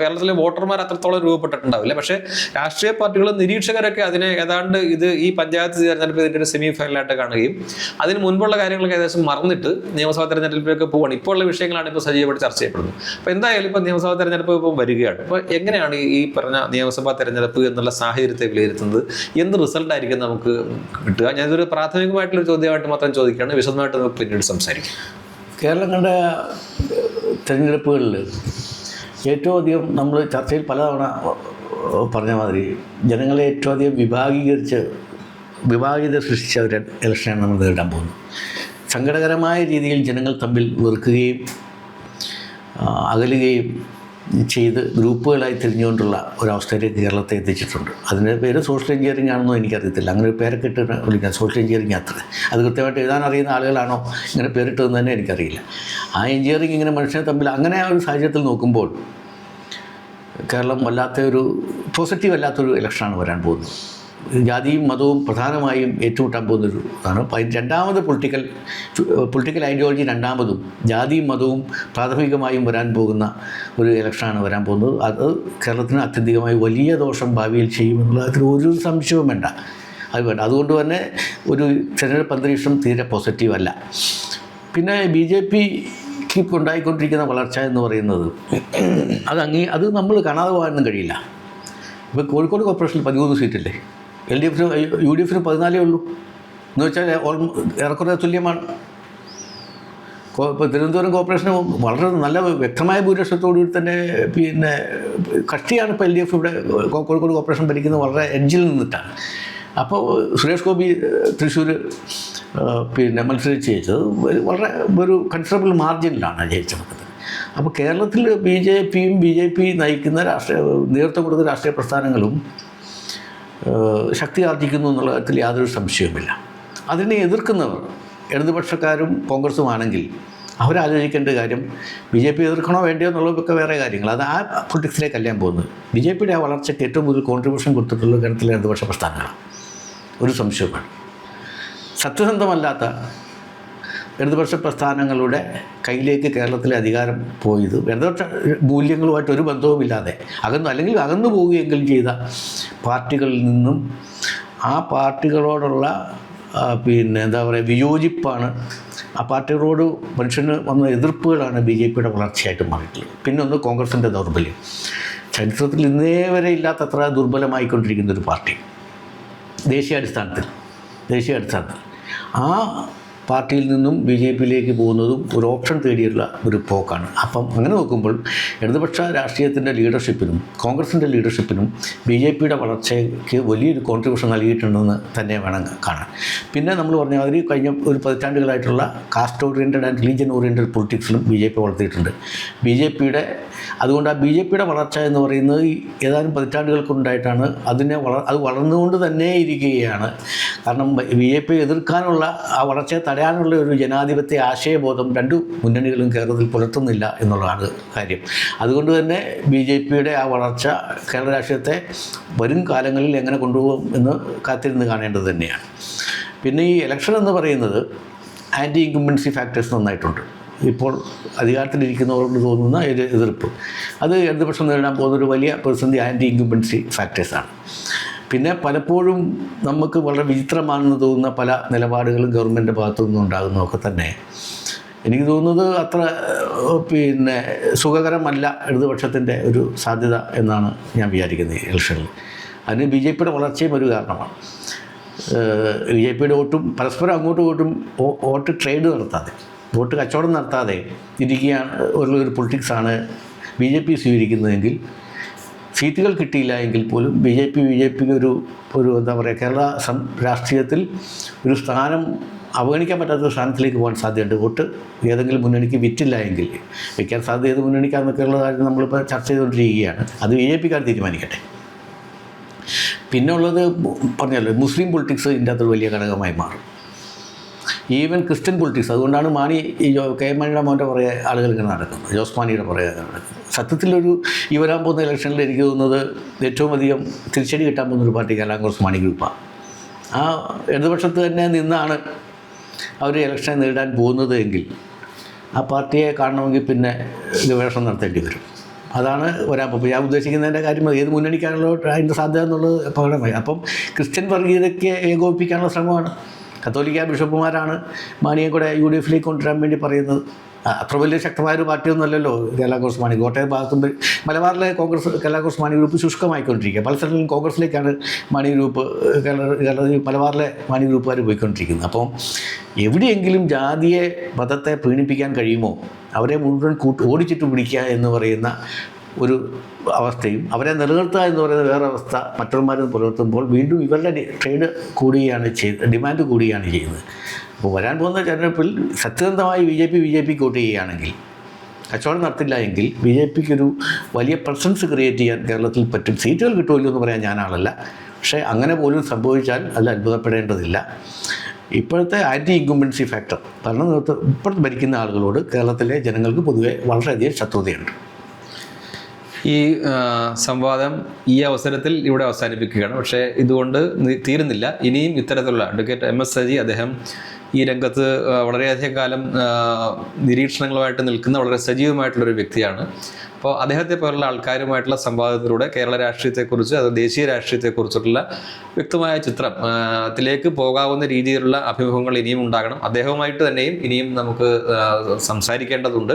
കേരളത്തിലെ വോട്ടർമാർ അത്രത്തോളം രൂപപ്പെട്ടിട്ടുണ്ടാവില്ല. പക്ഷേ രാഷ്ട്രീയ പാർട്ടികളും നിരീക്ഷകരൊക്കെ അതിനെ ഏതാണ്ട് ഈ പഞ്ചായത്ത് തെരഞ്ഞെടുപ്പ് ഇതിൻ്റെ ഒരു സെമി ഫൈനലായിട്ട് കാണുകയും അതിന് മുൻപുള്ള കാര്യങ്ങളൊക്കെ കോൺഗ്രസും മറന്നിട്ട് നിയമസഭാ തെരഞ്ഞെടുപ്പിലേക്ക് പോവുകയാണ്. ഇപ്പോൾ ഉള്ള വിഷയങ്ങളാണ് ഇപ്പോൾ സജീവമായിട്ട് ചർച്ച ചെയ്യപ്പെടുന്നത്. അപ്പോൾ എന്തായാലും ഇപ്പോൾ നിയമസഭാ തെരഞ്ഞെടുപ്പ് ഇപ്പോൾ വരികയാണ്. അപ്പോൾ എങ്ങനെയാണ് ഈ പറഞ്ഞ നിയമസഭാ തെരഞ്ഞെടുപ്പ് എന്നുള്ള സാഹചര്യത്തെ വിലയിരുത്തുന്നത്? എന്ത് റിസൾട്ടായിരിക്കും നമുക്ക് കിട്ടുക? ഞാനിതൊരു പ്രാഥമികമായിട്ടുള്ള ചോദ്യമായിട്ട് മാത്രം ചോദിക്കുകയാണ്. വിശദമായിട്ട് നമുക്ക് പിന്നീട് സംസാരിക്കും. കേരളം കണ്ട തെരഞ്ഞെടുപ്പുകളിൽ ഏറ്റവും അധികം നമ്മൾ ചർച്ചയിൽ പലതവണ പറഞ്ഞ മാതിരി ജനങ്ങളെ ഏറ്റവും അധികം വിഭാഗീയത സൃഷ്ടിച്ച ഒരു ഇലക്ഷനാണ് നമ്മൾ നേരിടാൻ പോകുന്നത്. സങ്കടകരമായ രീതിയിൽ ജനങ്ങൾ തമ്മിൽ വെറുക്കുകയും അകലുകയും ചെയ്ത് ഗ്രൂപ്പുകളായി തിരിഞ്ഞുകൊണ്ടുള്ള ഒരവസ്ഥയിലേക്ക് കേരളത്തെ എത്തിച്ചിട്ടുണ്ട്. അതിൻ്റെ പേര് സോഷ്യൽ എഞ്ചിനീയറിംഗ് ആണെന്നോ എനിക്കറിയത്തില്ല. അങ്ങനെ ഒരു പേരൊക്കെ ഇട്ട് വിളിക്കാം, സോഷ്യൽ എഞ്ചിനീയറിംഗ് അത്ര. അത് കൃത്യമായിട്ട് എഴുതാൻ അറിയുന്ന ആളുകളാണോ ഇങ്ങനെ പേരിട്ടതെന്ന് തന്നെ എനിക്കറിയില്ല. ആ എഞ്ചിനീയറിംഗ് ഇങ്ങനെ മനുഷ്യനെ തമ്മിൽ അങ്ങനെ ഒരു സാഹചര്യത്തിൽ നോക്കുമ്പോൾ കേരളം വല്ലാത്തൊരു പോസിറ്റീവ് അല്ലാത്തൊരു ഇലക്ഷനാണ് വരാൻ പോകുന്നത്. ജാതിയും മതവും പ്രധാനമായും ഏറ്റുമുട്ടാൻ പോകുന്നൊരു ഇതാണ്. രണ്ടാമത് പൊളിറ്റിക്കൽ ഐഡിയോളജി രണ്ടാമതും ജാതിയും മതവും പ്രാഥമികമായും വരാൻ പോകുന്ന ഒരു ഇലക്ഷനാണ് വരാൻ പോകുന്നത്. അത് കേരളത്തിന് അത്യന്തികമായി വലിയ ദോഷം ഭാവിയിൽ ചെയ്യുമെന്നുള്ള അതിൽ ഒരു സംശയവും വേണ്ട. അത് വേണ്ട. അതുകൊണ്ട് തന്നെ ഒരു തെരഞ്ഞെടുപ്പ് അന്തരീക്ഷം തീരെ പോസിറ്റീവ് അല്ല. പിന്നെ BJPക്ക് ഉണ്ടായിക്കൊണ്ടിരിക്കുന്ന വളർച്ച എന്ന് പറയുന്നത് അത് നമ്മൾ കാണാതെ പോകാനൊന്നും കഴിയില്ല. ഇപ്പോൾ കോഴിക്കോട് കോർപ്പറേഷനിൽ 13 സീറ്റല്ലേ, LDFന് UDFന് 14 ഉള്ളൂ. എന്ന് വെച്ചാൽ ഏറെക്കുറെ തുല്യമാണ്. ഇപ്പോൾ തിരുവനന്തപുരം കോർപ്പറേഷന് വളരെ നല്ല വ്യക്തമായ ഭൂരിപക്ഷത്തോടുകൂടി തന്നെ പിന്നെ കക്ഷിയാണ് ഇപ്പോൾ LDF ഇവിടെ കോഴിക്കോട് കോർപ്പറേഷൻ ഭരിക്കുന്നത്, വളരെ എഡ്ജിൽ നിന്നിട്ടാണ്. അപ്പോൾ സുരേഷ് ഗോപി തൃശ്ശൂർ പിന്നെ മത്സരിച്ച് ജയിച്ചത് വളരെ ഒരു കൺസിഡറബിൾ മാർജിനിലാണ് ജയിച്ചത്. അപ്പോൾ കേരളത്തിൽ BJP നയിക്കുന്ന നേതൃത്വം കൊടുക്കുന്ന രാഷ്ട്രീയ പ്രസ്ഥാനങ്ങളും ശക്തി ആർജിക്കുന്നു എന്നുള്ള കാര്യത്തിൽ യാതൊരു സംശയവുമില്ല. അതിനെ എതിർക്കുന്നവർ ഇടതുപക്ഷക്കാരും കോൺഗ്രസുമാണെങ്കിൽ അവരാലോചിക്കേണ്ട കാര്യം BJP എതിർക്കണോ വേണ്ടിയോ എന്നുള്ളതൊക്കെ വേറെ കാര്യങ്ങൾ. അത് ആ പൊളിറ്റിക്സിലേക്കല്ല ഞാൻ പോകുന്നത്. BJPയുടെ ആ വളർച്ചയ്ക്ക് ഏറ്റവും കൂടുതൽ കോൺട്രിബ്യൂഷൻ കൊടുത്തിട്ടുള്ള കേരളത്തിലെ ഇടതുപക്ഷ പ്രസ്ഥാനങ്ങളാണ്, ഒരു സംശയവുമാണ്. സത്യസന്ധമല്ലാത്ത ഇടതുപക്ഷ പ്രസ്ഥാനങ്ങളുടെ കയ്യിലേക്ക് കേരളത്തിലെ അധികാരം പോയത് ഇടതുപക്ഷ മൂല്യങ്ങളുമായിട്ട് ഒരു ബന്ധവുമില്ലാതെ അല്ലെങ്കിൽ അകന്നു പോവുകയെങ്കിലും ചെയ്ത പാർട്ടികളിൽ നിന്നും ആ പാർട്ടികളോടുള്ള പിന്നെ എന്താ പറയുക വിയോജിപ്പാണ്, ആ പാർട്ടികളോട് മനുഷ്യന് വന്ന എതിർപ്പുകളാണ് BJPയുടെ വളർച്ചയായിട്ട് മാറിയിട്ടുള്ളത്. പിന്നെ ഒന്ന് കോൺഗ്രസിൻ്റെ ദൗർബല്യം. ചരിത്രത്തിൽ ഇന്നേ വരെ ഇല്ലാത്തത്ര ദുർബലമായിക്കൊണ്ടിരിക്കുന്നൊരു പാർട്ടി ദേശീയാടിസ്ഥാനത്തിൽ ആ പാർട്ടിയിൽ നിന്നും BJPയിലേക്ക് പോകുന്നതും ഒരു ഓപ്ഷൻ തേടിയുള്ള ഒരു പോക്കാണ്. അപ്പം അങ്ങനെ നോക്കുമ്പോൾ ഇടതുപക്ഷ രാഷ്ട്രീയത്തിൻ്റെ ലീഡർഷിപ്പിനും കോൺഗ്രസിൻ്റെ ലീഡർഷിപ്പിനും BJPയുടെ വളർച്ചയ്ക്ക് വലിയൊരു കോൺട്രിബ്യൂഷൻ നൽകിയിട്ടുണ്ടെന്ന് തന്നെ വേണം കാണാൻ. പിന്നെ നമ്മൾ പറഞ്ഞ മാതിരി കഴിഞ്ഞ ഒരു പതിറ്റാണ്ടുകളായിട്ടുള്ള caste oriented and religion oriented പൊളിറ്റിക്സിലും BJP വളർത്തിയിട്ടുണ്ട്. അതുകൊണ്ട് ആ BJPയുടെ വളർച്ച എന്ന് പറയുന്നത് ഏതാനും പതിറ്റാണ്ടുകൾക്കുണ്ടായിട്ടാണ്. അത് വളർന്നുകൊണ്ട് തന്നെ ഇരിക്കുകയാണ്. കാരണം BJP എതിർക്കാനുള്ള ആ വളർച്ചയെ തടയാനുള്ള ഒരു ജനാധിപത്യ ആശയബോധം രണ്ടു മുന്നണികളും കേരളത്തിൽ പുലർത്തുന്നില്ല എന്നുള്ളതാണ് കാര്യം. അതുകൊണ്ട് തന്നെ BJPയുടെ ആ വളർച്ച കേരള രാഷ്ട്രീയത്തെ വരും കാലങ്ങളിൽ എങ്ങനെ കൊണ്ടുപോകും എന്ന് കാത്തിരുന്ന് കാണേണ്ടത് തന്നെയാണ്. പിന്നെ ഈ ഇലക്ഷൻ എന്ന് പറയുന്നത് ആൻറ്റി ഇൻകംബൻസി ഫാക്ടേഴ്സ് നന്നായിട്ടുണ്ട്. ഇപ്പോൾ അധികാരത്തിലിരിക്കുന്നവരോട് തോന്നുന്ന ഒരു എതിർപ്പ്, അത് ഇടതുപക്ഷം നേരിടാൻ പോകുന്നൊരു വലിയ പ്രതിസന്ധി ആൻറ്റി ഇൻകംബൻസി ഫാക്ടേഴ്സാണ്. പിന്നെ പലപ്പോഴും നമുക്ക് വളരെ വിചിത്രമാണെന്ന് തോന്നുന്ന പല നിലപാടുകളും ഗവൺമെൻറ് ഭാഗത്തു നിന്നും ഉണ്ടാകുന്നതൊക്കെ തന്നെ എനിക്ക് തോന്നുന്നത് അത്ര പിന്നെ സുഖകരമല്ല ഇടതുപക്ഷത്തിൻ്റെ ഒരു സാധ്യത എന്നാണ് ഞാൻ വിചാരിക്കുന്നത് ഈ ഇലക്ഷനിൽ. അതിന് BJPയുടെ വളർച്ചയും ഒരു കാരണമാണ്. BJPയുടെ വോട്ടും പരസ്പരം അങ്ങോട്ടും ഇങ്ങോട്ടും വോട്ട് ട്രേഡ് നടത്താതെ, വോട്ട് കച്ചവടം നടത്താതെ ഇരിക്കുകയാണ് ഒരു പൊളിറ്റിക്സാണ് BJP സ്വീകരിക്കുന്നതെങ്കിൽ സീറ്റുകൾ കിട്ടിയില്ല എങ്കിൽ പോലും BJPക്ക് ഒരു എന്താ പറയുക കേരള രാഷ്ട്രീയത്തിൽ ഒരു സ്ഥാനം അവഗണിക്കാൻ പറ്റാത്ത സ്ഥാനത്തിലേക്ക് പോകാൻ സാധ്യതയുണ്ട്. വോട്ട് ഏതെങ്കിലും മുന്നണിക്ക് വിറ്റില്ല എങ്കിൽ വയ്ക്കാൻ സാധ്യത ഏത് മുന്നണിക്കാണെന്നൊക്കെയുള്ള കാര്യം നമ്മളിപ്പോൾ ചർച്ച ചെയ്തുകൊണ്ടിരിക്കുകയാണ്. അത് BJPക്കാർ തീരുമാനിക്കട്ടെ. പിന്നെ ഉള്ളത് പറഞ്ഞല്ലോ മുസ്ലിം പൊളിറ്റിക്സ് ഇതിൻ്റെ അകത്തൊരു വലിയ ഘടകമായി മാറും. Even Christian politics. അതുകൊണ്ടാണ് കെ മാണിയുടെ മോൻ്റെ കുറേ ആളുകൾ ഇങ്ങനെ നടക്കുന്നത്, ജോസ് മാണിയുടെ കുറേ നടക്കുന്നത്. സത്യത്തിലൊരു ഈ വരാൻ പോകുന്ന ഇലക്ഷനിൽ എനിക്ക് തോന്നുന്നത് ഏറ്റവും അധികം തിരിച്ചടി കിട്ടാൻ പോകുന്നൊരു പാർട്ടി കേരള കോൺഗ്രസ് മാണി ഗ്രൂപ്പാണ്. ആ ഇടതുപക്ഷത്ത് തന്നെ നിന്നാണ് അവർ ഇലക്ഷൻ നേരിടാൻ പോകുന്നത് എങ്കിൽ ആ പാർട്ടിയെ കാണണമെങ്കിൽ പിന്നെ ഗവേഷണം നടത്തേണ്ടി വരും. അതാണ് ഞാൻ ഉദ്ദേശിക്കുന്നതിൻ്റെ കാര്യം. ഏത് മുന്നണിക്കാണല്ലോ അതിൻ്റെ സാധ്യത എന്നുള്ളത് പ്രകടമായി. അപ്പം ക്രിസ്ത്യൻ വർഗീയതയ്ക്ക് ഏകോപിപ്പിക്കാനുള്ള ശ്രമമാണ് കത്തോലിക്ക ബിഷപ്പുമാരാണ് മാണിയെ കൂടെ UDF-ലേക്ക് കൊണ്ടുവരാൻ വേണ്ടി പറയുന്നത്. അത്ര വലിയ ശക്തമായ ഒരു പാർട്ടിയൊന്നും അല്ലല്ലോ കേരള കോൺഗ്രസ് മാണി. കോട്ടയം ഭാഗത്തും മലബാറിലെ കേരള കോൺഗ്രസ് മാണി ഗ്രൂപ്പ് ശുഷ്കമായിക്കൊണ്ടിരിക്കുക. പല സ്ഥലങ്ങളിലും കോൺഗ്രസിലേക്കാണ് മാണി ഗ്രൂപ്പ് മലബാറിലെ മാണി ഗ്രൂപ്പുകാർ പോയിക്കൊണ്ടിരിക്കുന്നത്. അപ്പം എവിടെയെങ്കിലും ജാതിയെ മതത്തെ പ്രീണിപ്പിക്കാൻ കഴിയുമോ അവരെ മുഴുവൻ ഓടിച്ചിട്ട് പിടിക്കുക എന്ന് പറയുന്ന ഒരു അവസ്ഥയും അവരെ നിലനിർത്തുക എന്ന് പറയുന്ന വേറെ അവസ്ഥ മറ്റുള്ളവരും പുലർത്തുമ്പോൾ വീണ്ടും ഇവരുടെ ട്രേഡ് ഡിമാൻഡ് കൂടുകയാണ് ചെയ്യുന്നത്. അപ്പോൾ വരാൻ പോകുന്ന തെരഞ്ഞെടുപ്പിൽ സത്യസന്ധമായി ബി ജെ പി വോട്ട് ചെയ്യുകയാണെങ്കിൽ, കച്ചവടം നടത്തില്ല എങ്കിൽ BJPക്ക് ഒരു വലിയ പ്രസൻസ് ക്രിയേറ്റ് ചെയ്യാൻ കേരളത്തിൽ പറ്റും. സീറ്റുകൾ കിട്ടുമല്ലോ എന്ന് പറയാൻ ഞാൻ ആളല്ല. പക്ഷേ അങ്ങനെ പോലും സംഭവിച്ചാൽ അതിൽ അത്ഭുതപ്പെടേണ്ടതില്ല. ഇപ്പോഴത്തെ ആൻറ്റി ഇൻകംബൻസി ഫാക്ടർ ഇപ്പോഴത്തെ ഭരിക്കുന്ന ആളുകളോട് കേരളത്തിലെ ജനങ്ങൾക്ക് പൊതുവെ വളരെയധികം ശത്രുതയുണ്ട്. ഈ സംവാദം ഈ അവസരത്തിൽ ഇവിടെ അവസാനിപ്പിക്കുകയാണ്. പക്ഷേ ഇതുകൊണ്ട് തീരുന്നില്ല. ഇനിയും ഇത്തരത്തിലുള്ള അഡ്വക്കേറ്റ് MS സജി അദ്ദേഹം ഈ രംഗത്ത് വളരെയധികം കാലം നിരീക്ഷണങ്ങളുമായിട്ട് നിൽക്കുന്ന വളരെ സജീവമായിട്ടുള്ളൊരു വ്യക്തിയാണ്. അപ്പോൾ അദ്ദേഹത്തെ പോലുള്ള ആൾക്കാരുമായിട്ടുള്ള സംവാദത്തിലൂടെ കേരള രാഷ്ട്രീയത്തെക്കുറിച്ച്, അത് ദേശീയ രാഷ്ട്രീയത്തെക്കുറിച്ചിട്ടുള്ള വ്യക്തമായ ചിത്രത്തിലേക്ക് പോകാവുന്ന രീതിയിലുള്ള അഭിമുഖങ്ങൾ ഇനിയും ഉണ്ടാകണം. അദ്ദേഹവുമായിട്ട് തന്നെയും ഇനിയും നമുക്ക് സംസാരിക്കേണ്ടതുണ്ട്.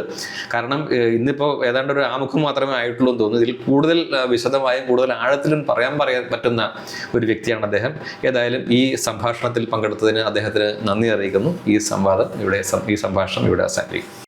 കാരണം ഇന്നിപ്പോൾ ഏതാണ്ട് ഒരു ആമുഖം മാത്രമേ ആയിട്ടുള്ളൂ എന്ന് തോന്നുന്നു. ഇതിൽ കൂടുതൽ വിശദമായും കൂടുതൽ ആഴത്തിലും പറയാൻ പറ്റുന്ന ഒരു വ്യക്തിയാണ് അദ്ദേഹം. ഏതായാലും ഈ സംഭാഷണത്തിൽ പങ്കെടുത്തതിന് അദ്ദേഹത്തിന് നന്ദി അറിയിക്കുന്നു. ഈ സംഭാഷണം ഇവിടെ അവസാനിപ്പിക്കും.